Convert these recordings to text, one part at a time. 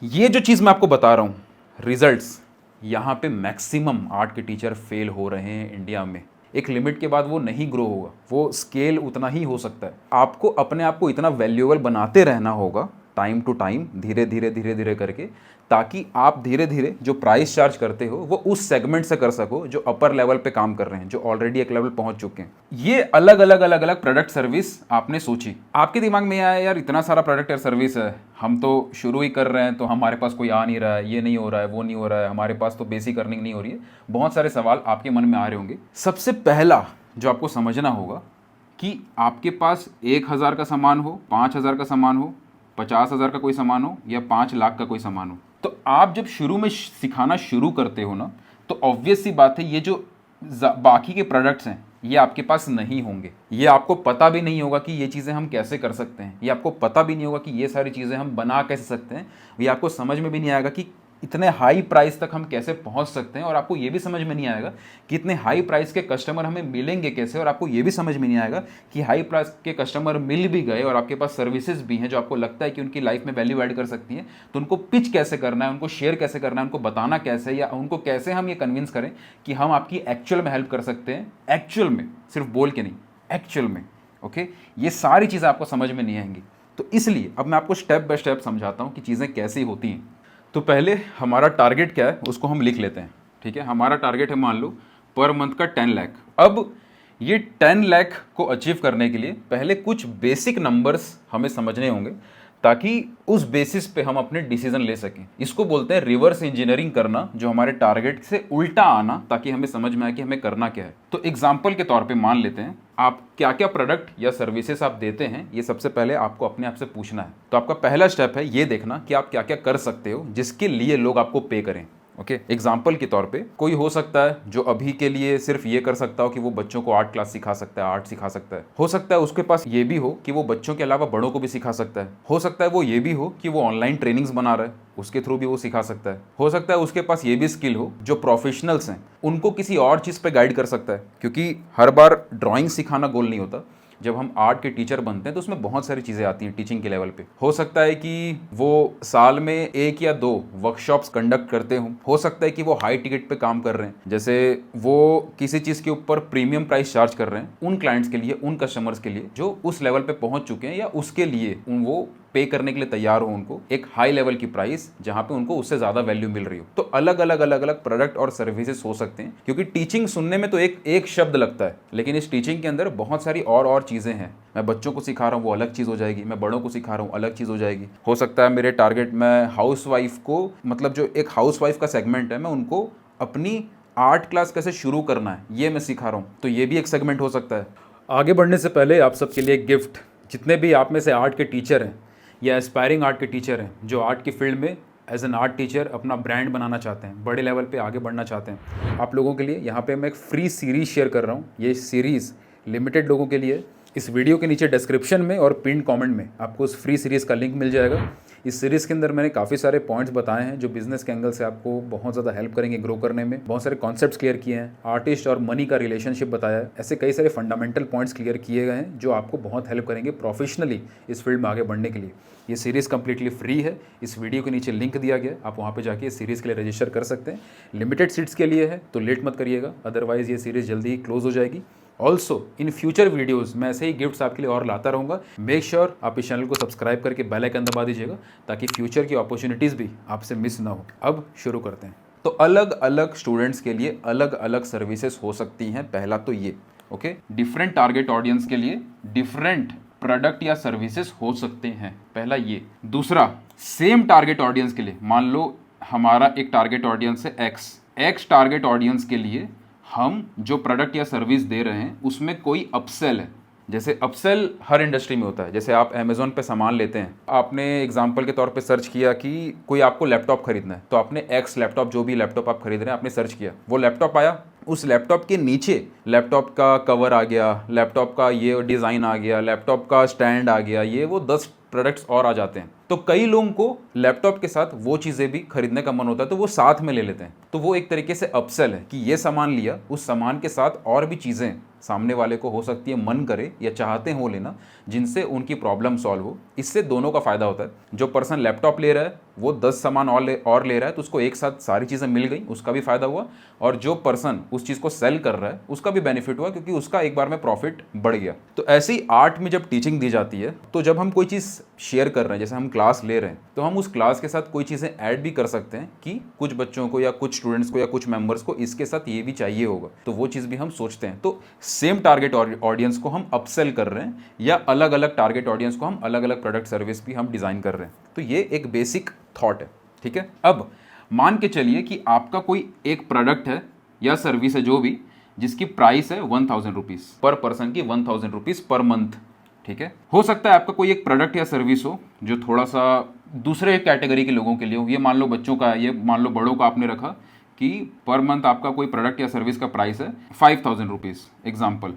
ये जो चीज़ मैं आपको बता रहा हूँ, रिजल्ट्स, यहाँ पे मैक्सिमम आर्ट के टीचर फेल हो रहे हैं इंडिया में। एक लिमिट के बाद वो नहीं ग्रो होगा, वो स्केल उतना ही हो सकता है। आपको अपने आप को इतना वैल्यूएबल बनाते रहना होगा टाइम टू टाइम, धीरे धीरे धीरे धीरे करके, ताकि आप धीरे धीरे जो प्राइस चार्ज करते हो वो उस सेगमेंट से कर सको जो अपर लेवल पे काम कर रहे हैं, जो ऑलरेडी एक लेवल पहुंच चुके हैं। ये अलग अलग अलग अलग प्रोडक्ट सर्विस आपने सोची, आपके दिमाग में आया यार इतना सारा प्रोडक्ट और सर्विस है, हम तो शुरू ही कर रहे हैं, तो हमारे पास कोई आ नहीं रहा है, ये नहीं हो रहा है, वो नहीं हो रहा है, हमारे पास तो बेसिक अर्निंग नहीं हो रही है। बहुत सारे सवाल आपके मन में आ रहे होंगे। सबसे पहला जो आपको समझना होगा कि आपके पास 1,000 का सामान हो, 5,000 का सामान हो, 50,000 का कोई सामान हो या 5 लाख का कोई सामान हो, तो आप जब शुरू में सिखाना शुरू करते हो ना, तो ऑब्वियस सी बात है ये जो बाकी के प्रोडक्ट्स हैं ये आपके पास नहीं होंगे। ये आपको पता भी नहीं होगा कि ये चीज़ें हम कैसे कर सकते हैं, ये आपको पता भी नहीं होगा कि ये सारी चीज़ें हम बना कैसे सकते हैं, ये आपको समझ में भी नहीं आएगा कि इतने हाई प्राइस तक हम कैसे पहुंच सकते हैं, और आपको ये भी समझ में नहीं आएगा कि इतने हाई प्राइस के कस्टमर हमें मिलेंगे कैसे, और आपको ये भी समझ में नहीं आएगा कि हाई प्राइस के कस्टमर मिल भी गए और आपके पास सर्विसेज भी हैं जो आपको लगता है कि उनकी लाइफ में वैल्यू ऐड कर सकती हैं, तो उनको पिच कैसे करना है, उनको शेयर कैसे करना है, उनको बताना कैसे, या उनको कैसे हम ये कन्विंस करें कि हम आपकी एक्चुअल में हेल्प कर सकते हैं, एक्चुअल में, सिर्फ बोल के नहीं, एक्चुअल में। ओके, ये सारी चीज़ें आपको समझ में नहीं आएंगी। तो इसलिए अब मैं आपको स्टेप बाय स्टेप समझाता हूँ कि चीज़ें कैसी होती हैं। तो पहले हमारा टारगेट क्या है उसको हम लिख लेते हैं, ठीक है। हमारा टारगेट है मान लो पर मंथ का 10 लाख। अब ये 10 लाख को अचीव करने के लिए पहले कुछ बेसिक नंबर्स हमें समझने होंगे, ताकि उस बेसिस पे हम अपने डिसीजन ले सकें। इसको बोलते हैं रिवर्स इंजीनियरिंग करना, जो हमारे टारगेट से उल्टा आना, ताकि हमें समझ में आए कि हमें करना क्या है। तो एग्जाम्पल के तौर पे मान लेते हैं आप क्या क्या प्रोडक्ट या सर्विसेज आप देते हैं, ये सबसे पहले आपको अपने आप से पूछना है। तो आपका पहला स्टेप है ये देखना कि आप क्या क्या कर सकते हो जिसके लिए लोग आपको पे करें। ओके, एग्जाम्पल के तौर पे कोई हो सकता है जो अभी के लिए सिर्फ ये कर सकता हो कि वो बच्चों को आर्ट क्लास सिखा सकता है, आर्ट सिखा सकता है। हो सकता है उसके पास ये भी हो कि वो बच्चों के अलावा बड़ों को भी सिखा सकता है। हो सकता है वो ये भी हो कि वो ऑनलाइन ट्रेनिंग्स बना रहा है, उसके थ्रू भी वो सिखा सकता है। हो सकता है उसके पास ये भी स्किल हो, जो प्रोफेशनल्स हैं उनको किसी और चीज़ पे गाइड कर सकता है, क्योंकि हर बार ड्राइंग सिखाना गोल नहीं होता। जब हम आर्ट के टीचर बनते हैं तो उसमें बहुत सारी चीज़ें आती हैं टीचिंग के लेवल पे। हो सकता है कि वो साल में 1 या 2 वर्कशॉप्स कंडक्ट करते हों। हो सकता है कि वो हाई टिकट पे काम कर रहे हैं, जैसे वो किसी चीज़ के ऊपर प्रीमियम प्राइस चार्ज कर रहे हैं उन क्लाइंट्स के लिए, उन कस्टमर्स के लिए जो उस लेवल पे पहुंच चुके हैं, या उसके लिए वो पे करने के लिए तैयार हो उनको एक हाई लेवल की प्राइस जहां पे उनको उससे ज़्यादा वैल्यू मिल रही हो। तो अलग अलग अलग अलग प्रोडक्ट और सर्विसेज हो सकते हैं, क्योंकि टीचिंग सुनने में तो एक शब्द लगता है, लेकिन इस टीचिंग के अंदर बहुत सारी और चीज़ें हैं। मैं बच्चों को सिखा रहा हूँ वो अलग चीज़ हो जाएगी, मैं बड़ों को सिखा रहा हूँ अलग चीज़ हो जाएगी। हो सकता है मेरे टारगेट में हाउस वाइफ को, मतलब जो एक हाउस वाइफ का सेगमेंट है, मैं उनको अपनी आर्ट क्लास कैसे शुरू करना है ये मैं सिखा रहा हूँ, तो ये भी एक सेगमेंट हो सकता है। आगे बढ़ने से पहले आप सबके लिए एक गिफ्ट, जितने भी आप में से आर्ट के टीचर हैं या एस्पायरिंग आर्ट के टीचर हैं, जो आर्ट की फील्ड में एज एन आर्ट टीचर अपना ब्रांड बनाना चाहते हैं, बड़े लेवल पे आगे बढ़ना चाहते हैं, आप लोगों के लिए यहाँ पे मैं एक फ्री सीरीज़ शेयर कर रहा हूँ। ये सीरीज़ लिमिटेड लोगों के लिए। इस वीडियो के नीचे डिस्क्रिप्शन में और पिन कमेंट में आपको उस फ्री सीरीज़ का लिंक मिल जाएगा। इस सीरीज़ के अंदर मैंने काफ़ी सारे पॉइंट्स बताए हैं जो बिजनेस के एंगल से आपको बहुत ज़्यादा हेल्प करेंगे ग्रो करने में। बहुत सारे कॉन्सेप्ट्स क्लियर किए हैं, आर्टिस्ट और मनी का रिलेशनशिप बताया है, ऐसे कई सारे फंडामेंटल पॉइंट्स क्लियर किए गए हैं जो आपको बहुत हेल्प करेंगे प्रोफेशनली इस फील्ड में आगे बढ़ने के लिए। ये सीरीज़ कम्प्लीटली फ्री है। इस वीडियो के नीचे लिंक दिया गया, आप वहाँ पे जाके इस सीरीज़ के लिए रजिस्टर कर सकते हैं। लिमिटेड सीट्स के लिए है तो लेट मत करिएगा, अदरवाइज़ ये सीरीज़ जल्दी ही क्लोज हो जाएगी। ऑल्सो इन फ्यूचर वीडियोज़ मैं ऐसे ही गिफ्ट्स आपके लिए और लाता रहूँगा। मेक श्योर आप इस चैनल को सब्सक्राइब करके बेल आइकन दबा दीजिएगा, ताकि फ्यूचर की अपॉर्चुनिटीज़ भी आपसे मिस ना हो। अब शुरू करते हैं। तो अलग अलग स्टूडेंट्स के लिए अलग अलग सर्विसेज हो सकती हैं। पहला तो ये, ओके, डिफरेंट टारगेट ऑडियंस के लिए डिफरेंट प्रोडक्ट या सर्विसेज हो सकते हैं, पहला ये। दूसरा, सेम टारगेट ऑडियंस के लिए, मान लो हमारा एक टारगेट ऑडियंस है एक्स टारगेट ऑडियंस के लिए हम जो प्रोडक्ट या सर्विस दे रहे हैं उसमें कोई अपसेल है। जैसे अपसेल हर इंडस्ट्री में होता है। जैसे आप अमेज़ॉन पे सामान लेते हैं, आपने एग्जांपल के तौर पे सर्च किया कि कोई आपको लैपटॉप खरीदना है, तो आपने एक्स लैपटॉप, जो भी लैपटॉप आप खरीद रहे हैं, आपने सर्च किया, वो लैपटॉप आया, उस लैपटॉप के नीचे लैपटॉप का कवर आ गया, लैपटॉप का ये डिज़ाइन आ गया, लैपटॉप का स्टैंड आ गया, ये वो 10 प्रोडक्ट्स और आ जाते हैं। तो कई लोगों को लैपटॉप के साथ वो चीज़ें भी खरीदने का मन होता है, तो वो साथ में ले लेते हैं। तो वो एक तरीके से अपसेल है कि ये सामान लिया, उस सामान के साथ और भी चीज़ें सामने वाले को हो सकती है मन करे या चाहते हो लेना, जिनसे उनकी प्रॉब्लम सॉल्व हो। इससे दोनों का फ़ायदा होता है। जो पर्सन लैपटॉप ले रहा है वो 10 सामान और ले रहा है तो उसको एक साथ सारी चीज़ें मिल गई, उसका भी फ़ायदा हुआ, और जो पर्सन उस चीज़ को सेल कर रहा है उसका भी बेनिफिट हुआ, क्योंकि उसका एक बार में प्रॉफिट बढ़ गया। तो ऐसे ही आर्ट में जब टीचिंग दी जाती है तो जब हम कोई चीज़ शेयर कर रहे हैं, जैसे हम क्लास ले रहे हैं, तो हम उस क्लास के साथ कोई चीज़ें ऐड भी कर सकते हैं कि कुछ बच्चों को या कुछ स्टूडेंट्स को या कुछ मेंबर्स को इसके साथ ये भी चाहिए होगा, तो वो चीज़ भी हम सोचते हैं। तो सेम टारगेट ऑडियंस को हम अपसेल कर रहे हैं, या अलग अलग टारगेट ऑडियंस को हम अलग अलग प्रोडक्ट सर्विस भी हम डिज़ाइन कर रहे हैं। तो ये एक बेसिक थॉट है, ठीक है। अब मान के चलिए कि आपका कोई एक प्रोडक्ट है या सर्विस है जो भी, जिसकी प्राइस है 1000 रुपीज़ पर पर्सन की, 1000 रुपीज़ पर मंथ, ठीक है। हो सकता है आपका कोई एक प्रोडक्ट या सर्विस हो जो थोड़ा सा दूसरे कैटेगरी के लोगों के लिए हो, ये मान लो बच्चों का है, ये मान लो बड़ों का आपने रखा कि पर मंथ आपका कोई प्रोडक्ट या सर्विस का प्राइस है 5000 रुपीज़ एग्जाम्पल,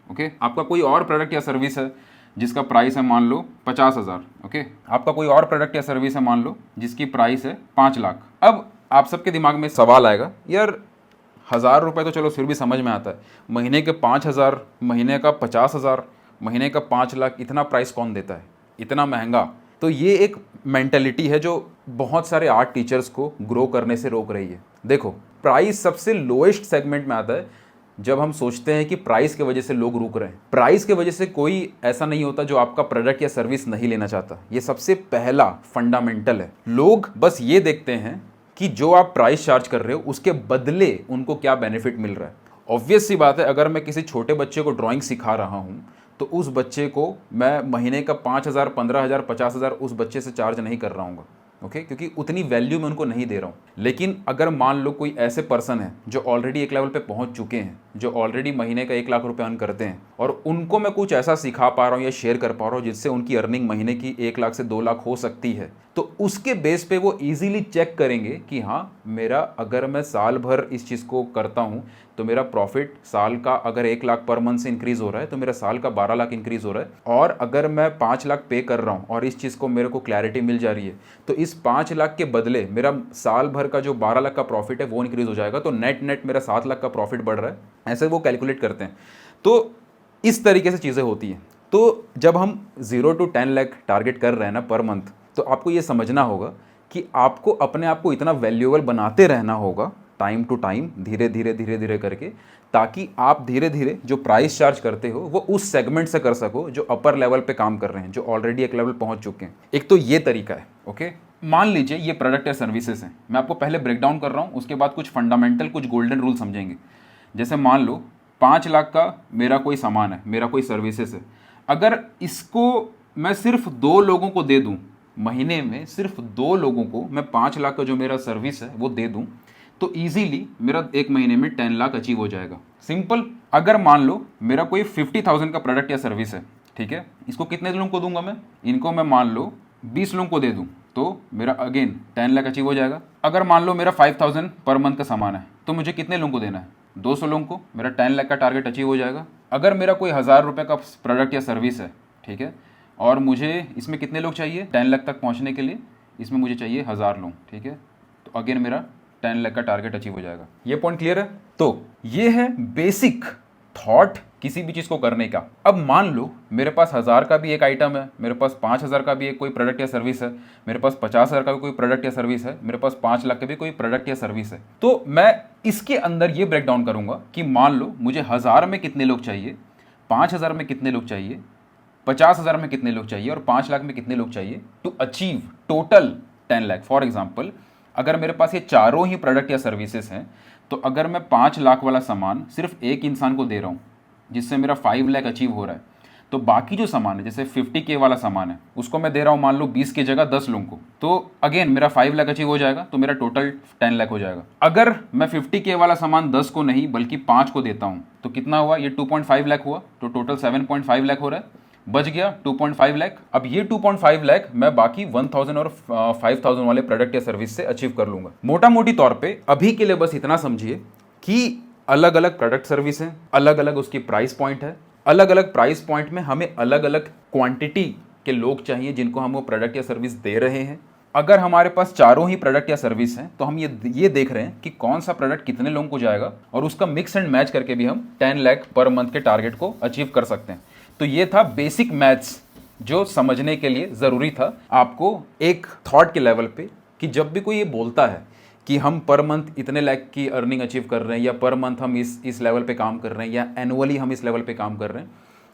ओके। आपका कोई और प्रोडक्ट या सर्विस है जिसका प्राइस है मान लो 50,000, ओके। आपका कोई और प्रोडक्ट या सर्विस है मान लो जिसकी प्राइस है 5 लाख। अब आप सबके दिमाग में सवाल आएगा, यार 1000 रुपये तो चलो फिर भी समझ में आता है, महीने के 5000, महीने का 50,000, महीने का 5 लाख, इतना प्राइस कौन देता है, इतना महंगा। तो ये एक मेंटेलिटी है जो बहुत सारे आर्ट टीचर्स को ग्रो करने से रोक रही है। देखो, प्राइस सबसे लोएस्ट सेगमेंट में आता है जब हम सोचते हैं कि प्राइस की वजह से लोग रुक रहे हैं। प्राइस की वजह से कोई ऐसा नहीं होता जो आपका प्रोडक्ट या सर्विस नहीं लेना चाहता। ये सबसे पहला फंडामेंटल है। लोग बस ये देखते हैं कि जो आप प्राइस चार्ज कर रहे हो उसके बदले उनको क्या बेनिफिट मिल रहा है। ऑब्वियस सी बात है, अगर मैं किसी छोटे बच्चे को ड्राइंग सिखा रहा हूँ तो उस बच्चे को मैं महीने का 5000, 15000, 50,000 उस बच्चे से चार्ज नहीं कर रहा हूँ, ओके, क्योंकि उतनी वैल्यू मैं उनको नहीं दे रहा हूँ। लेकिन अगर मान लो कोई ऐसे पर्सन है जो ऑलरेडी एक लेवल पे पहुँच चुके हैं, जो ऑलरेडी महीने का 1 लाख रुपए अर्न करते हैं, और उनको मैं कुछ ऐसा सिखा पा रहा हूँ या शेयर कर पा रहा हूँ जिससे उनकी अर्निंग महीने की 1 लाख से 2 लाख हो सकती है, तो उसके बेस पे वो इजीली चेक करेंगे कि हाँ, मेरा अगर मैं साल भर इस चीज़ को करता हूँ तो मेरा प्रॉफिट साल का अगर 1 लाख पर मंथ से इंक्रीज़ हो रहा है तो मेरा साल का 12 लाख इंक्रीज़ हो रहा है। और अगर मैं 5 लाख पे कर रहा हूँ और इस चीज़ को मेरे को क्लैरिटी मिल जा रही है, तो इस 5 लाख के बदले मेरा साल भर का जो 12 लाख का प्रॉफिट है वो इंक्रीज़ हो जाएगा, तो नेट मेरा 7 लाख का प्रॉफिट बढ़ रहा है। ऐसे वो कैलकुलेट करते हैं। तो इस तरीके से चीज़ें होती हैं। तो जब हम 0 to 10 लाख टारगेट कर रहे हैं ना पर मंथ, तो आपको ये समझना होगा कि आपको अपने आप को इतना वैल्यूएबल बनाते रहना होगा टाइम टू टाइम, धीरे धीरे करके, ताकि आप धीरे धीरे जो प्राइस चार्ज करते हो वो उस सेगमेंट से कर सको जो अपर लेवल पे काम कर रहे हैं, जो ऑलरेडी एक लेवल पहुंच चुके हैं। एक तो ये तरीका है, ओके। मान लीजिए ये प्रोडक्ट या सर्विसेज हैं, मैं आपको पहले ब्रेक डाउन कर रहा हूँ, उसके बाद कुछ फंडामेंटल, कुछ गोल्डन रूल समझेंगे। जैसे मान लो 5 लाख का मेरा कोई सामान है, मेरा कोई सर्विसेज है, अगर इसको मैं सिर्फ 2 लोगों को दे दूँ, महीने में सिर्फ 2 लोगों को मैं 5 लाख का जो मेरा सर्विस है वो दे दूं, तो इजीली मेरा 1 महीने में 10 लाख अचीव हो जाएगा। सिंपल। अगर मान लो मेरा कोई 50,000 का प्रोडक्ट या सर्विस है, ठीक है, इसको कितने लोगों को दूंगा मैं, इनको मैं मान लो 20 लोगों को दे दूं, तो मेरा अगेन 10 लाख अचीव हो जाएगा। अगर मान लो मेरा 5000 पर मंथ का सामान है, तो मुझे कितने लोगों को देना है, 200 लोगों को, मेरा 10 लाख का टारगेट अचीव हो जाएगा। अगर मेरा कोई 1000 रुपये का प्रोडक्ट या सर्विस है, ठीक है, और मुझे इसमें कितने लोग चाहिए 10 लाख तक पहुंचने के लिए, इसमें मुझे चाहिए 1000 लोग, ठीक है, तो अगेन मेरा 10 लाख का टारगेट अचीव हो जाएगा। ये पॉइंट क्लियर है? तो ये है बेसिक थॉट किसी भी चीज़ को करने का। अब मान लो मेरे पास 1000 का भी एक आइटम है, मेरे पास 5000 का भी एक कोई प्रोडक्ट या सर्विस है, मेरे पास 50,000 का भी कोई प्रोडक्ट या सर्विस है, मेरे पास 5 लाख का भी कोई प्रोडक्ट या सर्विस है, तो मैं इसके अंदर ये ब्रेक डाउन करूंगा कि मान लो मुझे 1000 में कितने लोग चाहिए, 5000 में कितने लोग चाहिए, 50,000 में कितने लोग चाहिए और 5 लाख में कितने लोग चाहिए to achieve total 10 lakh. For example, अगर मेरे पास ये चारों ही प्रोडक्ट या सर्विसेज हैं, तो अगर मैं 5 लाख वाला सामान सिर्फ एक इंसान को दे रहा हूँ जिससे मेरा 5 लाख अचीव हो रहा है, तो बाकी जो सामान है, जैसे 50K वाला सामान है, उसको मैं दे रहा हूँ मान लो 20 की जगह 10 लोगों को, तो अगेन मेरा 5 लाख अचीव हो जाएगा, तो मेरा टोटल 10 लाख हो जाएगा। अगर मैं 50K वाला सामान 10 को नहीं बल्कि 5 को देता हूँ, तो कितना हुआ, ये 2.5 लाख हुआ, तो टोटल 7.5 लाख हो रहा है, बच गया 2.5 लाख। अब ये 2.5 लाख मैं बाकी 1000 और 5000 वाले प्रोडक्ट या सर्विस से अचीव कर लूंगा। मोटा मोटी तौर पे अभी के लिए बस इतना समझिए कि अलग अलग प्रोडक्ट सर्विस है, अलग अलग उसकी प्राइस पॉइंट है, अलग अलग प्राइस पॉइंट में हमें अलग अलग क्वांटिटी के लोग चाहिए जिनको हम वो प्रोडक्ट या सर्विस दे रहे हैं। अगर हमारे पास चारों ही प्रोडक्ट या सर्विस हैं, तो हम ये देख रहे हैं कि कौन सा प्रोडक्ट कितने लोगों को जाएगा, और उसका मिक्स एंड मैच करके भी हम 10 लाख पर मंथ के टारगेट को अचीव कर सकते हैं। तो ये था बेसिक मैथ्स जो समझने के लिए ज़रूरी था आपको एक थॉट के लेवल पे कि जब भी कोई ये बोलता है कि हम पर मंथ इतने लाख की अर्निंग अचीव कर रहे हैं, या पर मंथ हम इस लेवल पे काम कर रहे हैं, या एनुअली हम इस लेवल पे काम कर रहे हैं,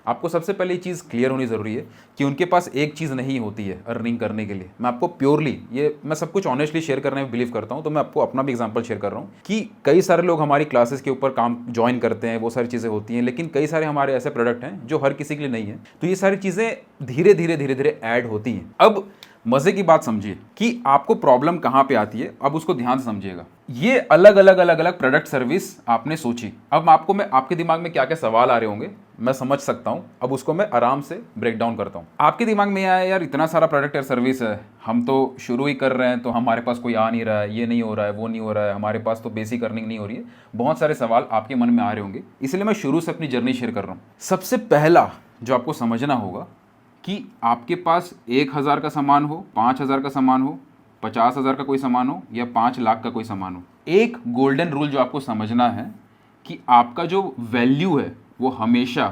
आपको सबसे पहले ये चीज़ क्लियर होनी ज़रूरी है कि उनके पास एक चीज़ नहीं होती है अर्निंग करने के लिए। मैं आपको प्योरली, ये मैं सब कुछ ऑनेस्टली शेयर करने में बिलीव करता हूँ, तो मैं आपको अपना भी एग्जांपल शेयर कर रहा हूँ कि कई सारे लोग हमारी क्लासेस के ऊपर काम ज्वाइन करते हैं, वो सारी चीज़ें होती हैं, लेकिन कई सारे हमारे ऐसे प्रोडक्ट हैं जो हर किसी के लिए नहीं है। तो ये सारी चीज़ें धीरे धीरे धीरे धीरे ऐड होती हैं। अब मज़े की बात समझिए कि आपको प्रॉब्लम कहाँ पे आती है, अब उसको ध्यान से समझिएगा। ये अलग अलग प्रोडक्ट सर्विस आपने सोची, अब मैं आपके दिमाग में क्या क्या सवाल आ रहे होंगे मैं समझ सकता हूँ, अब उसको मैं आराम से ब्रेक डाउन करता हूँ। आपके दिमाग में आया यार इतना सारा प्रोडक्ट या सर्विस है, हम तो शुरू ही कर रहे हैं, तो हमारे पास कोई आ नहीं रहा है, ये नहीं हो रहा है, वो नहीं हो रहा है, हमारे पास तो बेसिक अर्निंग नहीं हो रही है। बहुत सारे सवाल आपके मन में आ रहे होंगे, इसलिए मैं शुरू से अपनी जर्नी शेयर कर रहा हूँ। सबसे पहला जो आपको समझना होगा कि आपके पास 1,000 का सामान हो, 5,000 का सामान हो, 50,000 का कोई सामान हो, या 5 लाख का कोई सामान हो, एक गोल्डन रूल जो आपको समझना है कि आपका जो वैल्यू है वो हमेशा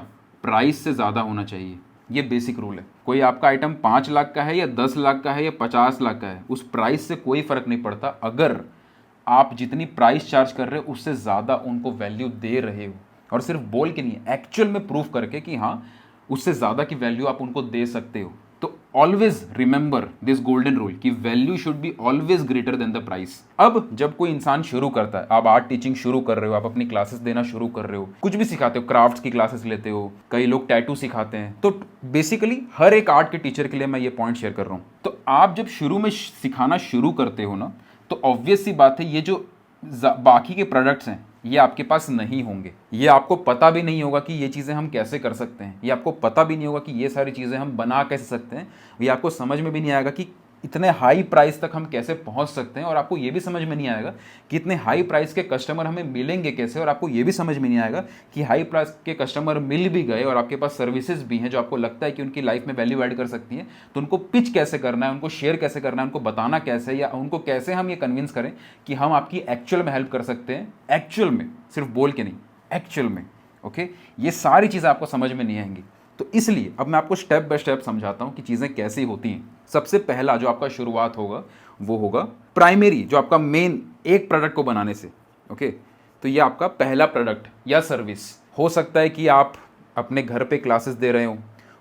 प्राइस से ज़्यादा होना चाहिए। ये बेसिक रूल है। कोई आपका आइटम 5 लाख का है, या 10 लाख का है, या 50 लाख का है, उस प्राइस से कोई फ़र्क नहीं पड़ता अगर आप जितनी प्राइस चार्ज कर रहे हो उससे ज़्यादा उनको वैल्यू दे रहे हो, और सिर्फ बोल के नहीं, एक्चुअल में प्रूफ करके कि हाँ उससे ज़्यादा की वैल्यू आप उनको दे सकते हो। तो always remember this golden rule कि value should be always greater than the price. अब जब कोई इंसान शुरू करता है, आप आर्ट टीचिंग शुरू कर रहे हो, आप अपनी क्लासेस देना शुरू कर रहे हो, कुछ भी सिखाते हो, क्राफ्ट्स की क्लासेस लेते हो, कई लोग टैटू सिखाते हैं, तो बेसिकली हर एक आर्ट के टीचर के लिए मैं ये पॉइंट शेयर कर रहा हूँ। तो आप जब शुरू में सिखाना शुरू करते हो ना, तो ऑब्वियस सी बात है ये जो बाकी के प्रोडक्ट्स हैं ये आपके पास नहीं होंगे, ये आपको पता भी नहीं होगा कि ये चीज़ें हम कैसे कर सकते हैं, ये आपको पता भी नहीं होगा कि ये सारी चीज़ें हम बना कैसे सकते हैं, ये आपको समझ में भी नहीं आएगा कि इतने हाई प्राइस तक हम कैसे पहुंच सकते हैं, और आपको ये भी समझ में नहीं आएगा कि इतने हाई प्राइस के कस्टमर हमें मिलेंगे कैसे, और आपको ये भी समझ में नहीं आएगा कि हाई प्राइस के कस्टमर मिल भी गए और आपके पास सर्विसेज भी हैं जो आपको लगता है कि उनकी लाइफ में वैल्यू ऐड कर सकती हैं, तो उनको पिच कैसे करना है, उनको शेयर कैसे करना है, उनको बताना कैसे, या उनको कैसे हम ये कन्विंस करें कि हम आपकी एक्चुअल में हेल्प कर सकते हैं, एक्चुअल में, सिर्फ बोल के नहीं, एक्चुअल में। ओके, ये सारी चीज़ें आपको समझ में नहीं आएंगी। तो इसलिए अब मैं आपको स्टेप बाय स्टेप समझाता हूं कि चीज़ें कैसी होती हैं। सबसे पहला जो आपका शुरुआत होगा वो होगा प्राइमरी, जो आपका मेन एक प्रोडक्ट को बनाने से। ओके, तो ये आपका पहला प्रोडक्ट या सर्विस हो सकता है कि आप अपने घर पे क्लासेस दे रहे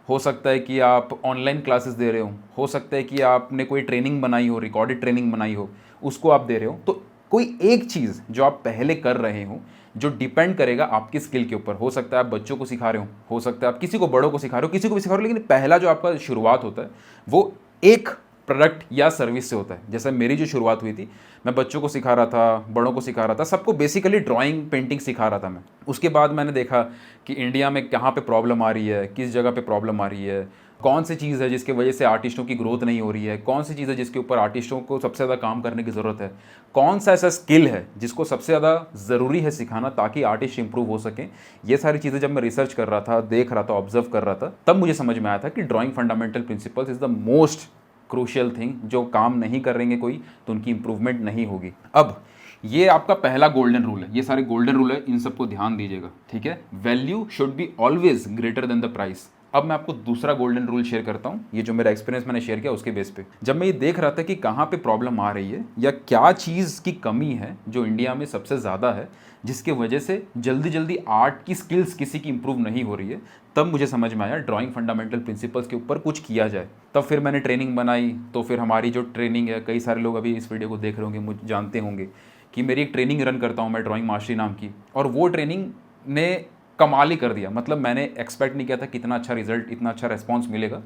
हो सकता है कि आप ऑनलाइन क्लासेस दे रहे हो सकता है कि आपने कोई ट्रेनिंग बनाई हो, रिकॉर्डेड ट्रेनिंग बनाई हो, उसको आप दे रहे हो। तो कोई एक चीज़ जो आप पहले कर रहे हो जो डिपेंड करेगा आपकी स्किल के ऊपर, हो सकता है आप बच्चों को सिखा रहे हो सकता है आप किसी को बड़ों को सिखा रहे हो, किसी को भी सिखा रहे हो, लेकिन पहला जो आपका शुरुआत होता है वो एक प्रोडक्ट या सर्विस से होता है। जैसे मेरी जो शुरुआत हुई थी, मैं बच्चों को सिखा रहा था, बड़ों को सिखा रहा था, सबको बेसिकली ड्राइंग पेंटिंग सिखा रहा था मैं। उसके बाद मैंने देखा कि इंडिया में कहाँ पे प्रॉब्लम आ रही है, किस जगह पे प्रॉब्लम आ रही है, कौन सी चीज़ है जिसकी वजह से आर्टिस्टों की ग्रोथ नहीं हो रही है, कौन सी चीज़ है जिसके ऊपर आर्टिस्टों को सबसे ज़्यादा काम करने की ज़रूरत है, कौन सा ऐसा स्किल है जिसको सबसे ज़्यादा ज़रूरी है सिखाना ताकि आर्टिस्ट इंप्रूव हो सकें। ये सारी चीज़ें जब मैं रिसर्च कर रहा था, देख रहा था, ऑब्जर्व कर रहा था, तब मुझे समझ में आया था कि drawing fundamental principles is the most crucial thing. जो काम नहीं करेंगे कोई तो उनकी इंप्रूवमेंट नहीं होगी। अब ये आपका पहला गोल्डन रूल है, ये सारे गोल्डन रूल है, इन सबको ध्यान दीजिएगा, ठीक है। Value should be always greater than the price. अब मैं आपको दूसरा गोल्डन रूल शेयर करता हूँ, ये जो मेरा एक्सपीरियंस मैंने शेयर किया उसके बेस पे। जब मैं ये देख रहा था कि कहाँ पे प्रॉब्लम आ रही है या क्या चीज़ की कमी है जो इंडिया में सबसे ज़्यादा है, जिसके वजह से जल्दी जल्दी आर्ट की स्किल्स किसी की इंप्रूव नहीं हो रही है, तब मुझे समझ में आया ड्राइंग फंडामेंटल प्रिंसिपल्स के ऊपर कुछ किया जाए। तब फिर मैंने ट्रेनिंग बनाई। तो फिर हमारी जो ट्रेनिंग है, कई सारे लोग अभी इस वीडियो को देख रहे होंगे, मुझे जानते होंगे कि मेरी एक ट्रेनिंग रन करता हूँ मैं, ड्राइंग मास्टरी नाम की, और वो ट्रेनिंग ने कमाल ही कर दिया। मतलब मैंने एक्सपेक्ट नहीं किया था कितना अच्छा रिजल्ट, इतना अच्छा रिस्पॉन्स मिलेगा।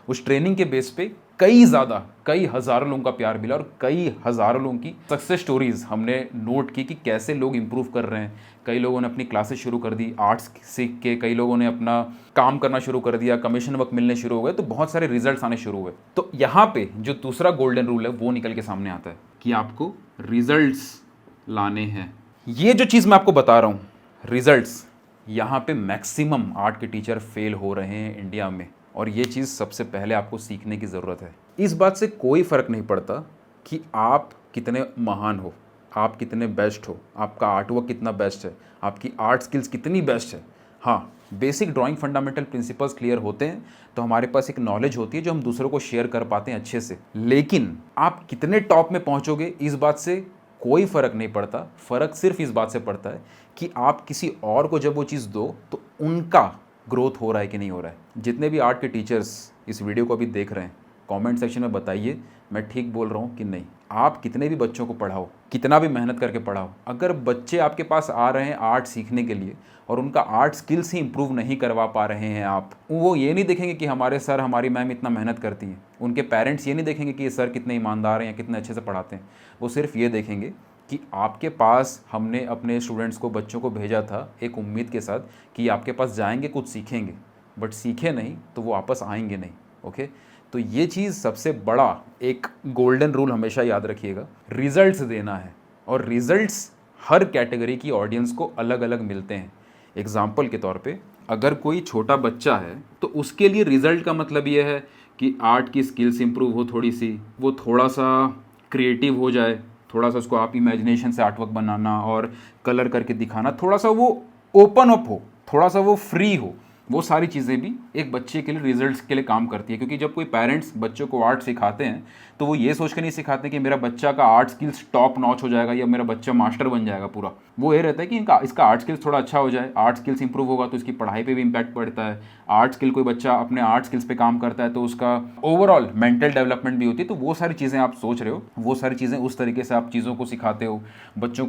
उस ट्रेनिंग के बेस पे कई हज़ारों लोगों का प्यार मिला, और कई हज़ारों लोगों की सक्सेस स्टोरीज हमने नोट की कि कैसे लोग इंप्रूव कर रहे हैं। कई लोगों ने अपनी क्लासेस शुरू कर दी आर्ट्स सीख के, कई लोगों ने अपना काम करना शुरू कर दिया, कमीशन वर्क मिलने शुरू हो गए, तो बहुत सारे रिजल्ट्स आने शुरू हुए। तो यहाँ पे जो दूसरा गोल्डन रूल है वो निकल के सामने आता है कि आपको रिजल्ट्स लाने हैं। ये जो चीज़ मैं आपको बता रहा हूँ, रिजल्ट्स, यहाँ पे मैक्सिमम आर्ट के टीचर फेल हो रहे हैं इंडिया में, और ये चीज़ सबसे पहले आपको सीखने की ज़रूरत है। इस बात से कोई फ़र्क नहीं पड़ता कि आप कितने महान हो, आप कितने बेस्ट हो, आपका आर्ट वर्क कितना बेस्ट है, आपकी आर्ट स्किल्स कितनी बेस्ट है। हाँ, basic drawing fundamental principles clear होते हैं तो हमारे पास एक नॉलेज होती है जो हम दूसरों को शेयर कर पाते हैं अच्छे से। लेकिन आप कितने टॉप में पहुंचोगे इस बात से कोई फ़र्क नहीं पड़ता। फ़र्क सिर्फ इस बात से पड़ता है कि आप किसी और को जब वो चीज़ दो तो उनका ग्रोथ हो रहा है कि नहीं हो रहा है। जितने भी आर्ट के टीचर्स इस वीडियो को अभी देख रहे हैं, कमेंट सेक्शन में बताइए मैं ठीक बोल रहा हूँ कि नहीं। आप कितने भी बच्चों को पढ़ाओ, कितना भी मेहनत करके पढ़ाओ, अगर बच्चे आपके पास आ रहे हैं आर्ट सीखने के लिए और उनका आर्ट स्किल्स ही इंप्रूव नहीं करवा पा रहे हैं आप, वो ये नहीं देखेंगे कि हमारे सर हमारी मैम इतना मेहनत करती हैं। उनके पेरेंट्स ये नहीं देखेंगे कि ये सर कितने ईमानदार हैं या कितने अच्छे से पढ़ाते हैं। वो सिर्फ ये देखेंगे कि आपके पास हमने अपने स्टूडेंट्स को, बच्चों को भेजा था एक उम्मीद के साथ कि आपके पास जाएंगे कुछ सीखेंगे, बट सीखे नहीं तो वो वापस आएंगे नहीं। ओके, तो ये चीज़ सबसे बड़ा एक गोल्डन रूल हमेशा याद रखिएगा, रिजल्ट्स देना है। और रिजल्ट्स हर कैटेगरी की ऑडियंस को अलग अलग मिलते हैं। एग्जाम्पल के तौर पे अगर कोई छोटा बच्चा है तो उसके लिए रिजल्ट का मतलब ये है कि आर्ट की स्किल्स इंप्रूव हो, थोड़ी सी वो थोड़ा सा क्रिएटिव हो जाए, थोड़ा सा उसको आप इमेजिनेशन से आर्टवर्क बनाना और कलर करके दिखाना, थोड़ा सा वो ओपन अप हो, थोड़ा सा वो फ्री हो। वो सारी चीज़ें भी एक बच्चे के लिए रिजल्ट्स के लिए काम करती है। क्योंकि जब कोई पेरेंट्स बच्चों को आर्ट सिखाते हैं तो वो ये सोच के नहीं सिखाते कि मेरा बच्चा का आर्ट स्किल्स टॉप नॉच हो जाएगा या मेरा बच्चा मास्टर बन जाएगा पूरा। वो ये रहता है कि इसका आर्ट स्किल्स थोड़ा अच्छा हो जाए, आर्ट स्किल्स इंप्रूव होगा तो इसकी पढ़ाई पे भी इम्पैक्ट पड़ता है। आर्ट स्किल कोई बच्चा अपने आर्ट स्किल्स पे काम करता है तो उसका ओवरऑल मेंटल डेवलपमेंट भी होती है। तो वो सारी चीज़ें आप सोच रहे हो, वो सारी चीज़ें उस तरीके से आप चीज़ों को सिखाते हो। बच्चों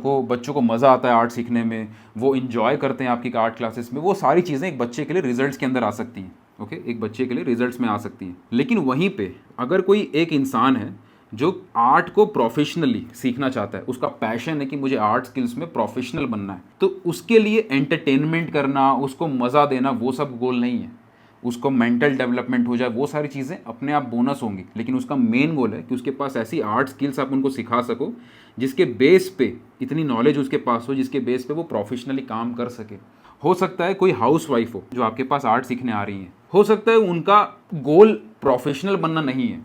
को मज़ा आता है आर्ट सीखने में, वो इन्जॉय करते हैं आपकी आर्ट क्लासेस में। वो सारी चीज़ें एक बच्चे के लिए रिजल्ट्स के अंदर आ सकती हैं। ओके, एक बच्चे के लिए रिजल्ट्स में आ सकती हैं। लेकिन वहीं पे अगर कोई एक इंसान है जो आर्ट को प्रोफेशनली सीखना चाहता है, उसका पैशन है कि मुझे आर्ट स्किल्स में प्रोफेशनल बनना है, तो उसके लिए एंटरटेनमेंट करना, उसको मज़ा देना, वो सब गोल नहीं है। उसको मेंटल डेवलपमेंट हो जाए, वो सारी चीज़ें अपने आप बोनस होंगी। लेकिन उसका मेन गोल है कि उसके पास ऐसी आर्ट स्किल्स आप उनको सिखा सको जिसके बेस पे इतनी नॉलेज उसके पास हो, जिसके बेस पे वो प्रोफेशनली काम कर सके। हो सकता है कोई हाउस वाइफ हो जो आपके पास आर्ट सीखने आ रही है, हो सकता है उनका गोल प्रोफेशनल बनना नहीं है,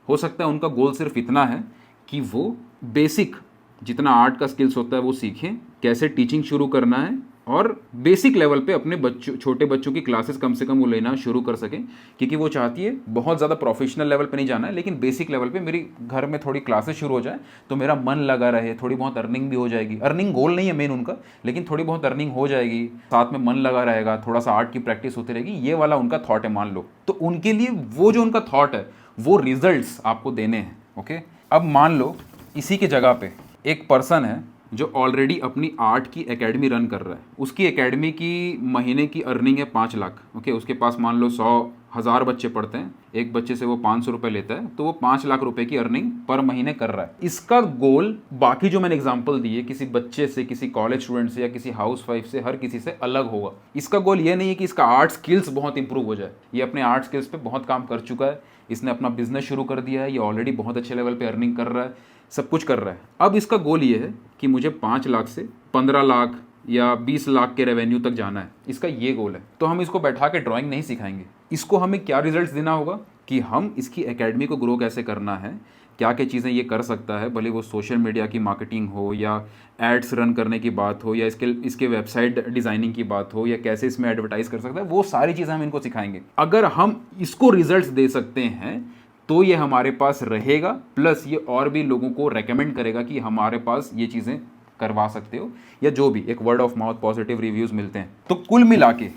हो सकता है उनका गोल सिर्फ इतना है कि वो बेसिक जितना आर्ट का स्किल्स होता है वो सीखें, कैसे टीचिंग शुरू करना है और बेसिक लेवल पे अपने बच्चों, छोटे बच्चों की क्लासेस कम से कम वो लेना शुरू कर सकें। क्योंकि वो चाहती है बहुत ज़्यादा प्रोफेशनल लेवल पे नहीं जाना है, लेकिन बेसिक लेवल पे मेरी घर में थोड़ी क्लासेस शुरू हो जाए तो मेरा मन लगा रहे, थोड़ी बहुत अर्निंग भी हो जाएगी। अर्निंग गोल नहीं है मेन उनका, लेकिन थोड़ी बहुत अर्निंग हो जाएगी, साथ में मन लगा रहेगा, थोड़ा सा आर्ट की प्रैक्टिस होती रहेगी। ये वाला उनका थॉट है मान लो। तो उनके लिए वो जो उनका थॉट है वो रिजल्ट्स आपको देने हैं। ओके, अब मान लो इसी की जगह पे एक पर्सन है जो ऑलरेडी अपनी आर्ट की एकेडमी रन कर रहा है। उसकी एकेडमी की महीने की अर्निंग है 5 लाख। ओके, उसके पास मान लो 100,000 बच्चे पढ़ते हैं, एक बच्चे से वो 500 रुपये लेता है, तो वो 5 लाख रुपए की अर्निंग पर महीने कर रहा है। इसका गोल बाकी जो मैंने एग्जांपल दिए, किसी बच्चे से, किसी कॉलेज स्टूडेंट से या किसी हाउस वाइफ से, हर किसी से अलग होगा। इसका गोल ये नहीं है कि इसका आर्ट स्किल्स बहुत इंप्रूव हो जाए। ये अपने आर्ट स्किल्स पे बहुत काम कर चुका है, इसने अपना बिजनेस शुरू कर दिया है, ये ऑलरेडी बहुत अच्छे लेवल पे अर्निंग कर रहा है, सब कुछ कर रहा है। अब इसका गोल ये है कि मुझे 5 लाख से 15 लाख या 20 लाख के रेवेन्यू तक जाना है, इसका ये गोल है। तो हम इसको बैठा के ड्राइंग नहीं सिखाएंगे। इसको हमें क्या रिजल्ट्स देना होगा कि हम इसकी एकेडमी को ग्रो कैसे करना है, क्या क्या चीज़ें ये कर सकता है, भले वो सोशल मीडिया की मार्केटिंग हो या एड्स रन करने की बात हो या इसके वेबसाइट डिज़ाइनिंग की बात हो या कैसे इसमें एडवर्टाइज कर सकता है, वो सारी चीज़ें हम इनको सिखाएंगे। अगर हम इसको रिजल्ट्स दे सकते हैं तो ये हमारे पास रहेगा, प्लस ये और भी लोगों को रेकमेंड करेगा कि हमारे पास ये चीज़ें करवा सकते हो, या जो भी एक word of mouth positive reviews मिलते हैं। तो कुल मिला के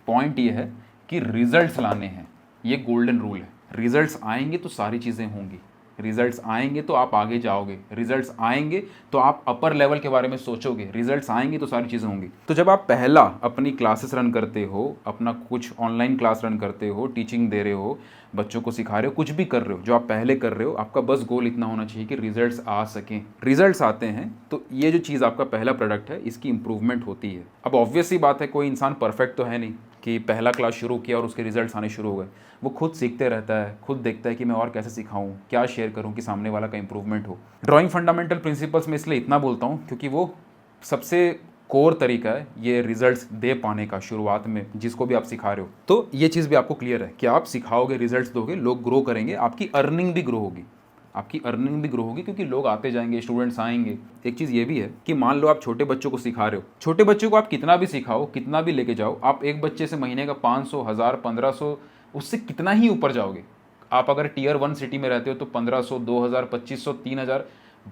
पॉइंट ये है कि रिजल्ट्स लाने हैं। ये गोल्डन रूल है। रिजल्ट्स आएंगे तो सारी चीज़ें होंगी, रिजल्ट्स आएंगे तो आप आगे जाओगे, रिजल्ट्स आएंगे तो आप अपर लेवल के बारे में सोचोगे, रिजल्ट्स आएंगे तो सारी चीज़ें होंगी। तो जब आप पहला अपनी क्लासेस रन करते हो, अपना कुछ ऑनलाइन क्लास रन करते हो, टीचिंग दे रहे हो, बच्चों को सिखा रहे हो, कुछ भी कर रहे हो, जो आप पहले कर रहे हो, आपका बस गोल इतना होना चाहिए कि रिजल्ट्स आ सकें। रिजल्ट्स आते हैं तो ये जो चीज़ आपका पहला प्रोडक्ट है, इसकी इंप्रूवमेंट होती है। अब ऑब्वियस सी बात है, कोई इंसान परफेक्ट तो है नहीं कि पहला क्लास शुरू किया और उसके रिजल्ट्स आने शुरू हो गए। वो खुद सीखते रहता है, खुद देखता है कि मैं और कैसे सिखाऊं, क्या शेयर करूं कि सामने वाला का इंप्रूवमेंट हो। ड्राइंग फंडामेंटल प्रिंसिपल्स में इसलिए इतना बोलता हूं क्योंकि वो सबसे कोर तरीका है ये रिजल्ट्स दे पाने का शुरुआत में, जिसको भी आप सिखा रहे हो। तो ये चीज़ भी आपको क्लियर है कि आप सिखाओगे, रिजल्ट्स दोगे, लोग ग्रो करेंगे, आपकी अर्निंग भी ग्रो होगी। आपकी अर्निंग भी ग्रो होगी क्योंकि लोग आते जाएंगे, स्टूडेंट्स आएंगे। एक चीज़ ये भी है कि मान लो आप छोटे बच्चों को सिखा रहे हो, छोटे बच्चों को आप कितना भी सिखाओ, कितना भी लेके जाओ, आप एक बच्चे से महीने का 500, 1000, 1500, उससे कितना ही ऊपर जाओगे। आप अगर टियर 1 सिटी में रहते हो तो 1500, 2000, 2500, 3000,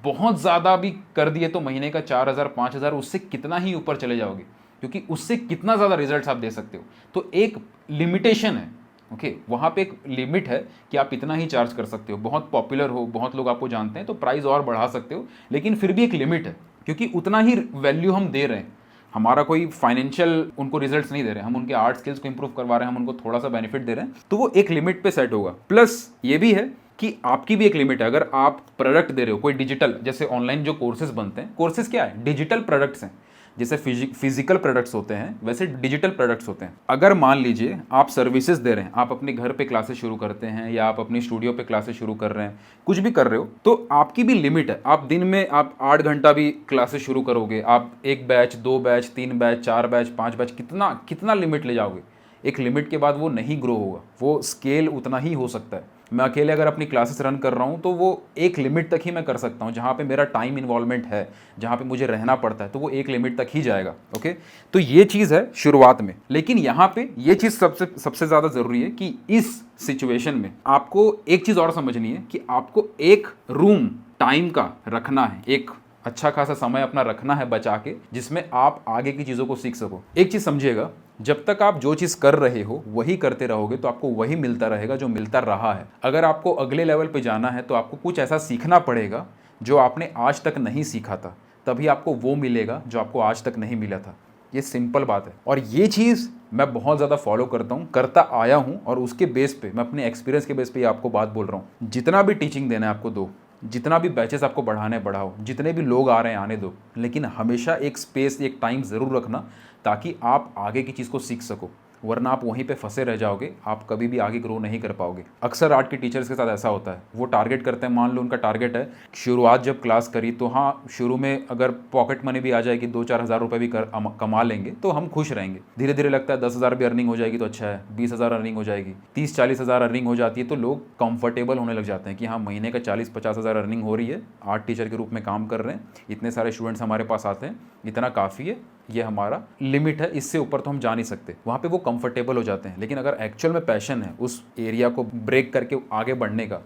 बहुत ज़्यादा भी कर दिए तो महीने का 4000, 5000, उससे कितना ही ऊपर चले जाओगे, क्योंकि उससे कितना ज़्यादा रिजल्ट्स आप दे सकते हो। तो एक लिमिटेशन है, ओके, वहाँ पे एक लिमिट है कि आप इतना ही चार्ज कर सकते हो। बहुत पॉपुलर हो, बहुत लोग आपको जानते हैं तो प्राइस और बढ़ा सकते हो, लेकिन फिर भी एक लिमिट है, क्योंकि उतना ही वैल्यू हम दे रहे हैं। हमारा कोई फाइनेंशियल उनको रिजल्ट्स नहीं दे रहे हैं, हम उनके आर्ट स्किल्स को इंप्रूव करवा रहे हैं, हम उनको थोड़ा सा बेनिफिट दे रहे हैं, तो वो एक लिमिट पे सेट होगा। प्लस ये भी है कि आपकी भी एक लिमिट है। अगर आप प्रोडक्ट दे रहे हो कोई डिजिटल, जैसे ऑनलाइन जो कोर्सेज बनते हैं, कोर्सेज क्या है, डिजिटल प्रोडक्ट्स हैं। जैसे फिजिकल प्रोडक्ट्स होते हैं वैसे डिजिटल प्रोडक्ट्स होते हैं। अगर मान लीजिए आप सर्विसेज दे रहे हैं, आप अपने घर पे क्लासेस शुरू करते हैं या आप अपनी स्टूडियो पे क्लासेस शुरू कर रहे हैं, कुछ भी कर रहे हो, तो आपकी भी लिमिट है। आप दिन में आप 8 घंटा भी क्लासेस शुरू करोगे, आप 1 batch, 2 batch, 3 batch, 4 batch, 5 batch, कितना कितना लिमिट ले जाओगे। एक लिमिट के बाद वो नहीं ग्रो होगा, वो स्केल उतना ही हो सकता है। मैं अकेले अगर अपनी क्लासेस रन कर रहा हूँ तो वो एक लिमिट तक ही मैं कर सकता हूँ, जहाँ पे मेरा टाइम इन्वॉल्वमेंट है, जहाँ पे मुझे रहना पड़ता है, तो वो एक लिमिट तक ही जाएगा। ओके, तो ये चीज़ है शुरुआत में। लेकिन यहाँ पे ये चीज़ सबसे ज़्यादा ज़रूरी है कि इस सिचुएशन में आपको एक चीज़ और समझनी है कि आपको एक रूम टाइम का रखना है, एक अच्छा खासा समय अपना रखना है बचा के, जिसमें आप आगे की चीज़ों को सीख सको। एक चीज़ समझिएगा, जब तक आप जो चीज़ कर रहे हो वही करते रहोगे तो आपको वही मिलता रहेगा जो मिलता रहा है। अगर आपको अगले लेवल पे जाना है तो आपको कुछ ऐसा सीखना पड़ेगा जो आपने आज तक नहीं सीखा था, तभी आपको वो मिलेगा जो आपको आज तक नहीं मिला था। ये सिंपल बात है, और ये चीज़ मैं बहुत ज़्यादा फॉलो करता हूँ, करता आया हूँ, और उसके बेस पे मैं अपने एक्सपीरियंस के बेस पे ये आपको बात बोल रहा हूँ। जितना भी टीचिंग देना है आपको दो, जितना भी बैचेस आपको बढ़ाने बढ़ाओ, जितने भी लोग आ रहे हैं आने दो, लेकिन हमेशा एक स्पेस, एक टाइम ज़रूर रखना ताकि आप आगे की चीज़ को सीख सको, वरना आप वहीं पे फंसे रह जाओगे, आप कभी भी आगे ग्रो नहीं कर पाओगे। अक्सर आर्ट के टीचर्स के साथ ऐसा होता है, वो टारगेट करते हैं, मान लो उनका टारगेट है शुरुआत जब क्लास करी तो हाँ, शुरू में अगर पॉकेट मनी भी आ जाएगी, 2-4 हज़ार रुपये भी कमा लेंगे तो हम खुश रहेंगे। धीरे धीरे लगता है 10,000 भी अर्निंग हो जाएगी तो अच्छा है, 20,000 अर्निंग हो जाएगी, 30-40 हज़ार अर्निंग हो जाती है तो लोग कंफर्टेबल होने लग जाते हैं कि हाँ, महीने का 40-50 हज़ार अर्निंग हो रही है, आर्ट टीचर के रूप में काम कर रहे हैं, इतने सारे स्टूडेंट्स हमारे पास आते हैं, इतना काफ़ी है, ये हमारा लिमिट है, इससे ऊपर तो हम जा नहीं सकते। वहाँ पे वो कंफर्टेबल हो जाते हैं। लेकिन अगर एक्चुअल में पैशन है उस एरिया को ब्रेक करके आगे बढ़ने का,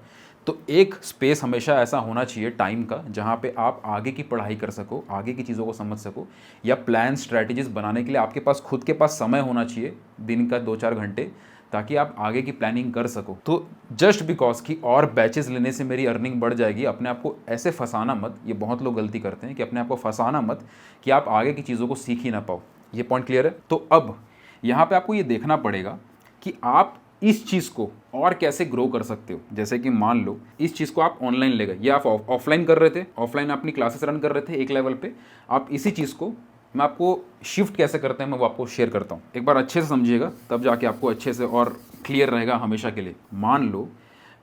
तो एक स्पेस हमेशा ऐसा होना चाहिए टाइम का, जहाँ पे आप आगे की पढ़ाई कर सको, आगे की चीज़ों को समझ सको, या प्लान स्ट्रैटेजीज बनाने के लिए आपके पास खुद के पास समय होना चाहिए, दिन का 2-4 घंटे, ताकि आप आगे की प्लानिंग कर सको। तो जस्ट बिकॉज कि और बैचेस लेने से मेरी अर्निंग बढ़ जाएगी, अपने आप को ऐसे फंसाना मत। ये बहुत लोग गलती करते हैं कि अपने आप को फंसाना मत कि आप आगे की चीज़ों को सीख ही ना पाओ। ये पॉइंट क्लियर है? तो अब यहाँ पे आपको ये देखना पड़ेगा कि आप इस चीज़ को और कैसे ग्रो कर सकते हो। जैसे कि मान लो इस चीज़ को आप ऑनलाइन ले गए, या आप ऑफलाइन कर रहे थे, ऑफलाइन अपनी क्लासेस रन कर रहे थे एक लेवल पे, आप इसी चीज़ को मैं आपको शिफ्ट कैसे करते हैं मैं वो आपको शेयर करता हूँ। एक बार अच्छे से समझिएगा, तब जाके आपको अच्छे से और क्लियर रहेगा हमेशा के लिए। मान लो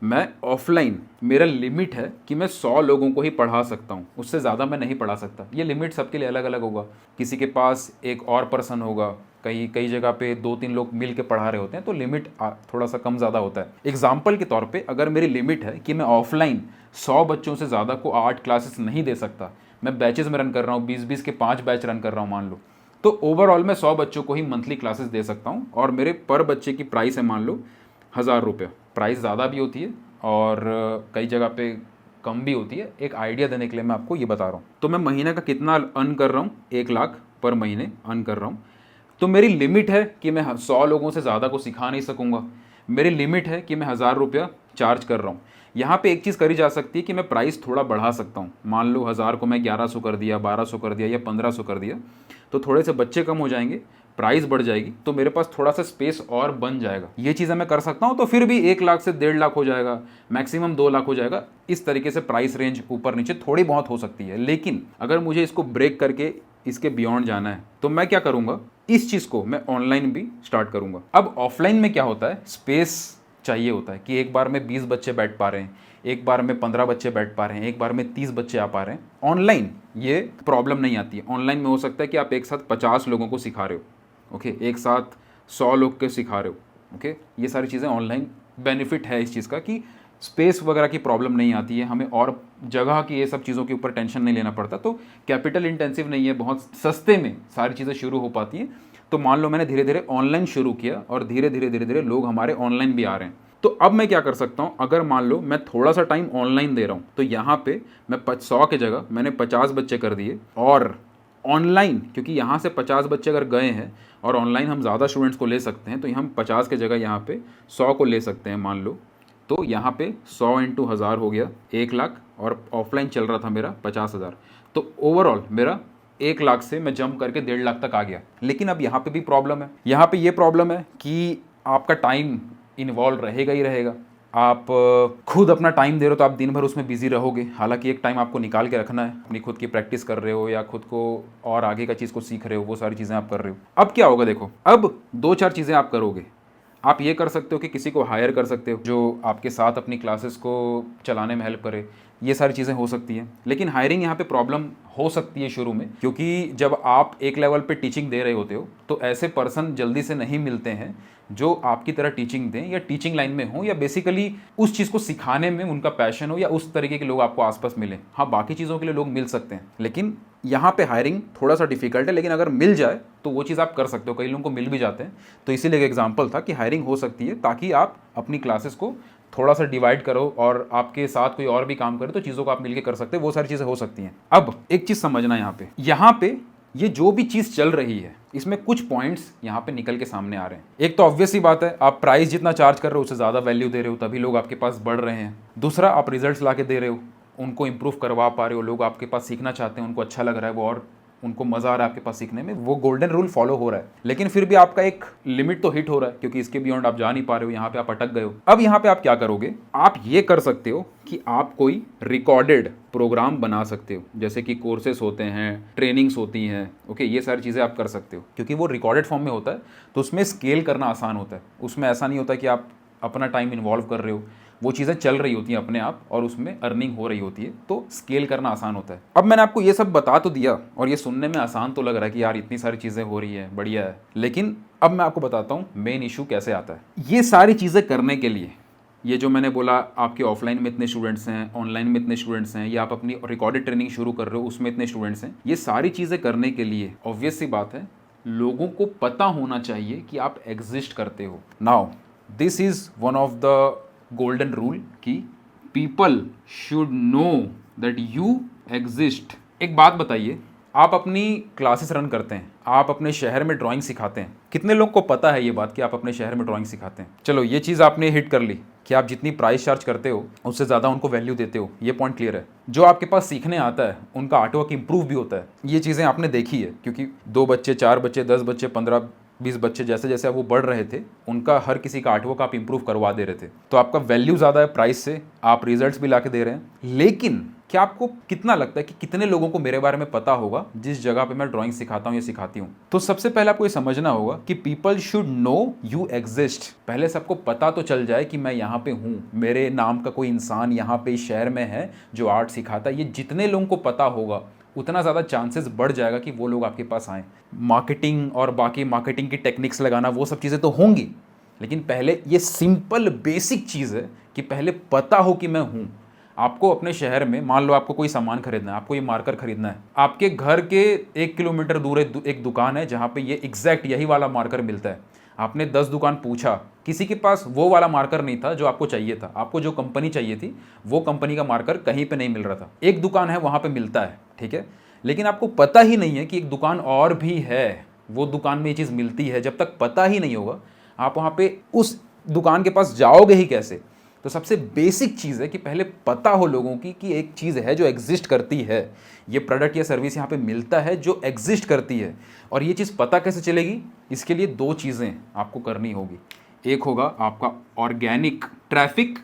मैं ऑफलाइन, मेरा लिमिट है कि मैं 100 लोगों को ही पढ़ा सकता हूँ, उससे ज़्यादा मैं नहीं पढ़ा सकता। ये लिमिट सबके लिए अलग अलग होगा, किसी के पास एक और पर्सन होगा, कई जगह पे 2-3 लोग मिल के पढ़ा रहे होते हैं, तो लिमिट थोड़ा सा कम ज़्यादा होता है। एग्जाम्पल के तौर पे अगर मेरी लिमिट है कि मैं ऑफलाइन 100 बच्चों से ज़्यादा को 8 क्लासेस नहीं दे सकता, मैं बैचेस में रन कर रहा हूँ, 20-20 के 5 बैच रन कर रहा हूँ मान लो, तो ओवरऑल मैं 100 बच्चों को ही मंथली क्लासेस दे सकता हूँ, और मेरे पर बच्चे की प्राइस है मान लो 1000 रुपये। प्राइस ज़्यादा भी होती है और कई जगह पे कम भी होती है। एक आइडिया देने के लिए मैं आपको ये बता रहा हूँ। तो मैं महीने का कितना अर्न कर रहा हूँ, 1 लाख पर महीने अर्न कर रहा हूँ। तो मेरी लिमिट है कि मैं 100 लोगों से ज़्यादा को सिखा नहीं सकूँगा। मेरी लिमिट है कि मैं 1000 रुपया चार्ज कर रहा हूँ। यहाँ पे एक चीज़ करी जा सकती है कि मैं प्राइस थोड़ा बढ़ा सकता हूँ। मान लो 1000 को मैं 1100 कर दिया, 1200 कर दिया या 1500 कर दिया, तो थोड़े से बच्चे कम हो जाएंगे, प्राइस बढ़ जाएगी, तो मेरे पास थोड़ा सा स्पेस और बन जाएगा। ये चीज़ें मैं कर सकता हूँ। तो फिर भी 1 लाख से 1.5 लाख हो जाएगा, मैक्सिमम 2 लाख हो जाएगा। इस तरीके से प्राइस रेंज ऊपर नीचे थोड़ी बहुत हो सकती है। लेकिन अगर मुझे इसको ब्रेक करके इसके बियॉन्ड जाना है तो मैं क्या करूँगा, इस चीज़ को मैं ऑनलाइन भी स्टार्ट करूँगा। अब ऑफलाइन में क्या होता है, स्पेस चाहिए होता है कि एक बार में 20 बच्चे बैठ पा रहे हैं, एक बार में 15 बच्चे बैठ पा रहे हैं, एक बार में 30 बच्चे आ पा रहे हैं। ऑनलाइन ये प्रॉब्लम नहीं आती है। ऑनलाइन में हो सकता है कि आप एक साथ 50 लोगों को सिखा रहे हो, ओके, एक साथ 100 लोग के सिखा रहे हो, ओके। ये सारी चीज़ें ऑनलाइन बेनिफिट है इस चीज़ का कि स्पेस वगैरह की प्रॉब्लम नहीं आती है, हमें और जगह की ये सब चीज़ों के ऊपर टेंशन नहीं लेना पड़ता, तो कैपिटल इंटेंसिव नहीं है, बहुत सस्ते में सारी चीज़ें शुरू हो पाती हैं। तो मान लो मैंने धीरे धीरे ऑनलाइन शुरू किया और धीरे धीरे लोग हमारे ऑनलाइन भी आ रहे हैं। तो अब मैं क्या कर सकता हूँ, अगर मान लो मैं थोड़ा सा टाइम ऑनलाइन दे रहा हूँ तो यहाँ पे मैं 100 की जगह मैंने 50 बच्चे कर दिए, और ऑनलाइन क्योंकि यहाँ से 50 बच्चे अगर गए हैं और ऑनलाइन हम ज़्यादा स्टूडेंट्स को ले सकते हैं, तो हम 50 की जगह यहाँ पे 100 को ले सकते हैं मान लो। तो यहाँ पे 100 इंटू 1000 हो गया 1 लाख, और ऑफलाइन चल रहा था मेरा 50,000, तो ओवरऑल मेरा 1 लाख से मैं जंप करके 1.5 लाख तक आ गया। लेकिन अब यहाँ पे भी प्रॉब्लम है, यहाँ पे ये प्रॉब्लम है कि आपका टाइम इन्वॉल्व रहेगा ही रहेगा। आप खुद अपना टाइम दे रहे हो तो आप दिन भर उसमें बिजी रहोगे, हालांकि एक टाइम आपको निकाल के रखना है, अपनी खुद की प्रैक्टिस कर रहे हो या खुद को और आगे का चीज़ को सीख रहे हो, वो सारी चीज़ें आप कर रहे हो। अब क्या होगा, देखो अब 2-4 चीज़ें आप करोगे। आप ये कर सकते हो कि किसी को हायर कर सकते हो जो आपके साथ अपनी क्लासेस को चलाने में हेल्प करे, ये सारी चीज़ें हो सकती हैं। लेकिन हायरिंग यहाँ पे प्रॉब्लम हो सकती है शुरू में, क्योंकि जब आप एक लेवल पे टीचिंग दे रहे होते हो तो ऐसे पर्सन जल्दी से नहीं मिलते हैं जो आपकी तरह टीचिंग दें या टीचिंग लाइन में हो, या बेसिकली उस चीज़ को सिखाने में उनका पैशन हो, या उस तरीके के लोग आपको आसपास मिले। हाँ, बाकी चीज़ों के लिए लोग मिल सकते हैं, लेकिन यहाँ पे हायरिंग थोड़ा सा डिफिकल्ट है। लेकिन अगर मिल जाए तो वो चीज़ आप कर सकते हो, कई लोगों को मिल भी जाते हैं। तो इसीलिए एक एग्जांपल था कि हायरिंग हो सकती है, ताकि आप अपनी क्लासेस को थोड़ा सा डिवाइड करो और आपके साथ कोई और भी काम करे तो चीज़ों को आप मिलकर कर सकते हो, वो सारी चीज़ें हो सकती हैं। अब एक चीज़ समझना, यहाँ पे ये जो भी चीज़ चल रही है इसमें कुछ पॉइंट्स यहाँ पे निकल के सामने आ रहे हैं। एक तो ऑब्वियस ही बात है, आप प्राइस जितना चार्ज कर रहे हो उससे ज़्यादा वैल्यू दे रहे हो, तभी लोग आपके पास बढ़ रहे हैं। दूसरा, आप रिजल्ट्स ला के दे रहे हो, उनको इंप्रूव करवा पा रहे हो, लोग आपके पास सीखना चाहते हैं, उनको अच्छा लग रहा है वो, और उनको मज़ा आ रहा है आपके पास सीखने में, वो गोल्डन रूल फॉलो हो रहा है। लेकिन फिर भी आपका एक लिमिट तो हिट हो रहा है, क्योंकि इसके बियॉन्ड आप जा नहीं पा रहे हो, यहाँ पे आप अटक गए हो। अब यहाँ पे आप क्या करोगे, आप ये कर सकते हो कि आप कोई रिकॉर्डेड प्रोग्राम बना सकते हो, जैसे कि कोर्सेस होते हैं, ट्रेनिंग्स होती हैं, ओके, ये सारी चीज़ें आप कर सकते हो, क्योंकि वो रिकॉर्डेड फॉर्म में होता है तो उसमें स्केल करना आसान होता है। उसमें ऐसा नहीं होता कि आप अपना टाइम इन्वॉल्व कर रहे हो, वो चीज़ें चल रही होती हैं अपने आप और उसमें अर्निंग हो रही होती है, तो स्केल करना आसान होता है। अब मैंने आपको ये सब बता तो दिया और ये सुनने में आसान तो लग रहा है कि यार इतनी सारी चीज़ें हो रही है, बढ़िया है, लेकिन अब मैं आपको बताता हूँ मेन इशू कैसे आता है। ये सारी चीज़ें करने के लिए, ये जो मैंने बोला आपके ऑफलाइन में इतने स्टूडेंट्स हैं, ऑनलाइन में इतने स्टूडेंट्स हैं, या आप अपनी रिकॉर्डेड ट्रेनिंग शुरू कर रहे हो उसमें इतने स्टूडेंट्स हैं, ये सारी चीज़ें करने के लिए ऑब्वियस सी बात है लोगों को पता होना चाहिए कि आप एग्जिस्ट करते हो। Now this is one of the golden rule कि people should know that you exist. एक बात बताइए, आप अपनी क्लासेस रन करते हैं, आप अपने शहर में ड्राइंग सिखाते हैं, कितने लोग को पता है ये बात कि आप अपने शहर में ड्राइंग सिखाते हैं? चलो ये चीज़ आपने हिट कर ली कि आप जितनी प्राइस चार्ज करते हो उससे ज़्यादा उनको वैल्यू देते हो, ये पॉइंट क्लियर है। जो आपके पास सीखने आता है उनका आर्टवर्क इंप्रूव भी होता है, ये चीज़ें आपने देखी है, क्योंकि 2 बच्चे, 4 बच्चे, 10 बच्चे, 15-20 बच्चे, जैसे जैसे वो बढ़ रहे थे उनका हर किसी का आर्टवर्क आप इंप्रूव करवा दे रहे थे। तो आपका वैल्यू ज़्यादा है प्राइस से, आप रिजल्ट्स भी ला के दे रहे हैं। लेकिन क्या आपको कितना लगता है कि कितने लोगों को मेरे बारे में पता होगा जिस जगह पे मैं ड्राइंग सिखाता हूँ या सिखाती हूँ? तो सबसे पहले आपको ये समझना होगा कि people should no you exist. पहले सबको पता तो चल जाए कि मैं यहाँ पे हूँ, मेरे नाम का कोई इंसान यहाँ पे इस शहर में है जो आर्ट सिखाता है। ये जितने लोगों को पता होगा उतना ज़्यादा चांसेस बढ़ जाएगा कि वो लोग आपके पास आएँ। मार्केटिंग और बाकी मार्केटिंग की टेक्निक्स लगाना, वो सब चीज़ें तो होंगी, लेकिन पहले ये सिंपल बेसिक चीज़ है कि पहले पता हो कि मैं हूँ। आपको अपने शहर में, मान लो आपको कोई सामान खरीदना है, आपको ये मार्कर खरीदना है, आपके घर के 1 किलोमीटर दूर एक दुकान है जहाँ पे ये एग्जैक्ट यही वाला मार्कर मिलता है। आपने 10 दुकान पूछा, किसी के पास वो वाला मार्कर नहीं था जो आपको चाहिए था, आपको जो कंपनी चाहिए थी वो कंपनी का मार्कर कहीं पे नहीं मिल रहा था। एक दुकान है वहाँ पे मिलता है, ठीक है, लेकिन आपको पता ही नहीं है कि एक दुकान और भी है, वो दुकान में ये चीज़ मिलती है। जब तक पता ही नहीं होगा आप वहाँ पे उस दुकान के पास जाओगे ही कैसे? तो सबसे बेसिक चीज़ है कि पहले पता हो लोगों की कि एक चीज़ है जो एग्जिस्ट करती है, ये प्रोडक्ट या सर्विस यहाँ पे मिलता है जो एग्जिस्ट करती है। और ये चीज़ पता कैसे चलेगी? इसके लिए 2 चीज़ें आपको करनी होगी। एक होगा आपका ऑर्गेनिक ट्रैफिक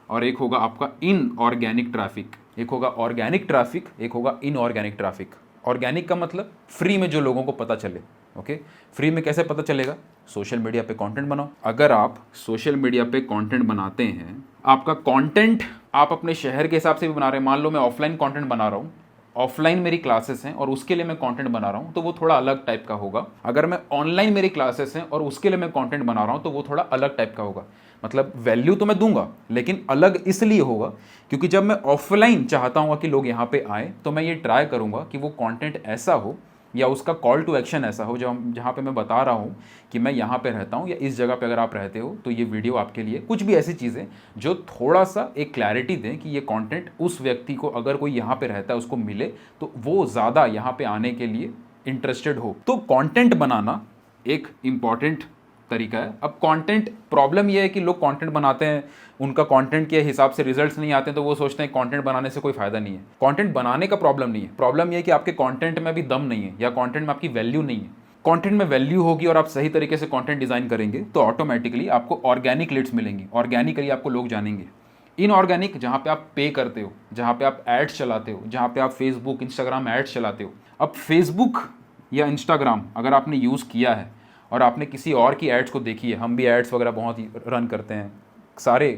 और एक होगा आपका इनऑर्गेनिक ट्रैफिक। एक होगा ऑर्गेनिक ट्रैफिक, एक होगा इनऑर्गेनिक ट्रैफिक। ऑर्गेनिक का मतलब फ्री में जो लोगों को पता चले, ओके। फ्री में कैसे पता चलेगा? सोशल मीडिया पे कंटेंट बनाओ। अगर आप सोशल मीडिया पे कंटेंट बनाते हैं, आपका कंटेंट आप अपने शहर के हिसाब से भी बना रहे हैं, मान लो मैं ऑफलाइन कंटेंट बना रहा हूँ ऑफलाइन मेरी क्लासेस हैं और उसके लिए मैं कंटेंट बना रहा हूं तो वो थोड़ा अलग टाइप का होगा। अगर मैं ऑनलाइन मेरी क्लासेस हैं और उसके लिए मैं कंटेंट बना रहा हूं तो वो थोड़ा अलग टाइप का होगा। मतलब वैल्यू तो मैं दूंगा लेकिन अलग इसलिए होगा क्योंकि जब मैं ऑफलाइन चाहता हूँ कि लोग यहाँ पे आए तो मैं ये ट्राई करूँगा कि वो कंटेंट ऐसा हो या उसका कॉल टू एक्शन ऐसा हो जहाँ पे मैं बता रहा हूँ कि मैं यहाँ पे रहता हूँ या इस जगह पे अगर आप रहते हो तो ये वीडियो आपके लिए, कुछ भी ऐसी चीज़ें जो थोड़ा सा एक क्लैरिटी दें कि ये कंटेंट उस व्यक्ति को, अगर कोई यहाँ पे रहता है उसको मिले तो वो ज़्यादा यहाँ पे आने के लिए इंटरेस्टेड हो। तो कंटेंट बनाना एक इम्पॉर्टेंट तरीका है। अब कंटेंट, प्रॉब्लम ये है कि लोग कंटेंट बनाते हैं, उनका कंटेंट के हिसाब से रिजल्ट्स नहीं आते हैं तो वो सोचते हैं कंटेंट बनाने से कोई फायदा नहीं है। कंटेंट बनाने का प्रॉब्लम नहीं है, प्रॉब्लम ये है कि आपके कंटेंट में अभी दम नहीं है या कंटेंट में आपकी वैल्यू नहीं है। कंटेंट में वैल्यू होगी और आप सही तरीके से कंटेंट डिजाइन करेंगे तो ऑटोमेटिकली आपको ऑर्गेनिक लीड्स मिलेंगी, ऑर्गेनिकली आपको लोग जानेंगे। इनऑर्गेनिक, जहाँ पे आप पे करते हो, जहाँ पे आप एड्स चलाते हो, जहाँ पे आप फेसबुक इंस्टाग्राम एड्स चलाते हो। अब फेसबुक या इंस्टाग्राम अगर आपने यूज़ किया है और आपने किसी और की एड्स को देखी है, हम भी एड्स वगैरह बहुत ही रन करते हैं, सारे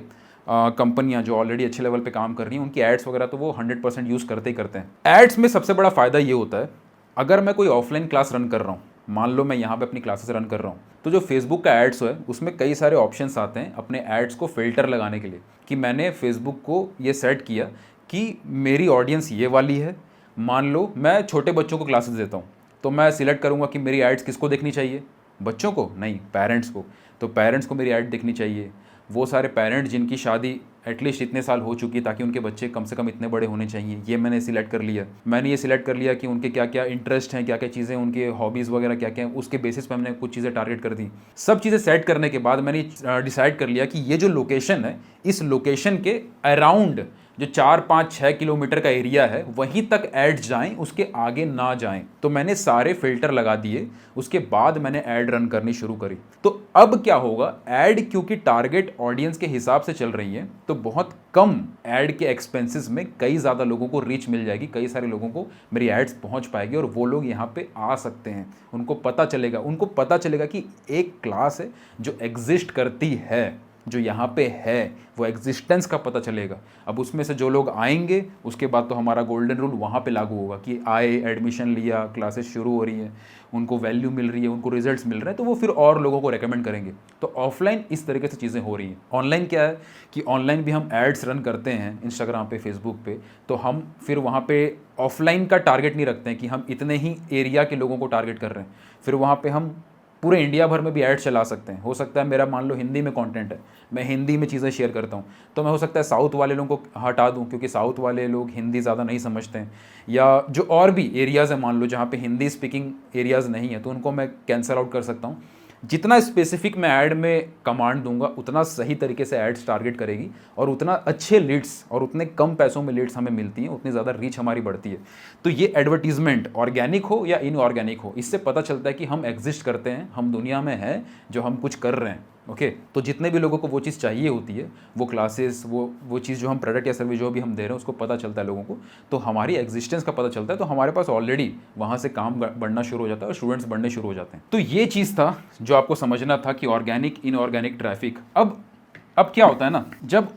कंपनियां जो ऑलरेडी अच्छे लेवल पे काम कर रही हैं उनकी एड्स वगैरह तो वो 100% यूज़ करते ही करते हैं। एड्स में सबसे बड़ा फ़ायदा ये होता है, अगर मैं कोई ऑफलाइन क्लास रन कर रहा हूँ, मान लो मैं यहाँ पे अपनी क्लासेस रन कर रहा हूँ, तो जो फेसबुक का एड्स है उसमें कई सारे ऑप्शंस आते हैं अपने एड्स को फिल्टर लगाने के लिए कि मैंने फेसबुक को ये सेट किया कि मेरी ऑडियंस ये वाली है। मान लो मैं छोटे बच्चों को क्लासेस देता हूँ तो मैं सिलेक्ट करूँगा कि मेरी एड्स किसको देखनी चाहिए, बच्चों को नहीं, पेरेंट्स को। तो पेरेंट्स को मेरी ऐड देखनी चाहिए, वो सारे पेरेंट्स जिनकी शादी एटलीस्ट इतने साल हो चुकी है ताकि उनके बच्चे कम से कम इतने बड़े होने चाहिए, ये मैंने सिलेक्ट कर लिया। मैंने ये सिलेक्ट कर लिया कि उनके क्या क्या इंटरेस्ट हैं, क्या क्या चीज़ें, उनके हॉबीज़ वगैरह क्या क्या हैं, उसके बेसिस पे हमने कुछ चीज़ें टारगेट कर दी। सब चीज़ें सेट करने के बाद मैंने डिसाइड कर लिया कि ये जो लोकेशन है, इस लोकेशन के अराउंड जो 4-5-6 किलोमीटर का एरिया है वहीं तक ऐड जाएं, उसके आगे ना जाएं। तो मैंने सारे फिल्टर लगा दिए, उसके बाद मैंने ऐड रन करनी शुरू करी। तो अब क्या होगा, ऐड क्योंकि टारगेट ऑडियंस के हिसाब से चल रही है तो बहुत कम ऐड के एक्सपेंसेस में कई ज़्यादा लोगों को रीच मिल जाएगी, कई सारे लोगों को मेरी एड्स पहुंच पाएगी और वो लोग यहाँ पे आ सकते हैं। उनको पता चलेगा कि एक क्लास है जो एग्जिस्ट करती है, जो यहाँ पे है, वो एग्जिस्टेंस का पता चलेगा। अब उसमें से जो लोग आएंगे उसके बाद तो हमारा गोल्डन रूल वहाँ पे लागू होगा कि आए, एडमिशन लिया, क्लासेस शुरू हो रही हैं, उनको वैल्यू मिल रही है, उनको रिजल्ट्स मिल रहे हैं, तो वो फिर और लोगों को रेकमेंड करेंगे। तो ऑफलाइन इस तरीके से चीज़ें हो रही हैं। ऑनलाइन क्या है कि ऑनलाइन भी हम एड्स रन करते हैं इंस्टाग्राम पे, फेसबुक पे, तो हम फिर वहाँ पे ऑफलाइन का टारगेट नहीं रखते हैं कि हम इतने ही एरिया के लोगों को टारगेट कर रहे हैं। फिर वहाँ पे हम पूरे इंडिया भर में भी ऐड चला सकते हैं। हो सकता है मेरा मान लो हिंदी में कंटेंट है, मैं हिंदी में चीज़ें शेयर करता हूँ, तो मैं हो सकता है साउथ वाले लोगों को हटा दूँ क्योंकि साउथ वाले लोग हिंदी ज़्यादा नहीं समझते हैं, या जो और भी एरियाज़ हैं मान लो जहाँ पे हिंदी स्पीकिंग एरियाज़ नहीं है तो उनको मैं कैंसल आउट कर सकता हूँ। जितना स्पेसिफिक मैं ऐड में कमांड दूंगा उतना सही तरीके से एड्स टारगेट करेगी और उतना अच्छे लीड्स और उतने कम पैसों में लीड्स हमें मिलती हैं, उतनी ज़्यादा रीच हमारी बढ़ती है। तो ये एडवर्टीजमेंट ऑर्गेनिक हो या इनऑर्गेनिक हो, इससे पता चलता है कि हम एग्जिस्ट करते हैं, हम दुनिया में हैं, जो हम कुछ कर रहे हैं। ओके तो जितने भी लोगों को वो चीज़ चाहिए होती है, वो क्लासेस, वो चीज़ जो हम प्रोडक्ट या सर्विस जो भी हम दे रहे हैं उसको पता चलता है लोगों को, तो हमारी एग्जिस्टेंस का पता चलता है, तो हमारे पास ऑलरेडी वहाँ से काम बढ़ना शुरू हो जाता है और स्टूडेंट्स बढ़ने शुरू हो जाते हैं। तो ये चीज़ था जो आपको समझना था कि ऑर्गेनिक इनऑर्गेनिक ट्रैफिक। अब क्या होता है ना, जब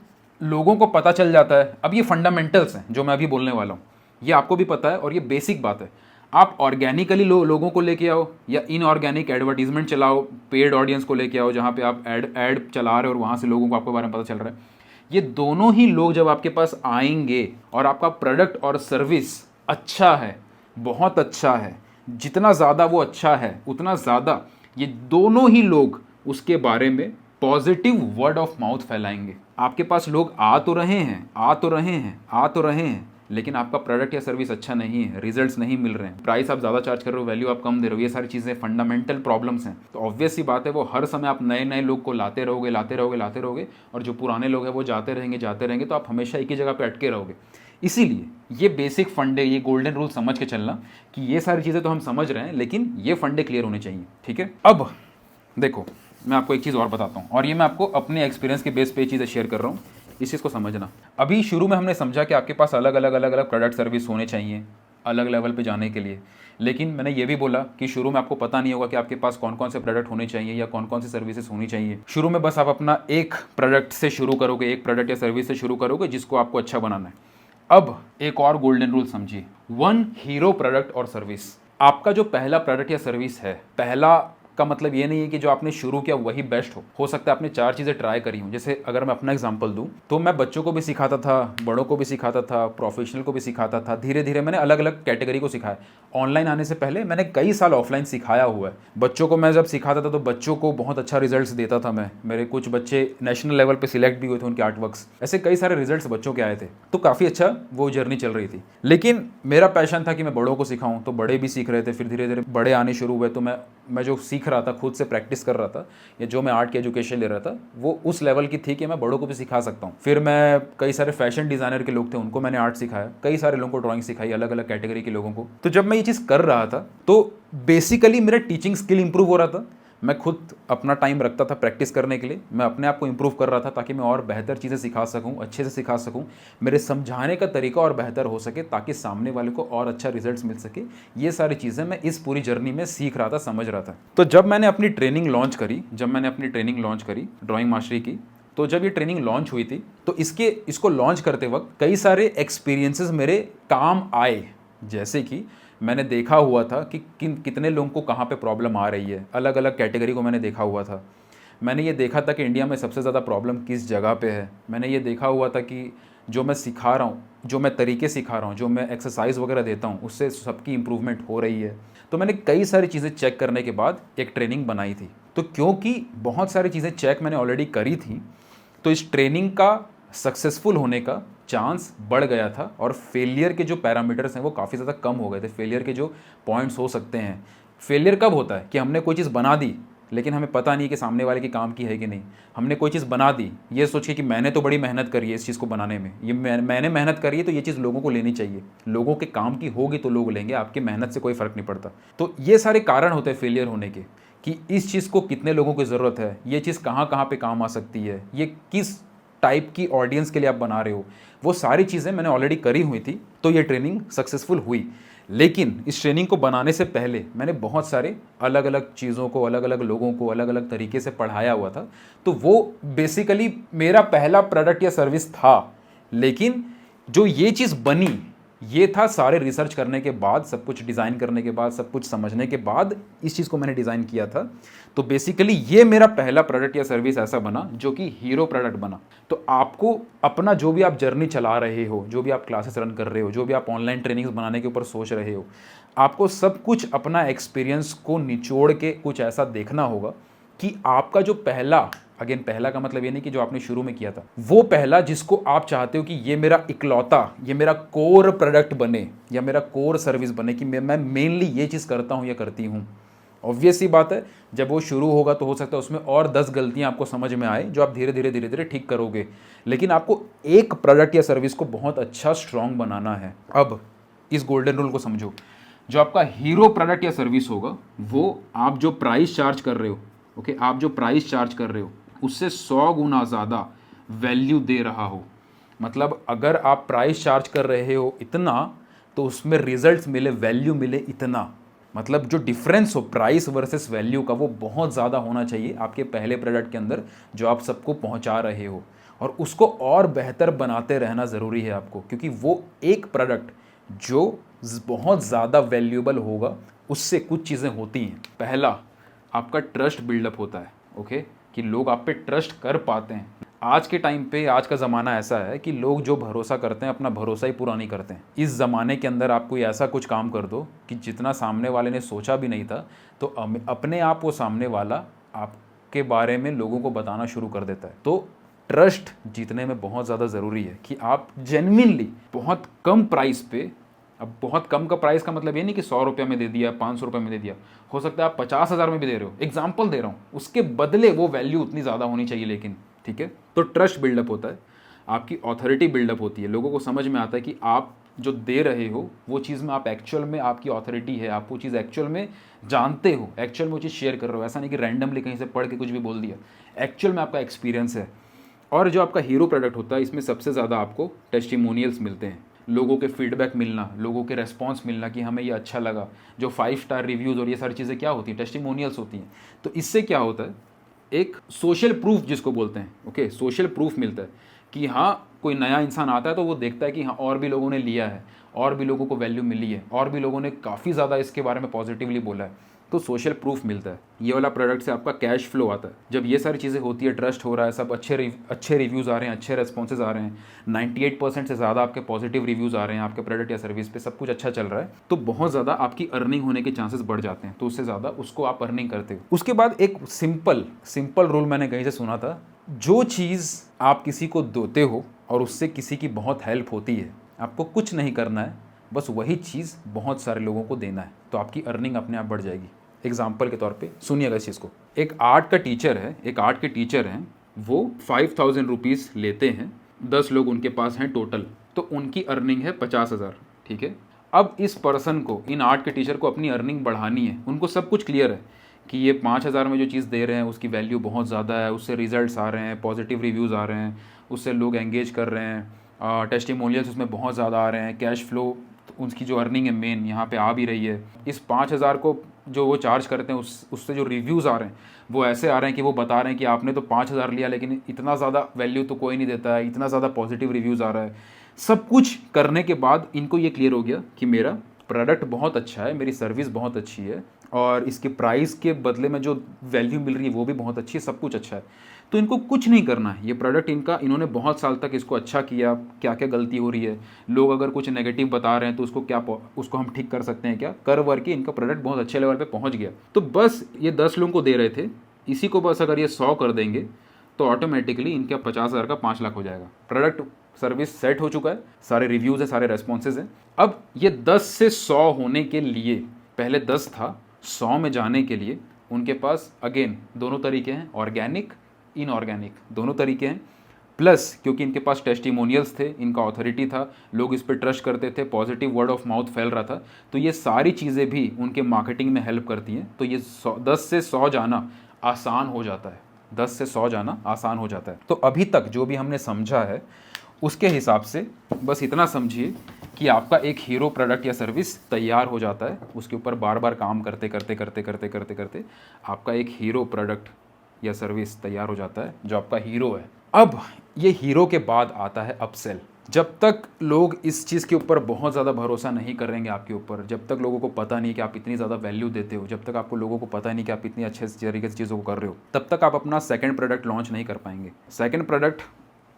लोगों को पता चल जाता है, अब ये फंडामेंटल्स हैं जो मैं अभी बोलने वाला हूँ, ये आपको भी पता है और ये बेसिक बात है। आप ऑर्गेनिकली लोगों को लेके आओ या इनऑर्गेनिक एडवर्टीजमेंट चलाओ, पेड ऑडियंस को लेके आओ जहाँ पे आप ऐड चला रहे हो और वहाँ से लोगों को आपके बारे में पता चल रहा है, ये दोनों ही लोग जब आपके पास आएंगे और आपका प्रोडक्ट और सर्विस अच्छा है, बहुत अच्छा है, जितना ज़्यादा वो अच्छा है उतना ज़्यादा ये दोनों ही लोग उसके बारे में पॉजिटिव वर्ड ऑफ माउथ फैलाएंगे। आपके पास लोग आ तो रहे हैं लेकिन आपका प्रोडक्ट या सर्विस अच्छा नहीं है, रिजल्ट्स नहीं मिल रहे हैं, प्राइस आप ज़्यादा चार्ज कर रहे हो, वैल्यू आप कम दे रहे हो, ये सारी चीज़ें फंडामेंटल प्रॉब्लम्स हैं। तो ऑब्वियस सी बात है वो हर समय आप नए नए लोग को लाते रहोगे और जो पुराने लोग हैं वो जाते रहेंगे, तो आप हमेशा एक ही जगह पर अटके रहोगे। इसीलिए ये बेसिक फंडे, ये गोल्डन रूल समझ के चलना कि ये सारी चीज़ें तो हम समझ रहे हैं लेकिन ये फंडे क्लियर होने चाहिए। ठीक है, अब देखो मैं आपको एक चीज़ और बताता हूँ, और ये मैं आपको अपने एक्सपीरियंस के बेस पे चीज़ें शेयर कर रहा हूँ, इस चीज़ को समझना। अभी शुरू में हमने समझा कि आपके पास अलग अलग प्रोडक्ट सर्विस होने चाहिए अलग लेवल पे जाने के लिए, लेकिन मैंने ये भी बोला कि शुरू में आपको पता नहीं होगा कि आपके पास कौन कौन से प्रोडक्ट होने चाहिए या कौन कौन सी सर्विसेज होनी चाहिए। शुरू में बस आप अपना एक प्रोडक्ट से शुरू करोगे, एक प्रोडक्ट या सर्विस से शुरू करोगे जिसको आपको अच्छा बनाना है। अब एक और गोल्डन रूल समझिए, वन हीरो प्रोडक्ट और सर्विस। आपका जो पहला प्रोडक्ट या सर्विस है, पहला का मतलब ये नहीं है कि जो आपने शुरू किया वही बेस्ट हो सकता है आपने 4 चीज़ें ट्राई करी हूँ। जैसे अगर मैं अपना एग्जांपल दूँ तो मैं बच्चों को भी सिखाता था, बड़ों को भी सिखाता था, प्रोफेशनल को भी सिखाता था। धीरे धीरे मैंने अलग अलग कैटेगरी को सिखाया। ऑनलाइन आने से पहले मैंने कई साल ऑफलाइन सिखाया हुआ है। बच्चों को मैं जब सिखाता था तो बच्चों को बहुत अच्छा रिजल्ट देता था मैं। मेरे कुछ बच्चे नेशनल लेवल पर सिलेक्ट भी हुए थे, उनके आर्ट वर्क्स, ऐसे कई सारे रिजल्ट बच्चों के आए थे। तो काफ़ी अच्छा वो जर्नी चल रही थी। लेकिन मेरा पैशन था कि मैं बड़ों को सिखाऊं, तो बड़े भी सीख रहे थे। फिर धीरे धीरे बड़े आने शुरू हुए, तो मैं जो सीख रहा था, खुद से प्रैक्टिस कर रहा था, या जो मैं आर्ट की एजुकेशन ले रहा था वो उस लेवल की थी कि मैं बड़ों को भी सिखा सकता हूँ। फिर मैं कई सारे फैशन डिज़ाइनर के लोग थे, उनको मैंने आर्ट सिखाया। कई सारे लोगों को ड्राइंग सिखाई, अलग अलग कैटेगरी के लोगों को। तो जब मैं ये चीज़ कर रहा था तो बेसिकली मेरा टीचिंग स्किल इंप्रूव हो रहा था। मैं खुद अपना टाइम रखता था प्रैक्टिस करने के लिए। मैं अपने आप को इंप्रूव कर रहा था ताकि मैं और बेहतर चीज़ें सिखा सकूं, अच्छे से सिखा सकूं। मेरे समझाने का तरीका और बेहतर हो सके ताकि सामने वाले को और अच्छा रिजल्ट्स मिल सके। ये सारी चीज़ें मैं इस पूरी जर्नी में सीख रहा था, समझ रहा था। तो जब मैंने अपनी ट्रेनिंग लॉन्च करी ड्राइंग मास्टरी की, तो जब ये ट्रेनिंग लॉन्च हुई थी तो इसको लॉन्च करते वक्त कई सारे एक्सपीरियंसेस मेरे काम आए। जैसे कि मैंने देखा हुआ था कि कितने लोगों को कहाँ पे प्रॉब्लम आ रही है, अलग अलग कैटेगरी को मैंने देखा हुआ था। मैंने ये देखा था कि इंडिया में सबसे ज़्यादा प्रॉब्लम किस जगह पे है। मैंने ये देखा हुआ था कि जो मैं सिखा रहा हूँ, जो मैं तरीके सिखा रहा हूँ, जो मैं एक्सरसाइज वगैरह देता हूँ, उससे सबकी इंप्रूवमेंट हो रही है। तो मैंने कई सारी चीज़ें चेक करने के बाद एक ट्रेनिंग बनाई थी। तो क्योंकि बहुत सारी चीज़ें चेक मैंने ऑलरेडी करी थी, तो इस ट्रेनिंग का सक्सेसफुल होने का चांस बढ़ गया था और फेलियर के जो पैरामीटर्स हैं वो काफ़ी ज़्यादा कम हो गए थे। फेलियर के जो पॉइंट्स हो सकते हैं, फेलियर कब होता है कि हमने कोई चीज़ बना दी लेकिन हमें पता नहीं कि सामने वाले की काम की है कि नहीं। हमने कोई चीज़ बना दी ये सोच के कि मैंने तो बड़ी मेहनत करी है इस चीज़ को बनाने में, ये मैंने मेहनत करी है तो ये चीज़ लोगों को लेनी चाहिए, लोगों के काम की होगी तो लोग लेंगे, आपकी मेहनत से कोई फ़र्क नहीं पड़ता। तो ये सारे कारण होते हैं फेलियर होने के, कि इस चीज़ को कितने लोगों की ज़रूरत है, ये चीज़ कहाँ कहाँ पे काम आ सकती है, ये किस टाइप की ऑडियंस के लिए आप बना रहे हो। वो सारी चीज़ें मैंने ऑलरेडी करी हुई थी, तो ये ट्रेनिंग सक्सेसफुल हुई। लेकिन इस ट्रेनिंग को बनाने से पहले मैंने बहुत सारे अलग अलग चीज़ों को, अलग अलग लोगों को अलग अलग तरीके से पढ़ाया हुआ था। तो वो बेसिकली मेरा पहला प्रोडक्ट या सर्विस था। लेकिन जो ये चीज़ बनी, ये था सारे रिसर्च करने के बाद, सब कुछ डिज़ाइन करने के बाद, सब कुछ समझने के बाद इस चीज़ को मैंने डिज़ाइन किया था। तो बेसिकली ये मेरा पहला प्रोडक्ट या सर्विस ऐसा बना जो कि हीरो प्रोडक्ट बना। तो आपको अपना जो भी आप जर्नी चला रहे हो, जो भी आप क्लासेस रन कर रहे हो, जो भी आप ऑनलाइन ट्रेनिंग्स बनाने के ऊपर सोच रहे हो, आपको सब कुछ अपना एक्सपीरियंस को निचोड़ के कुछ ऐसा देखना होगा कि आपका जो पहला, अगेन पहला का मतलब ये नहीं कि जो आपने शुरू में किया था, वो पहला जिसको आप चाहते हो कि ये मेरा इकलौता, ये मेरा कोर प्रोडक्ट बने या मेरा कोर सर्विस बने, कि मैं मेनली ये चीज़ करता हूँ या करती हूँ। ऑब्वियस सी बात है, जब वो शुरू होगा तो हो सकता है उसमें और 10 गलतियां आपको समझ में आए जो आप धीरे धीरे ठीक करोगे। लेकिन आपको एक प्रोडक्ट या सर्विस को बहुत अच्छा स्ट्रॉन्ग बनाना है। अब इस गोल्डन रूल को समझो, जो आपका हीरो प्रोडक्ट या सर्विस होगा वो आप जो प्राइस चार्ज कर रहे हो, ओके, आप जो प्राइस चार्ज कर रहे हो उससे 100 गुना ज़्यादा वैल्यू दे रहा हो। मतलब अगर आप प्राइस चार्ज कर रहे हो इतना, तो उसमें रिजल्ट्स मिले, वैल्यू मिले इतना। मतलब जो डिफरेंस हो प्राइस वर्सेस वैल्यू का, वो बहुत ज़्यादा होना चाहिए आपके पहले प्रोडक्ट के अंदर जो आप सबको पहुंचा रहे हो। और उसको और बेहतर बनाते रहना ज़रूरी है आपको, क्योंकि वो एक प्रोडक्ट जो बहुत ज़्यादा वैल्यूएबल होगा उससे कुछ चीज़ें होती हैं। पहला, आपका ट्रस्ट बिल्डअप होता है, ओके, कि लोग आप पे ट्रस्ट कर पाते हैं। आज के टाइम पे, आज का ज़माना ऐसा है कि लोग जो भरोसा करते हैं अपना भरोसा ही पूरा नहीं करते हैं। इस ज़माने के अंदर आप कोई ऐसा कुछ काम कर दो कि जितना सामने वाले ने सोचा भी नहीं था, तो अपने आप वो सामने वाला आपके बारे में लोगों को बताना शुरू कर देता है। तो ट्रस्ट जीतने में बहुत ज़्यादा ज़रूरी है कि आप जेन्युइनली बहुत कम प्राइस पे, अब बहुत कम का प्राइस का मतलब ये नहीं कि 100 रुपये में दे दिया, 500 रुपये में दे दिया, हो सकता है आप 50,000 में भी दे रहे हो, एग्जाम्पल दे रहा हूँ, उसके बदले वो वैल्यू उतनी ज़्यादा होनी चाहिए। लेकिन ठीक है, तो ट्रस्ट बिल्डअप होता है, आपकी ऑथोरिटी बिल्डअप होती है, लोगों को समझ में आता है कि आप जो दे रहे हो वो चीज़ में आप एक्चुअल में, आपकी ऑथोरिटी है, आप वो चीज़ एक्चुअल में जानते हो, एक्चुअल में वो चीज़ शेयर कर रहे हो। ऐसा नहीं कि रैंडमली कहीं से पढ़ के कुछ भी बोल दिया, एक्चुअल में आपका एक्सपीरियंस है। और जो आपका हीरो प्रोडक्ट होता है, इसमें सबसे ज़्यादा आपको टेस्टिमोनियल्स मिलते हैं, लोगों के फीडबैक मिलना, लोगों के रेस्पॉन्स मिलना कि हमें ये अच्छा लगा। जो 5 स्टार रिव्यूज़ और ये सारी चीज़ें क्या होती हैं, टेस्टिमोनियल्स होती हैं। तो इससे क्या होता है, एक सोशल प्रूफ जिसको बोलते हैं, ओके, सोशल प्रूफ मिलता है कि हाँ कोई नया इंसान आता है तो वो देखता है कि हाँ और भी लोगों ने लिया है, और भी लोगों को वैल्यू मिली है, और भी लोगों ने काफ़ी ज़्यादा इसके बारे में पॉजिटिवली बोला है, तो सोशल प्रूफ मिलता है। ये वाला प्रोडक्ट से आपका कैश फ्लो आता है। जब ये सारी चीज़ें होती है, ट्रस्ट हो रहा है, सब अच्छे रिव्यूज़ आ रहे हैं, अच्छे रेस्पॉन्सेज आ रहे हैं, 98% से ज़्यादा आपके पॉजिटिव रिव्यूज़ आ रहे हैं आपके प्रोडक्ट या सर्विस पे, सब कुछ अच्छा चल रहा है, तो बहुत ज़्यादा आपकी अर्निंग होने के चांसेस बढ़ जाते हैं, तो उससे ज़्यादा उसको आप अर्निंग करते हो। उसके बाद एक सिंपल रूल मैंने कहीं से सुना था, जो चीज़ आप किसी को देते हो और उससे किसी की बहुत हेल्प होती है, आपको कुछ नहीं करना है, बस वही चीज़ बहुत सारे लोगों को देना है, तो आपकी अर्निंग अपने आप बढ़ जाएगी। एग्जाम्पल के तौर पे सुनिएगा इस चीज़ को। एक आर्ट के टीचर हैं, वो 5000 रुपीज़ लेते हैं, 10 लोग उनके पास हैं टोटल, तो उनकी अर्निंग है 50,000, ठीक है। अब इस पर्सन को, इन आर्ट के टीचर को अपनी अर्निंग बढ़ानी है, उनको सब कुछ क्लियर है कि ये 5000 में जो चीज़ दे रहे हैं उसकी वैल्यू बहुत ज़्यादा है, उससे रिजल्ट्स आ रहे हैं, पॉजिटिव रिव्यूज़ आ रहे हैं, उससे लोग एंगेज कर रहे हैं, टेस्टिमोनियल्स उसमें बहुत ज़्यादा आ रहे हैं, कैश फ्लो, उसकी जो अर्निंग है मेन यहाँ पे आ भी रही है। इस 5000 को जो वो चार्ज करते हैं उससे जो रिव्यूज़ आ रहे हैं वो ऐसे आ रहे हैं कि वो बता रहे हैं कि आपने तो 5000 लिया लेकिन इतना ज़्यादा वैल्यू तो कोई नहीं देता है, इतना ज़्यादा पॉजिटिव रिव्यूज़ आ रहा है। सब कुछ करने के बाद इनको ये क्लियर हो गया कि मेरा प्रोडक्ट बहुत अच्छा है, मेरी सर्विस बहुत अच्छी है, और इसके प्राइस के बदले में जो वैल्यू मिल रही है वो भी बहुत अच्छी है, सब कुछ अच्छा है, तो इनको कुछ नहीं करना है। ये प्रोडक्ट इन्होंने बहुत साल तक इसको अच्छा किया, क्या क्या गलती हो रही है, लोग अगर कुछ नेगेटिव बता रहे हैं तो उसको हम ठीक कर सकते हैं क्या, कर वर के इनका प्रोडक्ट बहुत अच्छे लेवल पे पहुंच गया। तो बस ये 10 लोगों को दे रहे थे, इसी को बस अगर ये 100 कर देंगे तो ऑटोमेटिकली इनका 50,000 का 5 लाख हो जाएगा। प्रोडक्ट सर्विस सेट हो चुका है, सारे रिव्यूज़ है, सारे रेस्पॉन्सेज हैं। अब ये 10 से 100 होने के लिए, पहले 10 था, 100 में जाने के लिए उनके पास अगेन दोनों तरीके हैं, ऑर्गेनिक इनऑर्गेनिक दोनों तरीके हैं, प्लस क्योंकि इनके पास टेस्टिमोनियल्स थे, इनका अथॉरिटी था, लोग इस पर ट्रस्ट करते थे, पॉजिटिव वर्ड ऑफ माउथ फैल रहा था, तो ये सारी चीज़ें भी उनके मार्केटिंग में हेल्प करती हैं। तो ये 10 से 100 जाना आसान हो जाता है, 10 से 100 जाना आसान हो जाता है। तो अभी तक जो भी हमने समझा है उसके हिसाब से बस इतना समझिए कि आपका एक हीरो प्रोडक्ट या सर्विस तैयार हो जाता है, उसके ऊपर बार बार काम करते करते आपका एक हीरो प्रोडक्ट या सर्विस तैयार हो जाता है जो आपका हीरो है। अब ये हीरो के बाद आता है अपसेल। जब तक लोग इस चीज़ के ऊपर बहुत ज़्यादा भरोसा नहीं करेंगे आपके ऊपर, जब तक लोगों को पता नहीं कि आप इतनी ज़्यादा वैल्यू देते हो, जब तक आपको लोगों को पता नहीं कि आप इतनी अच्छे तरीके से चीज़ों को कर रहे हो, तब तक आप अपना सेकंड प्रोडक्ट लॉन्च नहीं कर पाएंगे। सेकंड प्रोडक्ट,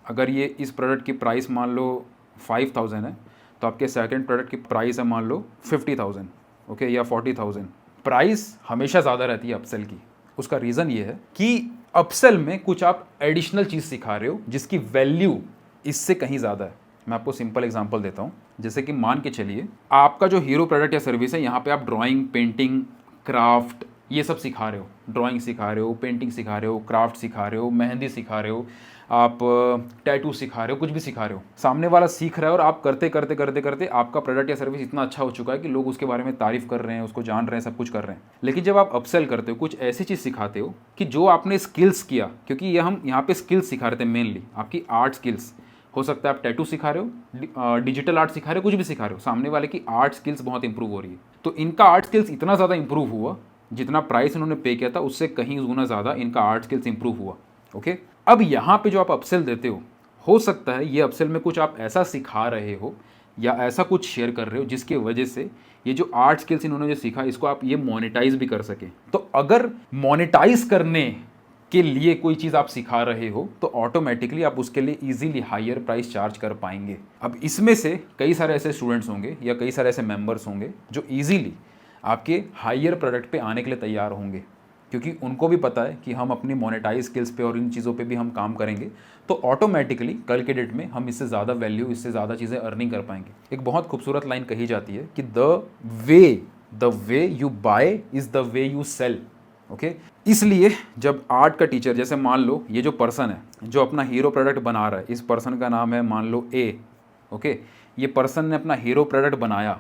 अगर ये इस प्रोडक्ट की प्राइस मान लो 5000 है, तो आपके सेकंड प्रोडक्ट की प्राइस है मान लो 50,000, ओके, या 40,000। प्राइस हमेशा ज़्यादा रहती है अपसेल की। उसका रीज़न ये है कि अपसेल में कुछ आप एडिशनल चीज़ सिखा रहे हो जिसकी वैल्यू इससे कहीं ज़्यादा है। मैं आपको सिंपल एग्जांपल देता हूँ, जैसे कि मान के चलिए आपका जो हीरो प्रोडक्ट या सर्विस है, यहाँ पे आप ड्राइंग, पेंटिंग, क्राफ्ट ये सब सिखा रहे हो, ड्राइंग सिखा रहे हो, पेंटिंग सिखा रहे हो, क्राफ्ट सिखा रहे हो, मेहंदी सिखा रहे हो, आप टैटू सिखा रहे हो, कुछ भी सिखा रहे हो, सामने वाला सीख रहा है और आप करते करते आपका प्रोडक्ट या सर्विस इतना अच्छा हो चुका है कि लोग उसके बारे में तारीफ कर रहे हैं, उसको जान रहे हैं, सब कुछ कर रहे हैं। लेकिन जब आप अपसेल करते हो, कुछ ऐसी चीज़ सिखाते हो कि जो आपने स्किल्स किया, क्योंकि ये हम यहाँ पे स्किल्स सिखा रहे थे मेनली, आपकी आर्ट स्किल्स, हो सकता है आप टैटू सिखा रहे हो, डिजिटल आर्ट सिखा रहे हो, कुछ भी सिखा रहे हो, सामने वाले की आर्ट स्किल्स बहुत इंप्रूव हो रही है। तो इनका आर्ट स्किल्स इतना ज़्यादा इंप्रूव हुआ, जितना प्राइस इन्होंने पे किया था उससे कहीं गुना ज़्यादा इनका आर्ट स्किल्स इंप्रूव हुआ, ओके। अब यहाँ पे जो आप अपसेल देते हो सकता है ये अपसेल में कुछ आप ऐसा सिखा रहे हो या ऐसा कुछ शेयर कर रहे हो जिसकी वजह से ये जो आर्ट स्किल्स इन्होंने जो सीखा इसको आप ये मोनेटाइज भी कर सके। तो अगर मोनेटाइज करने के लिए कोई चीज़ आप सिखा रहे हो तो ऑटोमेटिकली आप उसके लिए इजीली हायर प्राइस चार्ज कर पाएंगे। अब इसमें से कई सारे ऐसे स्टूडेंट्स होंगे या कई सारे ऐसे मेंबर्स होंगे जो इजीली आपके हायर प्रोडक्ट पे आने के लिए तैयार होंगे, क्योंकि उनको भी पता है कि हम अपनी मोनेटाइज स्किल्स पे और इन चीज़ों पे भी हम काम करेंगे, तो ऑटोमेटिकली कल के डेट में हम इससे ज़्यादा वैल्यू, इससे ज़्यादा चीज़ें अर्निंग कर पाएंगे। एक बहुत खूबसूरत लाइन कही जाती है कि the way you buy is the way you sell, okay. इसलिए जब आर्ट का टीचर, जैसे मान लो ये जो पर्सन है जो अपना हीरो प्रोडक्ट बना रहा है, इस पर्सन का नाम है मान लो ए, ओके, ये पर्सन ने अपना हीरो प्रोडक्ट बनाया,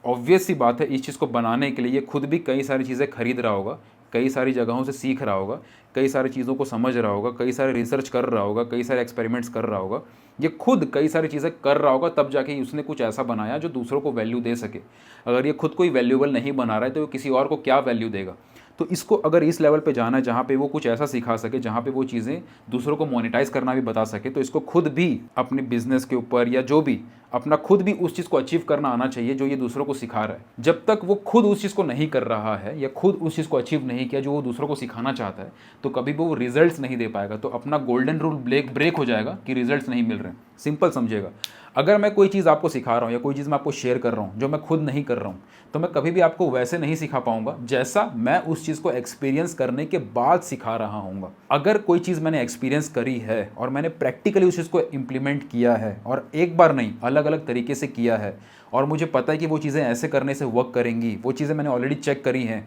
ऑब्वियस सी बात है इस चीज़ को बनाने के लिए ये खुद भी कई सारी चीज़ें खरीद रहा होगा, कई सारी जगहों से सीख रहा होगा, कई सारी चीज़ों को समझ रहा होगा, कई सारे रिसर्च कर रहा होगा, कई सारे एक्सपेरिमेंट्स कर रहा होगा, ये खुद कई सारी चीज़ें कर रहा होगा, तब जाके उसने कुछ ऐसा बनाया जो दूसरों को वैल्यू दे सके। अगर ये खुद कोई वैल्यूएबल नहीं बना रहा है तो किसी और को क्या वैल्यू देगा। तो इसको अगर इस लेवल पे जाना है जहाँ पे वो कुछ ऐसा सिखा सके, जहाँ पे वो चीज़ें दूसरों को मोनेटाइज करना भी बता सके, तो इसको खुद भी अपने बिजनेस के ऊपर या जो भी अपना खुद भी उस चीज़ को अचीव करना आना चाहिए जो ये दूसरों को सिखा रहा है। जब तक वो खुद उस चीज़ को नहीं कर रहा है या खुद उस चीज़ को अचीव नहीं किया जो वो दूसरों को सिखाना चाहता है, तो कभी भी वो रिजल्ट्स नहीं दे पाएगा। तो अपना गोल्डन रूल ब्रेक हो जाएगा कि रिजल्ट्स नहीं मिल रहे हैं। सिंपल समझिएगा, अगर मैं कोई चीज़ आपको सिखा रहा हूँ या कोई चीज़ मैं आपको शेयर कर रहा हूँ जो मैं खुद नहीं कर रहा हूँ, तो मैं कभी भी आपको वैसे नहीं सिखा पाऊंगा जैसा मैं उस चीज़ को एक्सपीरियंस करने के बाद सिखा रहा हूँगा। अगर कोई चीज़ मैंने एक्सपीरियंस करी है और मैंने प्रैक्टिकली उस चीज़ को इम्प्लीमेंट किया है, और एक बार नहीं अलग अलग तरीके से किया है, और मुझे पता है कि वो चीज़ें ऐसे करने से वर्क करेंगी, वो चीज़ें मैंने ऑलरेडी चेक करी हैं,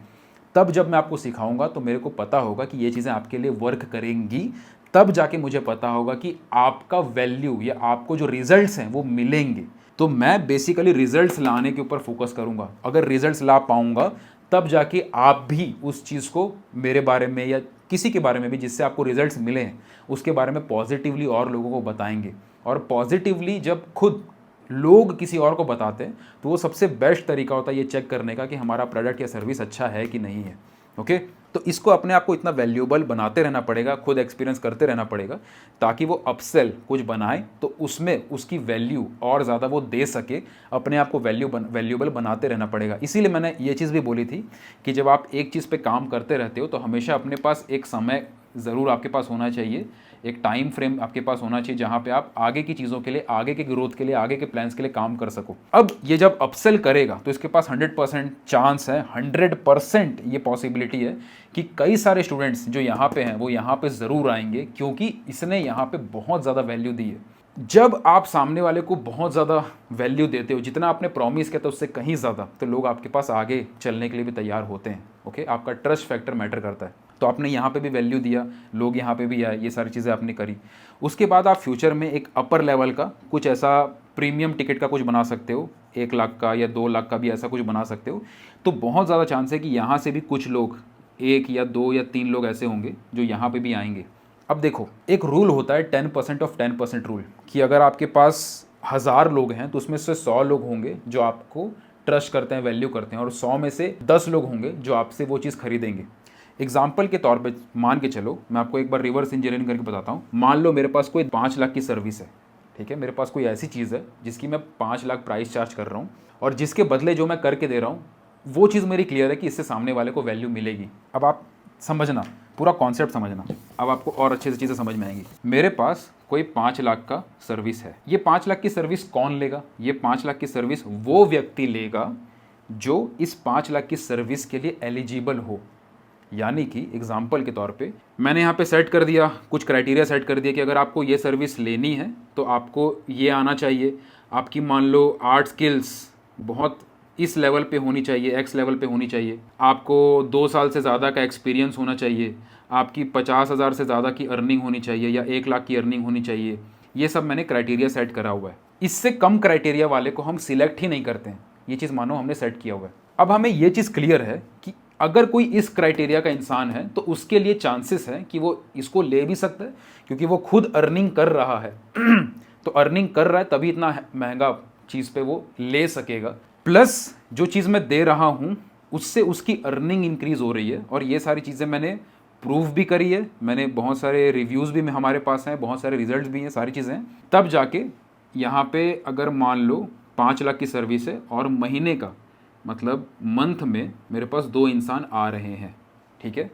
तब जब मैं आपको सिखाऊंगा तो मेरे को पता होगा कि ये चीज़ें आपके लिए वर्क करेंगी। तब जाके मुझे पता होगा कि आपका वैल्यू या आपको जो रिजल्ट्स हैं वो मिलेंगे। तो मैं बेसिकली रिजल्ट्स लाने के ऊपर फोकस करूंगा। अगर रिजल्ट्स ला पाऊंगा तब जाके आप भी उस चीज़ को मेरे बारे में या किसी के बारे में भी जिससे आपको रिजल्ट्स मिले हैं उसके बारे में पॉजिटिवली और लोगों को बताएंगे। और पॉजिटिवली जब खुद लोग किसी और को बताते हैं तो वो सबसे बेस्ट तरीका होता है ये चेक करने का कि हमारा प्रोडक्ट या सर्विस अच्छा है कि नहीं है। ओके, तो इसको अपने आप को इतना वैल्यूएबल बनाते रहना पड़ेगा, खुद एक्सपीरियंस करते रहना पड़ेगा, ताकि वो अपसेल कुछ बनाए तो उसमें उसकी वैल्यू और ज़्यादा वो दे सके। अपने आप को वैल्यूएबल बनाते रहना पड़ेगा। इसीलिए मैंने ये चीज़ भी बोली थी कि जब आप एक चीज़ पे काम करते रहते हो तो हमेशा अपने पास एक समय ज़रूर आपके पास होना चाहिए, एक टाइम फ्रेम आपके पास होना चाहिए जहाँ पे आप आगे की चीज़ों के लिए, आगे के ग्रोथ के लिए, आगे के प्लान्स के लिए काम कर सको। अब ये जब अपसेल करेगा तो इसके पास 100% चांस है, 100% ये पॉसिबिलिटी है कि कई सारे स्टूडेंट्स जो यहाँ पे हैं वो यहाँ पे ज़रूर आएंगे, क्योंकि इसने यहाँ पे बहुत ज़्यादा वैल्यू दी है। जब आप सामने वाले को बहुत ज़्यादा वैल्यू देते हो, जितना आपने प्रॉमिस किया था उससे कहीं ज़्यादा, तो लोग आपके पास आगे चलने के लिए भी तैयार होते हैं। ओके, आपका ट्रस्ट फैक्टर मैटर करता है। तो आपने यहाँ पे भी वैल्यू दिया, लोग यहाँ पे भी आए, ये सारी चीज़ें आपने करी। उसके बाद आप फ्यूचर में एक अपर लेवल का कुछ ऐसा प्रीमियम टिकट का कुछ बना सकते हो, 1 लाख का या 2 लाख का भी ऐसा कुछ बना सकते हो। तो बहुत ज़्यादा चांस है कि यहाँ से भी कुछ लोग, 1 या 2 या 3 लोग ऐसे होंगे जो यहाँ पे भी आएंगे। अब देखो, एक रूल होता है 10% ऑफ 10% रूल, कि अगर आपके पास 1000 लोग हैं तो उसमें से 100 लोग होंगे जो आपको ट्रस्ट करते हैं, वैल्यू करते हैं, और 100 में से 10 लोग होंगे जो आपसे वो चीज़ खरीदेंगे। एग्जाम्पल के तौर पे मान के चलो, मैं आपको एक बार रिवर्स इंजीनियरिंग करके बताता हूँ। मान लो मेरे पास कोई 5 लाख की सर्विस है, ठीक है, मेरे पास कोई ऐसी चीज़ है जिसकी मैं 5 लाख प्राइस चार्ज कर रहा हूँ, और जिसके बदले जो मैं करके दे रहा हूँ वो चीज़ मेरी क्लियर है कि इससे सामने वाले को वैल्यू मिलेगी। अब आप समझना, पूरा कॉन्सेप्ट समझना, अब आपको और अच्छे से चीज़ें समझ में आएंगी। मेरे पास कोई 5 लाख का सर्विस है। ये 5 लाख की सर्विस कौन लेगा? ये 5 लाख की सर्विस वो व्यक्ति लेगा जो इस 5 लाख की सर्विस के लिए एलिजिबल हो। यानी कि एग्जाम्पल के तौर पे मैंने यहाँ पे सेट कर दिया, कुछ क्राइटेरिया सेट कर दिया कि अगर आपको ये सर्विस लेनी है तो आपको ये आना चाहिए। आपकी मान लो आर्ट स्किल्स बहुत इस लेवल पे होनी चाहिए, एक्स लेवल पे होनी चाहिए। आपको 2 साल से ज़्यादा का एक्सपीरियंस होना चाहिए। आपकी 50,000 से ज़्यादा की अर्निंग होनी चाहिए या 1 लाख की अर्निंग होनी चाहिए। ये सब मैंने क्राइटेरिया सेट करा हुआ है। इससे कम क्राइटेरिया वाले को हम सिलेक्ट ही नहीं करते हैं। ये चीज़ मानो हमने सेट किया हुआ है। अब हमें ये चीज़ क्लियर है कि अगर कोई इस क्राइटेरिया का इंसान है तो उसके लिए चांसेस है कि वो इसको ले भी सकता है, क्योंकि वो खुद अर्निंग कर रहा है तो अर्निंग कर रहा है तभी इतना महंगा चीज़ पे वो ले सकेगा। प्लस जो चीज़ मैं दे रहा हूँ उससे उसकी अर्निंग इंक्रीज़ हो रही है। और ये सारी चीज़ें मैंने प्रूव भी करी है, मैंने बहुत सारे रिव्यूज़ भी हमारे पास हैं, बहुत सारे रिजल्ट्स भी हैं, सारी चीज़ें। तब जाके यहाँ पे अगर मान लो 5 लाख की सर्विस है और महीने का मतलब मंथ में मेरे पास 2 इंसान आ रहे हैं, ठीक है।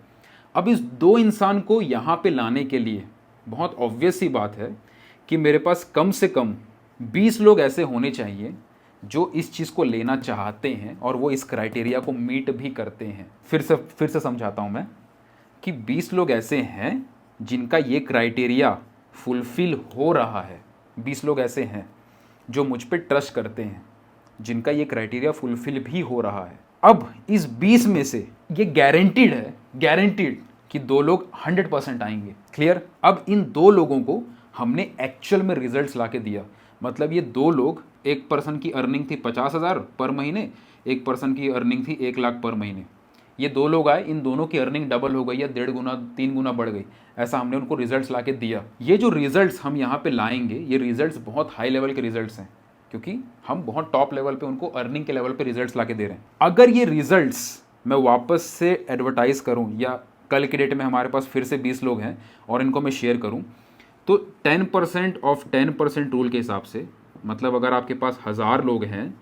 अब इस 2 इंसान को यहाँ पे लाने के लिए बहुत ऑब्वियस सी बात है कि मेरे पास कम से कम 20 लोग ऐसे होने चाहिए जो इस चीज़ को लेना चाहते हैं और वो इस क्राइटेरिया को मीट भी करते हैं। फिर से समझाता हूँ मैं कि 20 लोग ऐसे हैं जिनका ये क्राइटेरिया फुलफिल हो रहा है। 20 लोग ऐसे हैं जो मुझ पर ट्रस्ट करते हैं, जिनका ये क्राइटेरिया फुलफिल भी हो रहा है। अब इस 20 में से ये गारंटीड है, गारंटीड कि 2 लोग 100% आएंगे। क्लियर? अब इन 2 लोगों को हमने एक्चुअल में रिजल्ट्स ला के दिया। मतलब ये 2 लोग, एक पर्सन की अर्निंग थी 50,000 पर महीने, एक पर्सन की अर्निंग थी 1 लाख पर महीने। ये 2 लोग आए, इन दोनों की अर्निंग डबल हो गई या 1.5 गुना 3 गुना बढ़ गई। ऐसा हमने उनको रिजल्ट्स ला के दिया। ये जो रिजल्ट्स हम यहाँ पे लाएंगे, ये रिजल्ट्स बहुत हाई लेवल के रिजल्ट्स हैं, क्योंकि हम बहुत टॉप लेवल पे उनको अर्निंग के लेवल पे रिजल्ट्स ला के दे रहे हैं। अगर ये रिजल्ट्स मैं वापस से एडवर्टाइज़ करूं या कल की डेट में हमारे पास फिर से 20 लोग हैं और इनको मैं शेयर करूं, तो 10% ऑफ 10% रूल के हिसाब से, मतलब अगर आपके पास 1000 लोग हैं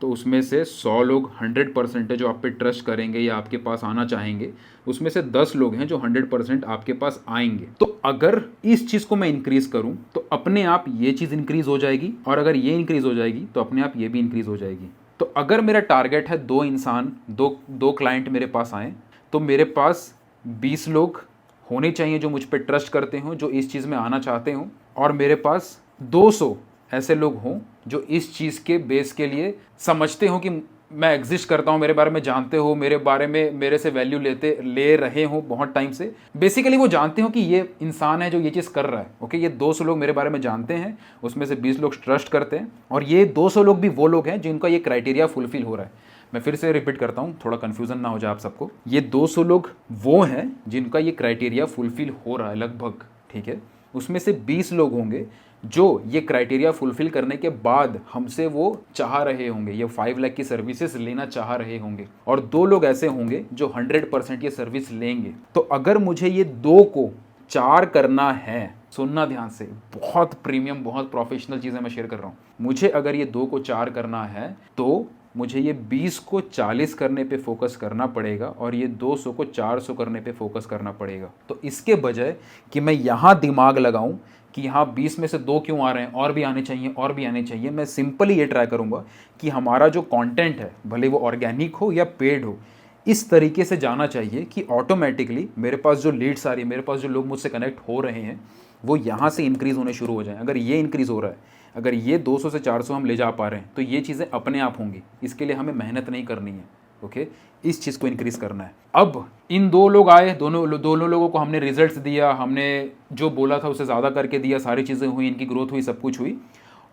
तो उसमें से 100 लोग 100% है जो आप पे ट्रस्ट करेंगे या आपके पास आना चाहेंगे, उसमें से 10 लोग हैं जो 100% आपके पास आएंगे। तो अगर इस चीज़ को मैं इंक्रीज करूं तो अपने आप ये चीज़ इंक्रीज हो जाएगी, और अगर ये इंक्रीज हो जाएगी तो अपने आप ये भी इंक्रीज हो जाएगी। तो अगर मेरा टारगेट है 2 इंसान, दो क्लाइंट मेरे पास आएँ, तो मेरे पास 20 लोग होने चाहिए जो मुझ पर ट्रस्ट करते हों, जो इस चीज़ में आना चाहते हों, और मेरे पास 200 ऐसे लोग हों जो इस चीज़ के बेस के लिए समझते हो कि मैं एग्जिस्ट करता हूँ, मेरे बारे में जानते हो, मेरे बारे में मेरे से वैल्यू ले रहे हो बहुत टाइम से। बेसिकली वो जानते हो कि ये इंसान है जो ये चीज़ कर रहा है। ओके, ये 200 लोग मेरे बारे में जानते हैं, उसमें से 20 लोग ट्रस्ट करते हैं, और ये 200 लोग भी वो लोग हैं जिनका ये क्राइटेरिया फुलफिल हो रहा है। मैं फिर से रिपीट करता हूँ, थोड़ा कन्फ्यूज़न ना हो जाए आप सबको। ये 200 लोग वो हैं जिनका ये क्राइटेरिया फुलफिल हो रहा है लगभग, ठीक है। उसमें से 20 लोग होंगे जो ये क्राइटेरिया फुलफिल करने के बाद हमसे वो चाह रहे होंगे, ये 5 लाख की सर्विसेज लेना चाह रहे होंगे, और 2 लोग ऐसे होंगे जो 100% ये सर्विस लेंगे। तो अगर मुझे ये 2 को 4 करना है, सुनना ध्यान से, बहुत प्रीमियम बहुत प्रोफेशनल चीज़ें मैं शेयर कर रहा हूँ। मुझे अगर ये 2 को 4 करना है तो मुझे ये 20 को 40 करने पे फोकस करना पड़ेगा, और ये 200 को 400 करने पे फोकस करना पड़ेगा। तो इसके बजाय कि मैं यहाँ दिमाग लगाऊं कि यहाँ 20 में से 2 क्यों आ रहे हैं, और भी आने चाहिए और भी आने चाहिए, मैं सिंपली ये ट्राई करूँगा कि हमारा जो कंटेंट है, भले वो ऑर्गेनिक हो या पेड हो, इस तरीके से जाना चाहिए कि ऑटोमेटिकली मेरे पास जो लीड्स आ रही है, मेरे पास जो लोग मुझसे कनेक्ट हो रहे हैं, वो यहाँ से इंक्रीज़ होने शुरू हो जाएं। अगर ये इंक्रीज़ हो रहा है, अगर ये 200 से 400 हम ले जा पा रहे हैं, तो ये चीज़ें अपने आप होंगी। इसके लिए हमें मेहनत नहीं करनी है। ओके, इस चीज़ को इंक्रीज करना है। अब इन 2 लोग आए, दोनों लोगों को हमने रिजल्ट्स दिया, हमने जो बोला था उससे ज़्यादा करके दिया, सारी चीज़ें हुई, इनकी ग्रोथ हुई, सब कुछ हुई,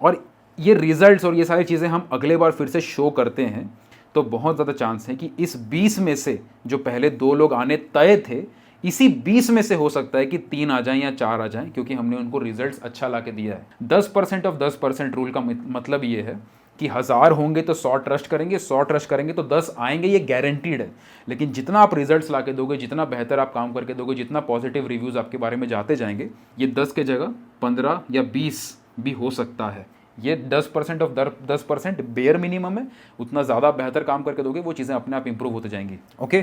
और ये रिजल्ट्स और ये सारी चीज़ें हम अगले बार फिर से शो करते हैं, तो बहुत ज़्यादा चांस है कि इस 20 में से जो पहले 2 लोग आने तय थे, इसी 20 में से हो सकता है कि 3 आ जाएं या 4 आ जाएं, क्योंकि हमने उनको रिजल्ट्स अच्छा ला के दिया है। 10% ऑफ 10% रूल का मतलब ये है कि 1000 होंगे तो 100 ट्रस्ट करेंगे, 100 ट्रस्ट करेंगे तो 10 आएंगे, ये गारंटीड है। लेकिन जितना आप रिजल्ट्स ला के दोगे, जितना बेहतर आप काम करके दोगे, जितना पॉजिटिव रिव्यूज़ आपके बारे में जाते जाएंगे, ये 10 के जगह 15 या 20 भी हो सकता है। ये 10% ऑफ 10% बेयर मिनिमम है। उतना ज़्यादा बेहतर काम करके दोगे, वो चीज़ें अपने आप इंप्रूव होते जाएंगी। ओके,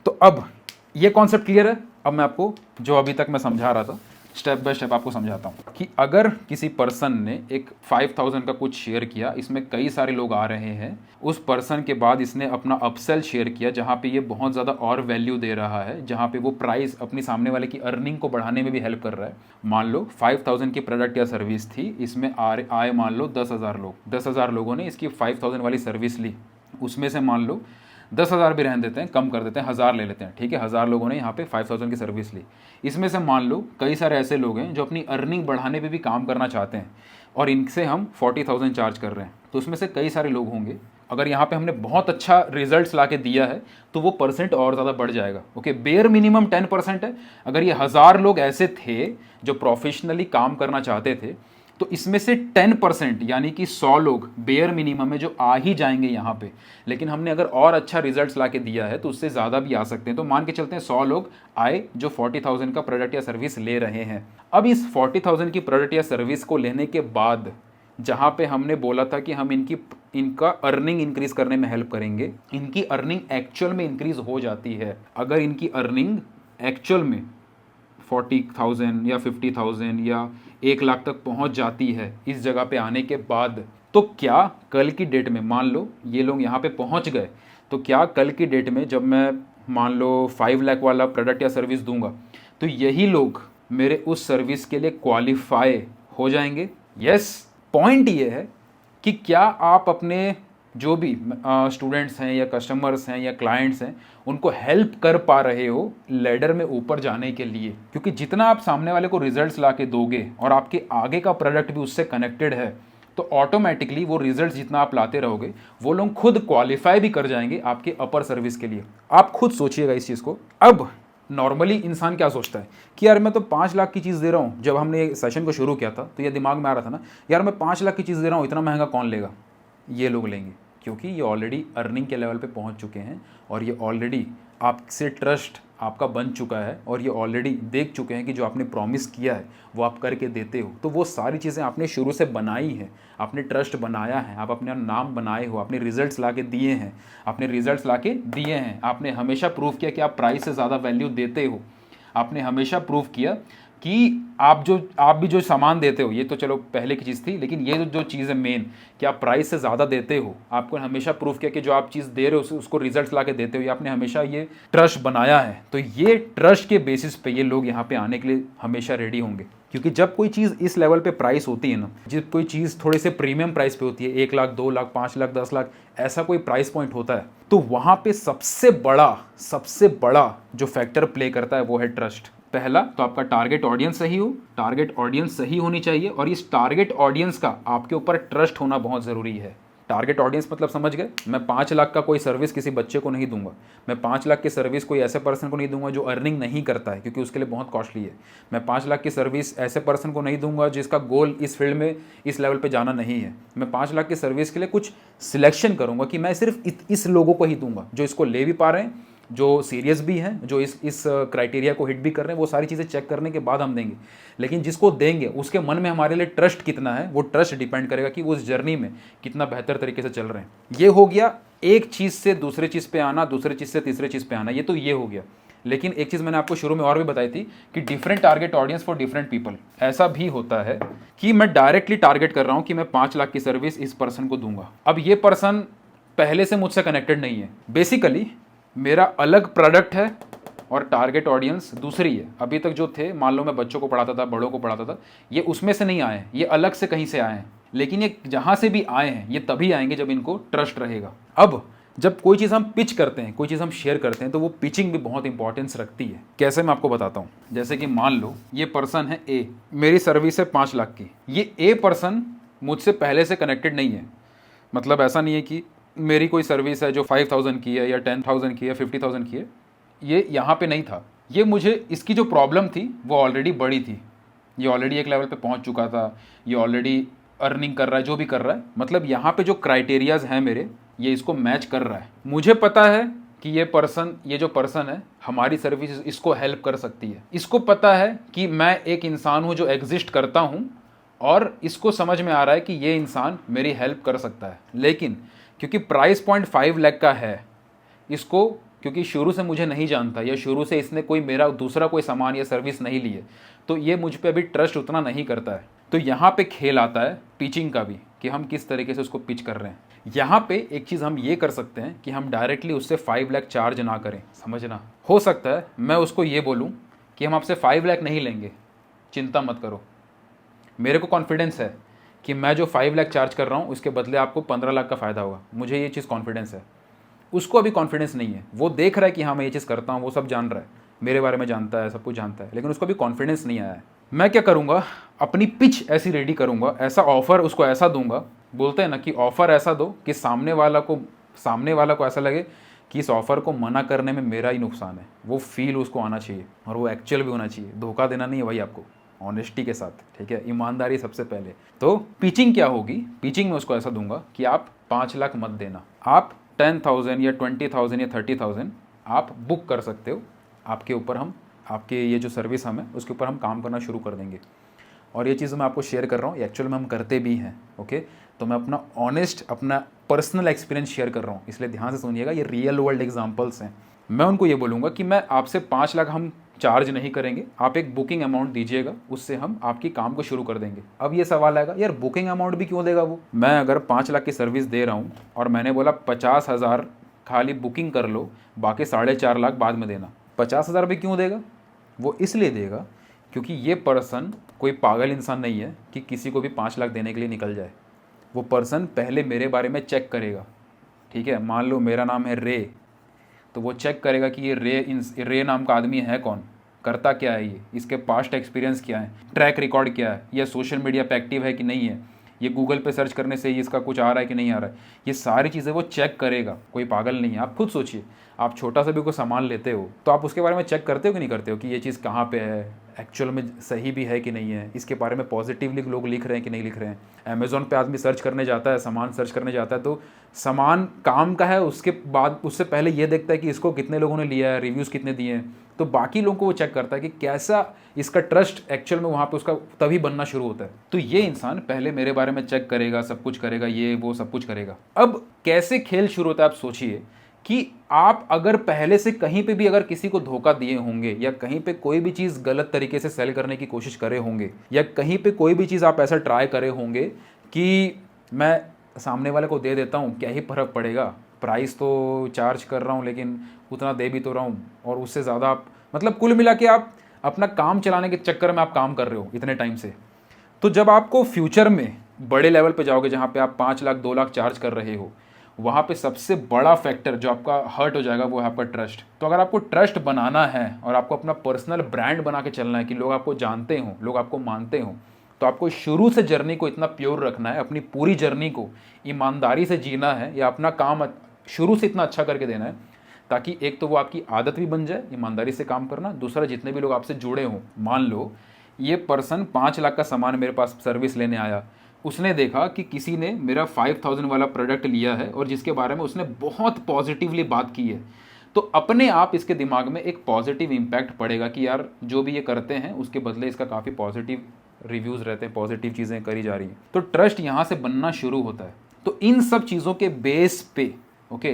तो अब ये कॉन्सेप्ट क्लियर है। अब मैं आपको जो अभी तक मैं समझा रहा था, स्टेप बाय स्टेप आपको समझाता हूँ कि अगर किसी पर्सन ने एक 5000 का कुछ शेयर किया, इसमें कई सारे लोग आ रहे हैं, उस पर्सन के बाद इसने अपना अपसेल शेयर किया जहाँ पे ये बहुत ज़्यादा और वैल्यू दे रहा है, जहाँ पे वो प्राइस अपनी सामने वाले की अर्निंग को बढ़ाने में भी हेल्प कर रहा है। मान लो 5000 की प्रोडक्ट या सर्विस थी, इसमें आए मान लो 10,000 लोग, 10,000 लोगों ने इसकी 5000 वाली सर्विस ली। उसमें से मान लो 10,000 भी रहने देते हैं, कम कर देते हैं, 1000 ले लेते हैं, ठीक है। 1000 लोगों ने यहाँ पे 5000 की सर्विस ली। इसमें से मान लो कई सारे ऐसे लोग हैं जो अपनी अर्निंग बढ़ाने पे भी काम करना चाहते हैं, और इनसे हम 40,000 चार्ज कर रहे हैं। तो उसमें से कई सारे लोग होंगे, अगर यहाँ पे हमने बहुत अच्छा रिजल्ट्स ला के दिया है तो वो परसेंट और ज़्यादा बढ़ जाएगा। ओके, बेयर मिनिमम 10% है। अगर ये 1000 लोग ऐसे थे जो प्रोफेशनली काम करना चाहते थे, तो इसमें से 10% यानी कि 100 लोग बेयर मिनिमम में जो आ ही जाएंगे यहाँ पे। लेकिन हमने अगर और अच्छा रिजल्ट्स ला के दिया है तो उससे ज़्यादा भी आ सकते हैं। तो मान के चलते हैं 100 लोग आए जो 40,000 का प्रोडक्ट या सर्विस ले रहे हैं। अब इस 40,000 की प्रोडक्ट या सर्विस को लेने के बाद जहाँ पे हमने बोला था कि हम इनका अर्निंग इंक्रीज करने में हेल्प करेंगे, इनकी अर्निंग एक्चुअल में इंक्रीज हो जाती है। अगर इनकी अर्निंग एक्चुअल में 40,000 या 50,000 या 1 लाख तक पहुंच जाती है इस जगह पे आने के बाद, तो क्या कल की डेट में मान लो ये लोग यहाँ पे पहुंच गए, तो क्या कल की डेट में जब मैं मान लो 5 लाख वाला प्रोडक्ट या सर्विस दूंगा, तो यही लोग मेरे उस सर्विस के लिए क्वालिफाई हो जाएंगे? यस। पॉइंट ये है कि क्या आप अपने जो भी स्टूडेंट्स हैं या कस्टमर्स हैं या क्लाइंट्स हैं, उनको हेल्प कर पा रहे हो लैडर में ऊपर जाने के लिए। क्योंकि जितना आप सामने वाले को रिजल्ट्स ला के दोगे और आपके आगे का प्रोडक्ट भी उससे कनेक्टेड है, तो ऑटोमेटिकली वो रिजल्ट्स जितना आप लाते रहोगे, वो लोग खुद क्वालिफाई भी कर जाएंगे आपके अपर सर्विस के लिए। आप खुद सोचिएगा इस चीज़ को। अब नॉर्मली इंसान क्या सोचता है कि यार मैं तो 5 लाख की चीज़ दे रहा हूँ। जब हमने सेशन को शुरू किया था तो ये दिमाग में आ रहा था ना, यार मैं 5 लाख की चीज़ दे रहा हूँ, इतना महंगा कौन लेगा, ये लोग लेंगे। क्योंकि ये ऑलरेडी अर्निंग के लेवल पे पहुंच चुके हैं और ये ऑलरेडी आपसे ट्रस्ट आपका बन चुका है और ये ऑलरेडी देख चुके हैं कि जो आपने प्रॉमिस किया है वो आप करके देते हो। तो वो सारी चीज़ें आपने शुरू से बनाई हैं, आपने ट्रस्ट बनाया है, आप अपना नाम बनाए हो, आपने रिजल्ट्स ला के दिए हैं, आपने हमेशा प्रूव किया कि आप प्राइस से ज़्यादा वैल्यू देते हो, आपने हमेशा प्रूव किया कि आप भी जो सामान देते हो, ये तो चलो पहले की चीज़ थी, लेकिन ये जो चीज़ है मेन कि आप प्राइस से ज़्यादा देते हो, आपको हमेशा प्रूफ किया कि जो आप चीज़ दे रहे हो उसको रिजल्ट्स ला के देते हो, ये आपने हमेशा ये ट्रस्ट बनाया है। तो ये ट्रस्ट के बेसिस पे ये लोग यहाँ पे आने के लिए हमेशा रेडी होंगे, क्योंकि जब कोई चीज़ इस लेवल पे प्राइस होती है ना, जब कोई चीज़ थोड़े से प्रीमियम प्राइस पे होती है, 1 लाख 2 लाख 5 लाख 10 लाख ऐसा कोई प्राइस पॉइंट होता है, तो वहाँ पे सबसे बड़ा जो फैक्टर प्ले करता है वो है ट्रस्ट। पहला तो आपका टारगेट ऑडियंस सही हो, टारगेट ऑडियंस सही होनी चाहिए और इस टारगेट ऑडियंस का आपके ऊपर ट्रस्ट होना बहुत ज़रूरी है। टारगेट ऑडियंस मतलब समझ गए, मैं 5 लाख का कोई सर्विस किसी बच्चे को नहीं दूंगा, मैं 5 लाख की सर्विस कोई ऐसे पर्सन को नहीं दूंगा जो अर्निंग नहीं करता है, क्योंकि उसके लिए बहुत कॉस्टली है। मैं 5 लाख की सर्विस ऐसे पर्सन को नहीं दूंगा जिसका गोल इस फील्ड में इस लेवल पे जाना नहीं है। मैं 5 लाख की सर्विस के लिए कुछ सिलेक्शन करूंगा कि मैं सिर्फ इस लोगों को ही दूंगा जो इसको ले भी पा रहे हैं, जो सीरियस भी हैं, जो इस क्राइटेरिया को हिट भी कर रहे हैं। वो सारी चीज़ें चेक करने के बाद हम देंगे, लेकिन जिसको देंगे उसके मन में हमारे लिए ट्रस्ट कितना है, वो ट्रस्ट डिपेंड करेगा कि वो उस जर्नी में कितना बेहतर तरीके से चल रहे हैं। ये हो गया एक चीज़ से दूसरे चीज़ पे आना, दूसरे चीज़ से तीसरे चीज़ पे आना, ये तो ये हो गया। लेकिन एक चीज़ मैंने आपको शुरू में और भी बताई थी कि different target audience for different people. ऐसा भी होता है कि मैं डायरेक्टली टारगेट कर रहा हूँ कि मैं 5 लाख की सर्विस इस पर्सन को दूंगा। अब ये पर्सन पहले से मुझसे कनेक्टेड नहीं है, बेसिकली मेरा अलग प्रोडक्ट है और टारगेट ऑडियंस दूसरी है। अभी तक जो थे, मान लो मैं बच्चों को पढ़ाता था, बड़ों को पढ़ाता था, ये उसमें से नहीं आए हैं, ये अलग से कहीं से आए हैं। लेकिन ये जहाँ से भी आए हैं ये तभी आएंगे जब इनको ट्रस्ट रहेगा। अब जब कोई चीज़ हम पिच करते हैं, कोई चीज़ हम शेयर करते हैं, तो वो पिचिंग भी बहुत इंपॉर्टेंस रखती है। कैसे, मैं आपको बताता हूँ। जैसे कि मान लो ये पर्सन है ए, मेरी सर्विस है 5 लाख की। ये ए पर्सन मुझसे पहले से कनेक्टेड नहीं है, मतलब ऐसा नहीं है कि मेरी कोई सर्विस है जो 5000 की है या 10,000 की है, 50,000 की है, ये यहाँ पे नहीं था। ये मुझे इसकी जो प्रॉब्लम थी वो ऑलरेडी बड़ी थी, ये ऑलरेडी एक लेवल पे पहुँच चुका था, ये ऑलरेडी अर्निंग कर रहा है, जो भी कर रहा है, मतलब यहाँ पे जो क्राइटेरियाज हैं मेरे, ये इसको मैच कर रहा है। मुझे पता है कि ये जो पर्सन है हमारी सर्विस इसको हेल्प कर सकती है। इसको पता है कि मैं एक इंसान हूँ जो एग्जिस्ट करता हूँ और इसको समझ में आ रहा है कि ये इंसान मेरी हेल्प कर सकता है। लेकिन क्योंकि प्राइस पॉइंट 5 लाख का है, इसको क्योंकि शुरू से मुझे नहीं जानता या शुरू से इसने कोई मेरा दूसरा कोई सामान या सर्विस नहीं ली है, तो ये मुझ पे अभी ट्रस्ट उतना नहीं करता है। तो यहाँ पे खेल आता है पिचिंग का भी, कि हम किस तरीके से उसको पिच कर रहे हैं। यहाँ पे एक चीज़ हम ये कर सकते हैं कि हम डायरेक्टली उससे 5 लाख चार्ज ना करें। समझना, हो सकता है मैं उसको ये बोलूँ कि हम आपसे 5 लाख नहीं लेंगे, चिंता मत करो, मेरे को कॉन्फिडेंस है कि मैं जो 5 लाख चार्ज कर रहा हूँ उसके बदले आपको 15 लाख का फ़ायदा होगा। मुझे ये चीज़ कॉन्फिडेंस है। उसको अभी कॉन्फिडेंस नहीं है, वो देख रहा है कि हाँ मैं ये चीज़ करता हूँ, वो सब जान रहा है, मेरे बारे में जानता है, सब कुछ जानता है, लेकिन उसको अभी कॉन्फिडेंस नहीं आया है। मैं क्या करूँगा, अपनी पिच ऐसी रेडी करूँगा, ऐसा ऑफ़र उसको ऐसा दूंगा, बोलते हैं ना कि ऑफ़र ऐसा दो कि सामने वाला को ऐसा लगे कि इस ऑफ़र को मना करने में मेरा ही नुकसान है। वो फील उसको आना चाहिए और वो एक्चुअल भी होना चाहिए। धोखा देना नहीं है भाई आपको, ऑनेस्टी के साथ, ठीक है, ईमानदारी सबसे पहले। तो पिचिंग क्या होगी, पिचिंग में उसको ऐसा दूंगा कि आप 5 लाख मत देना, आप 10,000 या 20,000 या 30,000 आप बुक कर सकते हो। आपके ऊपर हम, आपके ये जो सर्विस हमें, उसके ऊपर हम काम करना शुरू कर देंगे। और ये चीज़ मैं आपको शेयर कर रहा हूँ, एक्चुअल में हम करते भी हैं। ओके, तो मैं अपना ऑनेस्ट, अपना पर्सनल एक्सपीरियंस शेयर कर रहा हूँ, इसलिए ध्यान से सुनिएगा, ये रियल वर्ल्ड एग्जाम्पल्स हैं। मैं उनको ये बोलूँगा कि मैं आपसे 5 लाख हम चार्ज नहीं करेंगे, आप एक बुकिंग अमाउंट दीजिएगा, उससे हम आपकी काम को शुरू कर देंगे। अब ये सवाल आएगा, यार बुकिंग अमाउंट भी क्यों देगा वो? मैं अगर 5 लाख की सर्विस दे रहा हूँ और मैंने बोला 50,000 खाली बुकिंग कर लो, बाकी 4.5 लाख बाद में देना, 50,000 भी क्यों देगा? वो इसलिए देगा क्योंकि ये पर्सन कोई पागल इंसान नहीं है कि किसी को भी 5 लाख देने के लिए निकल जाए। वो पर्सन पहले मेरे बारे में चेक करेगा, ठीक है, मान लो मेरा नाम है रे, तो वो चेक करेगा कि ये रे नाम का आदमी है कौन, करता क्या है ये, इसके पास्ट एक्सपीरियंस क्या है, ट्रैक रिकॉर्ड क्या है, ये सोशल मीडिया पे एक्टिव है कि नहीं है, ये गूगल पे सर्च करने से इसका कुछ आ रहा है कि नहीं आ रहा है, ये सारी चीज़ें वो चेक करेगा। कोई पागल नहीं है। आप खुद सोचिए, आप छोटा सा भी कोई सामान लेते हो तो आप उसके बारे में चेक करते हो कि नहीं करते हो कि ये चीज़ कहाँ पे है, एक्चुअल में सही भी है कि नहीं है, इसके बारे में पॉजिटिवली लोग लिख रहे हैं कि नहीं लिख रहे हैं। अमेज़ॉन पे आदमी सर्च करने जाता है, सामान सर्च करने जाता है, तो सामान काम का है, उसके बाद उससे पहले ये देखता है कि इसको कितने लोगों ने लिया है, रिव्यूज़ कितने दिए हैं, तो बाकी लोगों को वो चेक करता है कि कैसा इसका ट्रस्ट एक्चुअल में वहाँ पे उसका तभी बनना शुरू होता है। तो ये इंसान पहले मेरे बारे में चेक करेगा, सब कुछ करेगा, ये वो सब कुछ करेगा। अब कैसे खेल शुरू होता है आप सोचिए कि आप अगर पहले से कहीं पे भी अगर किसी को धोखा दिए होंगे, या कहीं पे कोई भी चीज़ गलत तरीके से सेल करने की कोशिश करे होंगे, या कहीं पे कोई भी चीज़ आप ऐसा ट्राई करे होंगे कि मैं सामने वाले को दे देता हूँ, क्या ही फर्क पड़ेगा, प्राइस तो चार्ज कर रहा हूँ लेकिन उतना दे भी तो रहा हूँ, और उससे ज़्यादा आप मतलब कुल मिला के आप अपना काम चलाने के चक्कर में आप काम कर रहे हो इतने टाइम से। तो जब आपको फ्यूचर में बड़े लेवल पे जाओगे जहाँ पे आप 5 लाख 2 लाख चार्ज कर रहे हो, वहाँ पे सबसे बड़ा फैक्टर जो आपका हर्ट हो जाएगा वो है आपका ट्रस्ट। तो अगर आपको ट्रस्ट बनाना है और आपको अपना पर्सनल ब्रांड बना के चलना है कि लोग आपको जानते हों, लोग आपको मानते हों, तो आपको शुरू से जर्नी को इतना प्योर रखना है, अपनी पूरी जर्नी को ईमानदारी से जीना है, या अपना काम शुरू से इतना अच्छा करके देना है ताकि एक तो वो आपकी आदत भी बन जाए ईमानदारी से काम करना, दूसरा जितने भी लोग आपसे जुड़े हों, मान लो ये पर्सन 5 लाख का सामान मेरे पास सर्विस लेने आया, उसने देखा कि किसी ने मेरा 5000 वाला प्रोडक्ट लिया है और जिसके बारे में उसने बहुत पॉजिटिवली बात की है, तो अपने आप इसके दिमाग में एक पॉजिटिव इम्पैक्ट पड़ेगा कि यार जो भी ये करते हैं उसके बदले इसका काफ़ी पॉजिटिव रिव्यूज़ रहते हैं, पॉजिटिव चीज़ें करी जा रही हैं। तो ट्रस्ट यहाँ से बनना शुरू होता है। तो इन सब चीज़ों के बेस पे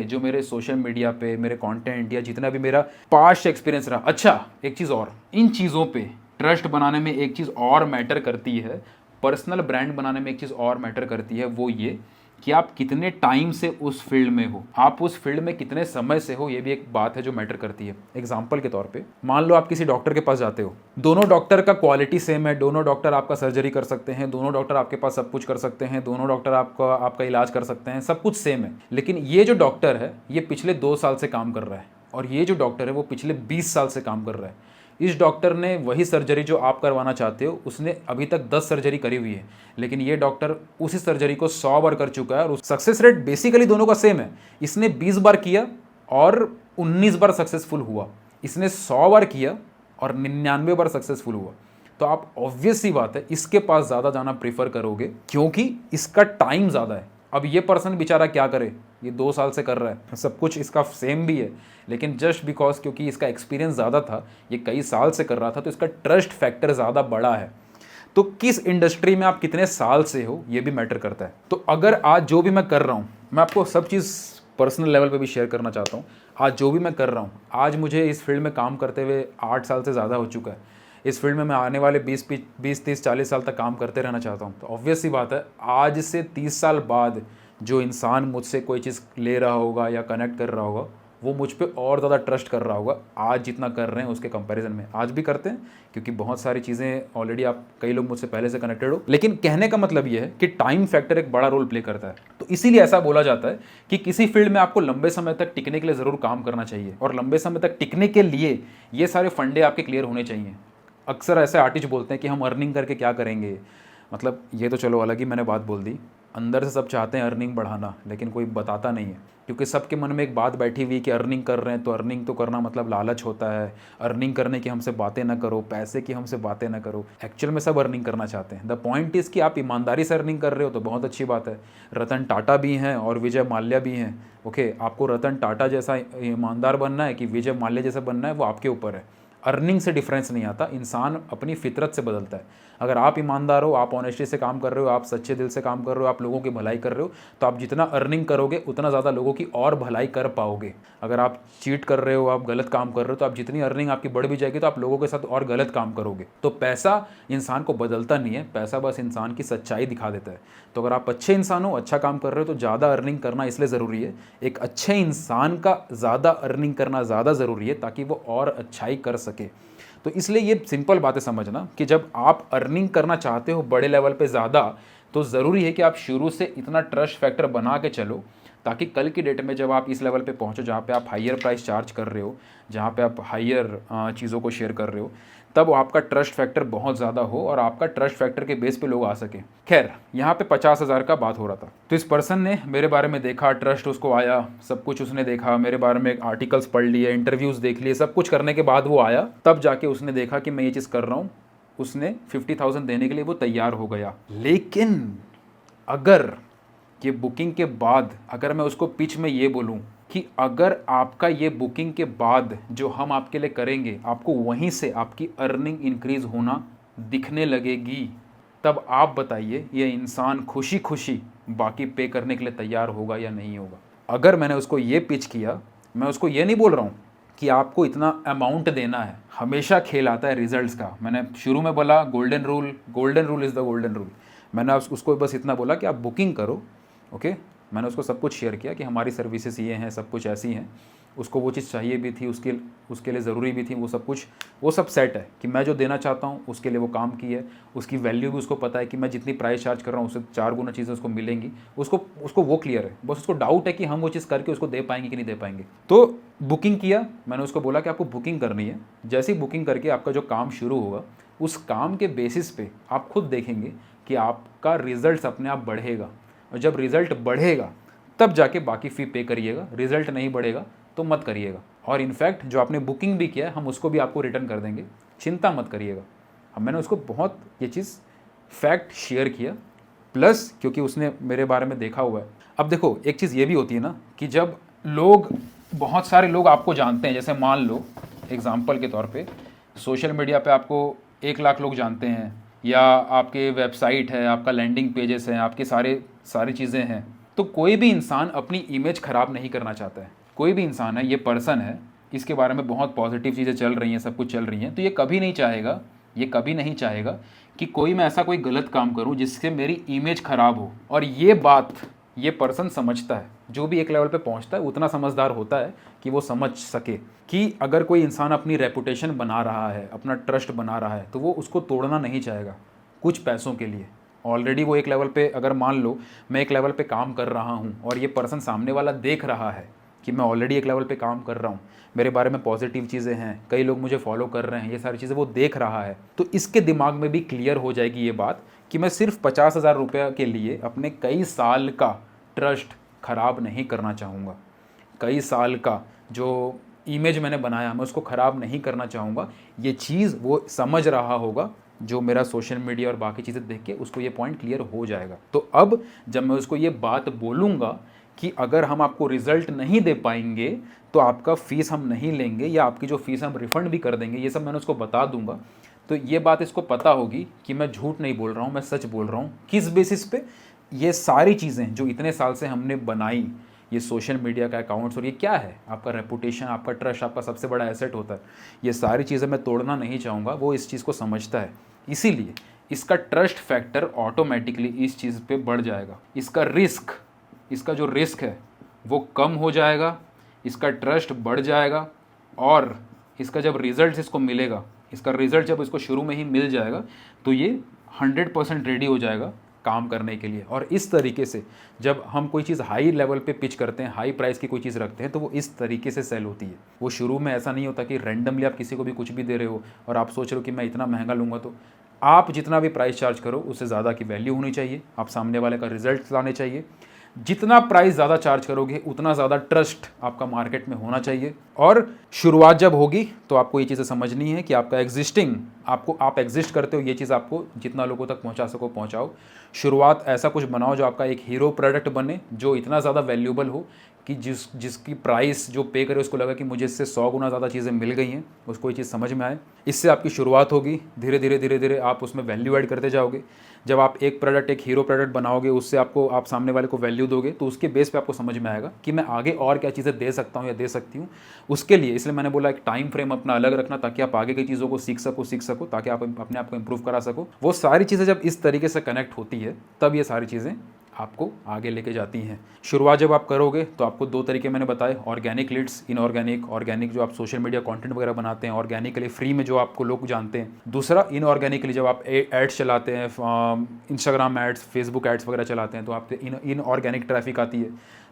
जो मेरे सोशल मीडिया पे मेरे कंटेंट या जितना भी मेरा पास्ट एक्सपीरियंस रहा, अच्छा एक चीज़ और, इन चीज़ों पे ट्रस्ट बनाने में एक चीज़ और मैटर करती है, पर्सनल ब्रांड बनाने में एक चीज़ और मैटर करती है, वो ये कि आप कितने टाइम से उस फील्ड में हो, आप उस फील्ड में कितने समय से हो, ये भी एक बात है जो मैटर करती है। एग्जाम्पल के तौर पे मान लो आप किसी डॉक्टर के पास जाते हो, दोनों डॉक्टर का क्वालिटी सेम है, दोनों डॉक्टर आपका सर्जरी कर सकते हैं, दोनों डॉक्टर आपके पास सब कुछ कर सकते हैं, दोनों डॉक्टर आपका इलाज कर सकते हैं, सब कुछ सेम है, लेकिन ये जो डॉक्टर है ये पिछले 2 साल से काम कर रहा है और ये जो डॉक्टर है वो पिछले 20 साल से काम कर रहा है। इस डॉक्टर ने वही सर्जरी जो आप करवाना चाहते हो उसने अभी तक 10 सर्जरी करी हुई है, लेकिन ये डॉक्टर उसी सर्जरी को 100 बार कर चुका है और सक्सेस रेट बेसिकली दोनों का सेम है। इसने 20 बार किया और 19 बार सक्सेसफुल हुआ, इसने 100 बार किया और 99 बार सक्सेसफुल हुआ। तो आप ऑब्वियस सी बात है इसके पास ज़्यादा जाना प्रीफर करोगे क्योंकि इसका टाइम ज़्यादा है। अब ये पर्सन बेचारा क्या करे, ये 2 साल से कर रहा है, सब कुछ इसका सेम भी है, लेकिन जस्ट बिकॉज क्योंकि इसका एक्सपीरियंस ज़्यादा था, ये कई साल से कर रहा था, तो इसका ट्रस्ट फैक्टर ज़्यादा बड़ा है। तो किस इंडस्ट्री में आप कितने साल से हो ये भी मैटर करता है। तो अगर आज जो भी मैं कर रहा हूँ, मैं आपको सब चीज़ पर्सनल लेवल पे भी शेयर करना चाहता हूँ। आज जो भी मैं कर रहा हूँ, आज मुझे इस फील्ड में काम करते हुए 8 साल से ज़्यादा हो चुका है। इस फील्ड में मैं आने वाले 20, 30, 40 साल तक काम करते रहना चाहता हूँ। तो ऑब्वियस सी बात है आज से 30 साल बाद जो इंसान मुझसे कोई चीज़ ले रहा होगा या कनेक्ट कर रहा होगा, वो मुझ पे और ज़्यादा ट्रस्ट कर रहा होगा आज जितना कर रहे हैं उसके कंपैरिजन में। आज भी करते हैं क्योंकि बहुत सारी चीज़ें ऑलरेडी आप कई लोग मुझसे पहले से कनेक्टेड हो, लेकिन कहने का मतलब ये है कि टाइम फैक्टर एक बड़ा रोल प्ले करता है। तो इसीलिए ऐसा बोला जाता है कि किसी फील्ड में आपको लंबे समय तक टिकने के लिए ज़रूर काम करना चाहिए, और लंबे समय तक टिकने के लिए ये सारे फंडे आपके क्लियर होने चाहिए। अक्सर ऐसे आर्टिस्ट बोलते हैं कि हम अर्निंग करके क्या करेंगे, मतलब ये तो चलो अलग ही मैंने बात बोल दी। अंदर से सब चाहते हैं अर्निंग बढ़ाना, लेकिन कोई बताता नहीं है क्योंकि सबके मन में एक बात बैठी हुई कि अर्निंग कर रहे हैं तो अर्निंग तो करना मतलब लालच होता है, अर्निंग करने की हमसे बातें ना करो, पैसे की हमसे बातें ना करो। एक्चुअल में सब अर्निंग करना चाहते हैं। द पॉइंट इज़ कि आप ईमानदारी से अर्निंग कर रहे हो तो बहुत अच्छी बात है। रतन टाटा भी हैं और विजय माल्या भी हैं। आपको रतन टाटा जैसा ईमानदार बनना है कि विजय माल्या जैसा बनना है, वो आपके ऊपर है। अर्निंग से डिफरेंस नहीं आता, इंसान अपनी फितरत से बदलता है। अगर आप ईमानदार हो, आप ऑनेस्टी से काम कर रहे हो, आप सच्चे दिल से काम कर रहे हो, आप लोगों की भलाई कर रहे हो, तो आप जितना अर्निंग करोगे उतना ज़्यादा लोगों की और भलाई कर पाओगे। अगर आप चीट कर रहे हो, आप गलत काम कर रहे हो, तो आप जितनी अर्निंग आपकी बढ़ भी जाएगी तो आप लोगों के साथ और गलत काम करोगे। तो पैसा इंसान को बदलता नहीं है, पैसा बस इंसान की सच्चाई दिखा देता है। तो अगर आप अच्छे इंसान हो, अच्छा काम कर रहे हो, तो ज़्यादा अर्निंग करना इसलिए ज़रूरी है। एक अच्छे इंसान का ज़्यादा अर्निंग करना ज़्यादा ज़रूरी है ताकि वो और अच्छाई कर सके। तो इसलिए ये सिंपल बात है समझना कि जब आप अर्निंग करना चाहते हो बड़े लेवल पे ज़्यादा, तो ज़रूरी है कि आप शुरू से इतना ट्रस्ट फैक्टर बना के चलो ताकि कल की डेट में जब आप इस लेवल पे पहुँचो जहाँ पे आप हाइयर प्राइस चार्ज कर रहे हो, जहाँ पे आप हाइयर चीज़ों को शेयर कर रहे हो, तब आपका ट्रस्ट फैक्टर बहुत ज़्यादा हो और आपका ट्रस्ट फैक्टर के बेस पे लोग आ सके। खैर, यहाँ पे 50,000 का बात हो रहा था, तो इस पर्सन ने मेरे बारे में देखा, ट्रस्ट उसको आया, सब कुछ उसने देखा, मेरे बारे में आर्टिकल्स पढ़ लिए, इंटरव्यूज़ देख लिए, सब कुछ करने के बाद वो आया, तब जाके उसने देखा कि मैं ये चीज़ कर रहा हूँ, उसने 50,000 देने के लिए वो तैयार हो गया। लेकिन अगर ये बुकिंग के बाद अगर मैं उसको पिच में ये बोलूँ कि अगर आपका ये बुकिंग के बाद जो हम आपके लिए करेंगे आपको वहीं से आपकी अर्निंग इंक्रीज़ होना दिखने लगेगी, तब आप बताइए ये इंसान खुशी खुशी बाकी पे करने के लिए तैयार होगा या नहीं होगा। अगर मैंने उसको ये पिच किया, मैं उसको ये नहीं बोल रहा हूँ कि आपको इतना अमाउंट देना है, हमेशा खेल आता है रिजल्ट्स का। मैंने शुरू में बोला golden rule is the golden rule. मैंने उसको बस इतना बोला कि आप बुकिंग करो, ओके। मैंने उसको सब कुछ शेयर किया कि हमारी सर्विसेज ये हैं, सब कुछ ऐसी हैं। उसको वो चीज़ चाहिए भी थी, उसके लिए ज़रूरी भी थी, वो सब सेट है कि मैं जो देना चाहता हूँ उसके लिए वो काम की है। उसकी वैल्यू भी उसको पता है कि मैं जितनी प्राइस चार्ज कर रहा हूँ उससे 4 गुना चीज़ें उसको मिलेंगी। उसको वो क्लियर है, बस उसको डाउट है कि हम वो चीज़ करके उसको दे पाएंगे कि नहीं दे पाएंगे। तो बुकिंग किया, मैंने उसको बोला कि आपको बुकिंग करनी है। जैसे ही बुकिंग करके आपका जो काम शुरू होगा, उस काम के बेसिस पे आप खुद देखेंगे कि आपका रिजल्ट अपने आप बढ़ेगा, और जब रिज़ल्ट बढ़ेगा तब जाके बाकी फ़ी पे करिएगा। रिज़ल्ट नहीं बढ़ेगा तो मत करिएगा। और इनफैक्ट जो आपने बुकिंग भी किया है हम उसको भी आपको रिटर्न कर देंगे, चिंता मत करिएगा। अब मैंने उसको बहुत ये चीज़ फैक्ट शेयर किया, प्लस क्योंकि उसने मेरे बारे में देखा हुआ है। अब देखो एक चीज़ ये भी होती है ना कि जब बहुत सारे लोग आपको जानते हैं, जैसे मान लो एग्जाम्पल के तौर पे सोशल मीडिया पे आपको 1 लाख लोग जानते हैं, या आपके वेबसाइट है, आपका लैंडिंग पेजेस हैं, आपके सारी चीज़ें हैं, तो कोई भी इंसान अपनी इमेज ख़राब नहीं करना चाहता है। कोई भी इंसान है, ये पर्सन है, इसके बारे में बहुत पॉजिटिव चीज़ें चल रही हैं, सब कुछ चल रही हैं, तो ये कभी नहीं चाहेगा कि कोई मैं ऐसा कोई गलत काम करूं जिससे मेरी इमेज ख़राब हो। और ये बात ये पर्सन समझता है। जो भी एक लेवल पे पहुंचता है उतना समझदार होता है कि वो समझ सके कि अगर कोई इंसान अपनी रेपुटेशन बना रहा है, अपना ट्रस्ट बना रहा है, तो वो उसको तोड़ना नहीं चाहेगा कुछ पैसों के लिए। ऑलरेडी वो एक लेवल पे, अगर मान लो मैं एक लेवल पे काम कर रहा हूँ और ये पर्सन सामने वाला देख रहा है कि मैं ऑलरेडी एक लेवल पे काम कर रहा हूँ, मेरे बारे में पॉजिटिव चीज़ें हैं, कई लोग मुझे फॉलो कर रहे हैं, ये सारी चीज़ें वो देख रहा है, तो इसके दिमाग में भी क्लियर हो जाएगी ये बात कि मैं सिर्फ 50,000 रुपये के लिए अपने कई साल का ट्रस्ट ख़राब नहीं करना चाहूँगा। कई साल का जो इमेज मैंने बनाया मैं उसको ख़राब नहीं करना चाहूँगा। ये चीज़ वो समझ रहा होगा, जो मेरा सोशल मीडिया और बाकी चीज़ें देख के उसको ये पॉइंट क्लियर हो जाएगा। तो अब जब मैं उसको ये बात बोलूँगा कि अगर हम आपको रिज़ल्ट नहीं दे पाएंगे तो आपका फ़ीस हम नहीं लेंगे, या आपकी जो फ़ीस हम रिफ़ंड भी कर देंगे, ये सब मैंने उसको बता दूंगा, तो ये बात इसको पता होगी कि मैं झूठ नहीं बोल रहा हूँ, मैं सच बोल रहा हूँ। किस बेसिस पे? ये सारी चीज़ें जो इतने साल से हमने बनाई, ये सोशल मीडिया का अकाउंट्स, और ये क्या है, आपका रेपुटेशन, आपका ट्रस्ट, आपका सबसे बड़ा एसेट होता है। ये सारी चीज़ें मैं तोड़ना नहीं चाहूँगा, वो इस चीज़ को समझता है, इसीलिए इसका ट्रस्ट फैक्टर ऑटोमेटिकली इस चीज़ पे बढ़ जाएगा। इसका जो रिस्क है वो कम हो जाएगा, इसका ट्रस्ट बढ़ जाएगा, और इसका जब रिज़ल्ट इसको मिलेगा, इसका रिज़ल्ट जब इसको शुरू में ही मिल जाएगा, तो ये 100% रेडी हो जाएगा काम करने के लिए। और इस तरीके से जब हम कोई चीज़ हाई लेवल पे पिच करते हैं, हाई प्राइस की कोई चीज़ रखते हैं, तो वो इस तरीके से सेल होती है। वो शुरू में ऐसा नहीं होता कि रैंडमली आप किसी को भी कुछ भी दे रहे हो और आप सोच रहे हो कि मैं इतना महंगा लूँगा। तो आप जितना भी प्राइस चार्ज करो उससे ज़्यादा की वैल्यू होनी चाहिए, आप सामने वाले का रिजल्ट लाने चाहिए। जितना प्राइस ज़्यादा चार्ज करोगे उतना ज़्यादा ट्रस्ट आपका मार्केट में होना चाहिए। और शुरुआत जब होगी तो आपको ये चीज़ें समझनी है कि आपका आप एग्जिस्ट करते हो, ये चीज़ आपको जितना लोगों तक पहुंचा सको पहुंचाओ। शुरुआत ऐसा कुछ बनाओ जो आपका एक हीरो प्रोडक्ट बने, जो इतना ज़्यादा वैल्यूबल हो कि जिसकी प्राइस जो पे करे उसको लगा कि मुझे इससे 100 गुना ज़्यादा चीज़ें मिल गई हैं, उसको ये चीज़ समझ में आए। इससे आपकी शुरुआत होगी, धीरे धीरे आप उसमें वैल्यू ऐड करते जाओगे। जब आप एक हीरो प्रोडक्ट बनाओगे, उससे आप सामने वाले को वैल्यू दोगे, तो उसके बेस पे आपको समझ में आएगा कि मैं आगे और क्या चीज़ें दे सकता हूँ या दे सकती हूँ। उसके लिए इसलिए मैंने बोला एक टाइम फ्रेम अपना अलग रखना, ताकि आप आगे की चीज़ों को सीख सको, ताकि आप अपने आप को इम्प्रूव करा सको। वो सारी चीज़ें जब इस तरीके से कनेक्ट होती है तब ये सारी चीज़ें आपको आगे लेके जाती हैं। शुरुआत जब आप करोगे तो आपको 2 तरीके मैंने बताए, ऑर्गेनिक लीड्स, ऑर्गेनिक जो आप सोशल मीडिया कंटेंट वगैरह बनाते हैं, ऑर्गेनिकली फ्री में जो आपको लोग जानते हैं। दूसरा इनऑर्गेनिकली जब आप एड्स चलाते हैं, इंस्टाग्राम एड्स, फेसबुक एड्स वगैरह चलाते हैं, तो आप इनऑर्गेनिक ट्रैफिक आती है।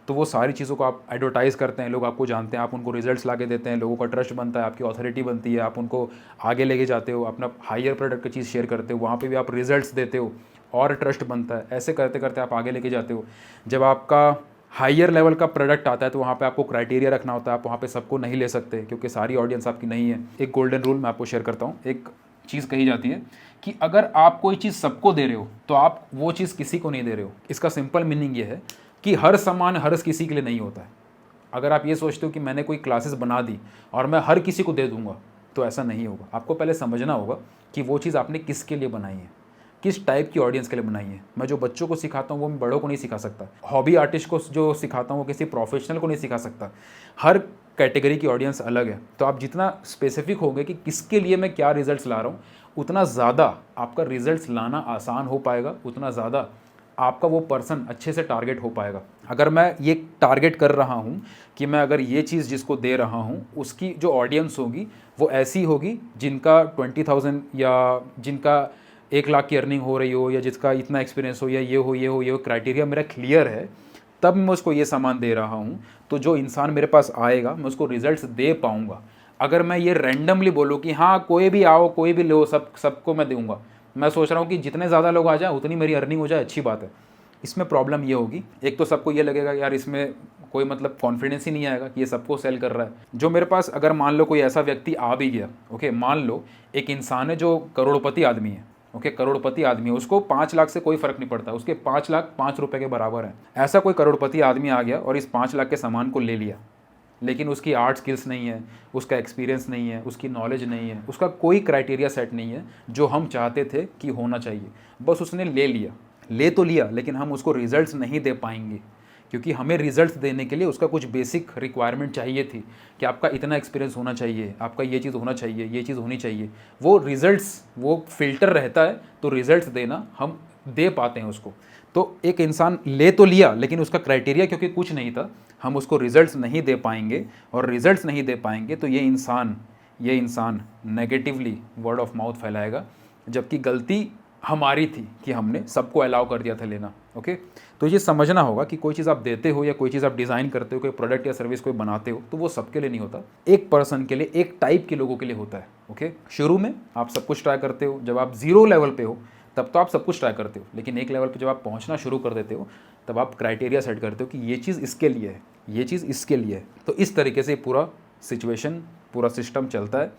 तो वो सारी चीज़ों को आप एडवर्टाइज़ करते हैं, लोग आपको जानते हैं, आप उनको रिजल्ट्स ला के देते हैं, लोगों का ट्रस्ट बनता है, आपकी अथॉरिटी बनती है, आप उनको आगे लेके जाते हो, अपना हायर प्रोडक्ट की चीज़ शेयर करते हो, वहाँ पे भी आप रिजल्ट्स देते हो और ट्रस्ट बनता है। ऐसे करते करते आप आगे लेके जाते हो। जब आपका हायर लेवल का प्रोडक्ट आता है तो वहाँ पे आपको क्राइटेरिया रखना होता है, आप वहाँ पे सबको नहीं ले सकते क्योंकि सारी ऑडियंस आपकी नहीं है। एक गोल्डन रूल मैं आपको शेयर करता हूँ। एक चीज़ कही जाती है कि अगर आप कोई चीज़ सबको दे रहे हो तो आप वो चीज़ किसी को नहीं दे रहे हो। इसका सिंपल मीनिंग ये है कि हर सामान हर किसी के लिए नहीं होता है। अगर आप ये सोचते हो कि मैंने कोई क्लासेस बना दी और मैं हर किसी को दे दूंगा, तो ऐसा नहीं होगा। आपको पहले समझना होगा कि वो चीज़ आपने किसके लिए बनाई है, किस टाइप की ऑडियंस के लिए बनाई है। मैं जो बच्चों को सिखाता हूँ वो मैं बड़ों को नहीं सिखा सकता। हॉबी आर्टिस्ट को जो सिखाता हूँ वो किसी प्रोफेशनल को नहीं सिखा सकता। हर कैटेगरी की ऑडियंस अलग है। तो आप जितना स्पेसिफिक होंगे कि किसके लिए मैं क्या रिजल्ट्स ला रहा हूँ, उतना ज़्यादा आपका रिजल्ट्स लाना आसान हो पाएगा, उतना ज़्यादा आपका वो पर्सन अच्छे से टारगेट हो पाएगा। अगर मैं ये टारगेट कर रहा हूँ कि मैं अगर ये चीज़ जिसको दे रहा हूँ उसकी जो ऑडियंस होगी वो ऐसी होगी जिनका 20,000 या जिनका 1 लाख की अर्निंग हो रही हो, या जिसका इतना एक्सपीरियंस हो, या ये हो, क्राइटेरिया मेरा क्लियर है, तब मैं उसको ये सामान दे रहा हूँ, तो जो इंसान मेरे पास आएगा मैं उसको रिजल्ट्स दे पाऊँगा। अगर मैं ये रैंडमली बोलूँ कि हाँ कोई भी आओ कोई भी लो, सबको मैं दूंगा, मैं सोच रहा हूँ कि जितने ज़्यादा लोग आ जाए उतनी मेरी अर्निंग हो जाए, अच्छी बात है। इसमें प्रॉब्लम ये होगी, एक तो सबको ये लगेगा यार इसमें कोई मतलब कॉन्फिडेंस ही नहीं आएगा कि ये सबको सेल कर रहा है। जो मेरे पास अगर मान लो कोई ऐसा व्यक्ति आ भी गया, ओके, मान लो एक इंसान है जो करोड़पति आदमी है, ओके, करोड़पति आदमी है, उसको 5 लाख से कोई फर्क नहीं पड़ता, उसके 5 लाख 5 रुपए के बराबर है। ऐसा कोई करोड़पति आदमी आ गया और इस 5 लाख के सामान को ले लिया, लेकिन उसकी आर्ट स्किल्स नहीं है, उसका एक्सपीरियंस नहीं है, उसकी नॉलेज नहीं है, उसका कोई क्राइटेरिया सेट नहीं है जो हम चाहते थे कि होना चाहिए, बस उसने ले लिया। ले तो लिया लेकिन हम उसको रिजल्ट्स नहीं दे पाएंगे, क्योंकि हमें रिजल्ट्स देने के लिए उसका कुछ बेसिक रिक्वायरमेंट चाहिए थी कि आपका इतना एक्सपीरियंस होना चाहिए, आपका ये चीज़ होना चाहिए, ये चीज़ होनी चाहिए। वो रिजल्ट्स, वो फिल्टर रहता है, तो रिजल्ट्स देना हम दे पाते हैं उसको। तो एक इंसान ले तो लिया लेकिन उसका क्राइटेरिया क्योंकि कुछ नहीं था, हम उसको रिजल्ट्स नहीं दे पाएंगे, और रिजल्ट्स नहीं दे पाएंगे तो ये इंसान नेगेटिवली वर्ड ऑफ माउथ फैलाएगा, जबकि गलती हमारी थी कि हमने सबको अलाउ कर दिया था लेना। ओके, तो ये समझना होगा कि कोई चीज़ आप देते हो या कोई चीज़ आप डिज़ाइन करते हो, कोई प्रोडक्ट या सर्विस कोई बनाते हो, तो वो सबके लिए नहीं होता, एक पर्सन के लिए, एक टाइप के लोगों के लिए होता है। ओके, शुरू में आप सब कुछ ट्राई करते हो, जब आप 0 लेवल पे हो तब तो आप सब कुछ ट्राई करते हो, लेकिन एक लेवल पे जब आप पहुंचना शुरू कर देते हो तब आप क्राइटेरिया सेट करते हो कि ये चीज़ इसके लिए है, ये चीज़ इसके लिए है। तो इस तरीके से पूरा सिचुएशन, पूरा सिस्टम चलता है।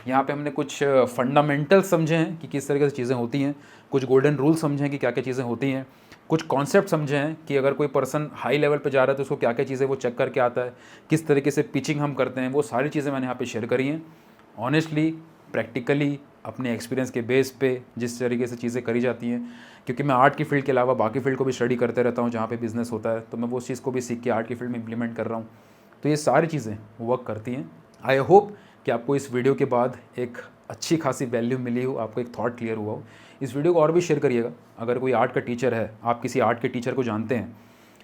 यहाँ पे हमने कुछ फंडामेंटल समझे हैं कि किस तरीके से चीज़ें होती हैं, कुछ गोल्डन रूल समझे हैं कि क्या क्या चीज़ें होती हैं, कुछ कॉन्सेप्ट समझे हैं कि अगर कोई पर्सन हाई लेवल पे जा रहा है तो उसको क्या क्या चीज़ें वो चेक करके आता है, किस तरीके से पिचिंग हम करते हैं, वो सारी चीज़ें मैंने यहाँ पे शेयर करी हैं। ऑनेस्टली, प्रैक्टिकली, अपने एक्सपीरियंस के बेस पे जिस तरीके से चीज़ें करी जाती हैं, क्योंकि मैं आर्ट की फील्ड के अलावा बाकी फील्ड को भी स्टडी करते रहता हूँ जहाँ पे बिज़नेस होता है, तो मैं वो चीज़ को भी सीख के आर्ट की फील्ड में इम्प्लीमेंट कर रहा हूँ। तो ये सारी चीज़ें वर्क करती हैं। आई होप कि आपको इस वीडियो के बाद एक अच्छी खासी वैल्यू मिली हो, आपको एक थॉट क्लियर हुआ हो। इस वीडियो को और भी शेयर करिएगा। अगर कोई आर्ट का टीचर है, आप किसी आर्ट के टीचर को जानते हैं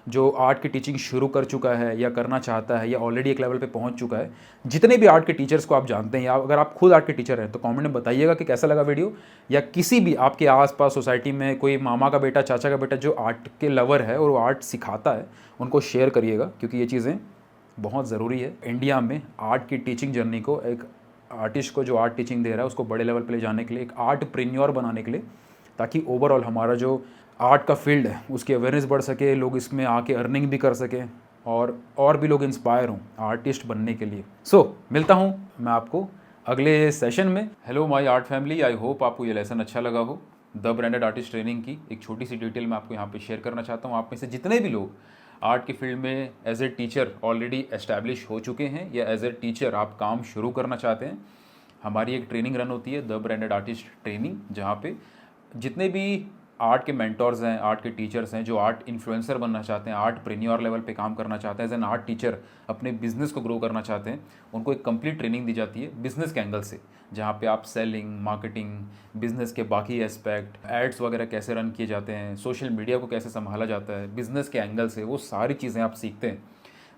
जो आर्ट की टीचिंग शुरू कर चुका है या करना चाहता है या ऑलरेडी एक लेवल पे पहुंच चुका है, जितने भी आर्ट के टीचर्स को आप जानते हैं, या अगर आप खुद आर्ट के टीचर हैं तो कमेंट में बताइएगा कि कैसा लगा वीडियो, या किसी भी आपके आसपास सोसाइटी में कोई मामा का बेटा, चाचा का बेटा जो आर्ट के लवर है और वो आर्ट सिखाता है, उनको शेयर करिएगा, क्योंकि ये चीज़ें बहुत ज़रूरी है। इंडिया में आर्ट की टीचिंग जर्नी को, एक आर्टिस्ट को जो आर्ट टीचिंग दे रहा है उसको बड़े लेवल पे ले जाने के लिए, एक आर्टप्रेन्योर बनाने के लिए, ताकि ओवरऑल हमारा जो आर्ट का फील्ड है उसकी अवेयरनेस बढ़ सके, लोग इसमें आके अर्निंग भी कर सकें, और भी लोग इंस्पायर हों आर्टिस्ट बनने के लिए। मिलता हूँ मैं आपको अगले सेशन में। Hello my art family, I hope आपको ये लेसन अच्छा लगा हो। द ब्रांडेड आर्टिस्ट ट्रेनिंग की एक छोटी सी डिटेल मैं आपको यहाँ पे शेयर करना चाहता हूँ। आप में से जितने भी लोग आर्ट की फील्ड में as a teacher already establish हो चुके हैं, या एज ए टीचर आप काम शुरू करना चाहते हैं, हमारी एक ट्रेनिंग रन होती है द ब्रांडेड आर्टिस्ट ट्रेनिंग, जहाँ पे जितने भी आर्ट के मेंटोर्स हैं, आर्ट के टीचर्स हैं, जो आर्ट इन्फ्लुएंसर बनना चाहते हैं, आर्टप्रेन्योर लेवल पे काम करना चाहते हैं, एज एन आर्ट टीचर अपने बिजनेस को ग्रो करना चाहते हैं, उनको एक कंप्लीट ट्रेनिंग दी जाती है बिजनेस के एंगल से, जहाँ पे आप सेलिंग, मार्केटिंग, बिजनेस के बाकी एस्पेक्ट, एड्स वगैरह कैसे रन किए जाते हैं, सोशल मीडिया को कैसे संभाला जाता है, बिजनेस के एंगल से वो सारी चीज़ें आप सीखते हैं।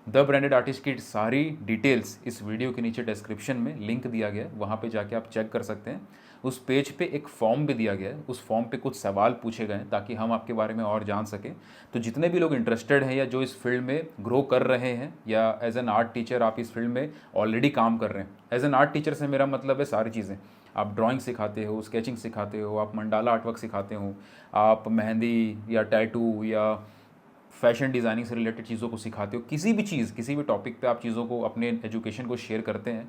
द ब्रांडेड आर्टिस्ट की सारी डिटेल्स इस वीडियो के नीचे डिस्क्रिप्शन में लिंक दिया गया है, वहाँ पे जाके आप चेक कर सकते हैं। उस पेज पे एक फॉर्म भी दिया गया है, उस फॉर्म पे कुछ सवाल पूछे गए हैं ताकि हम आपके बारे में और जान सकें। तो जितने भी लोग इंटरेस्टेड हैं या जो इस फील्ड में ग्रो कर रहे हैं या एज एन आर्ट टीचर आप इस फील्ड में ऑलरेडी काम कर रहे हैं, एज एन आर्ट टीचर से मेरा मतलब है सारी चीज़ें। आप ड्राइंग सिखाते हो, स्केचिंग सिखाते हो, आप मंडाला आर्टवर्क सिखाते हो, आप मेहंदी या टैटू या फैशन डिज़ाइनिंग से रिलेटेड चीज़ों को सिखाते हो, किसी भी चीज़, किसी भी टॉपिक पे आप चीज़ों को, अपने एजुकेशन को शेयर करते हैं,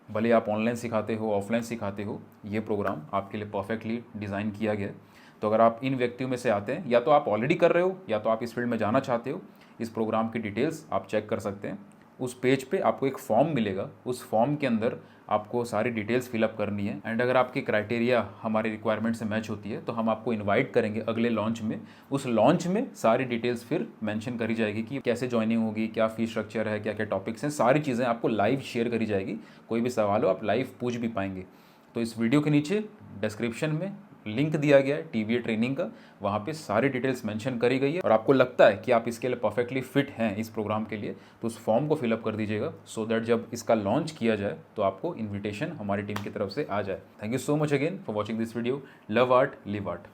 भले आप ऑनलाइन सिखाते हो, ऑफलाइन सिखाते हो, ये प्रोग्राम आपके लिए परफेक्टली डिज़ाइन किया गया है। तो अगर आप इन व्यक्तियों में से आते हैं, या तो आप ऑलरेडी कर रहे हो या तो आप इस फील्ड में जाना चाहते हो, इस प्रोग्राम की डिटेल्स आप चेक कर सकते हैं। उस पेज पे आपको एक फॉर्म मिलेगा, उस फॉर्म के अंदर आपको सारी डिटेल्स फिलअप करनी है एंड अगर आपकी क्राइटेरिया हमारे रिक्वायरमेंट से मैच होती है तो हम आपको इनवाइट करेंगे अगले लॉन्च में। उस लॉन्च में सारी डिटेल्स फिर मेंशन करी जाएगी कि कैसे ज्वाइनिंग होगी, क्या फीस स्ट्रक्चर है, क्या क्या टॉपिक्स हैं, सारी चीज़ें आपको लाइव शेयर करी जाएगी। कोई भी सवाल हो आप लाइव पूछ भी पाएंगे। तो इस वीडियो के नीचे डिस्क्रिप्शन में लिंक दिया गया है टीवीए ट्रेनिंग का, वहाँ पे सारी डिटेल्स मेंशन करी गई है। और आपको लगता है कि आप इसके लिए परफेक्टली फिट हैं इस प्रोग्राम के लिए, तो उस फॉर्म को फिलअप कर दीजिएगा सो दैट जब इसका लॉन्च किया जाए तो आपको इन्विटेशन हमारी टीम की तरफ से आ जाए। Thank you so much again for watching this video. Love art, live art.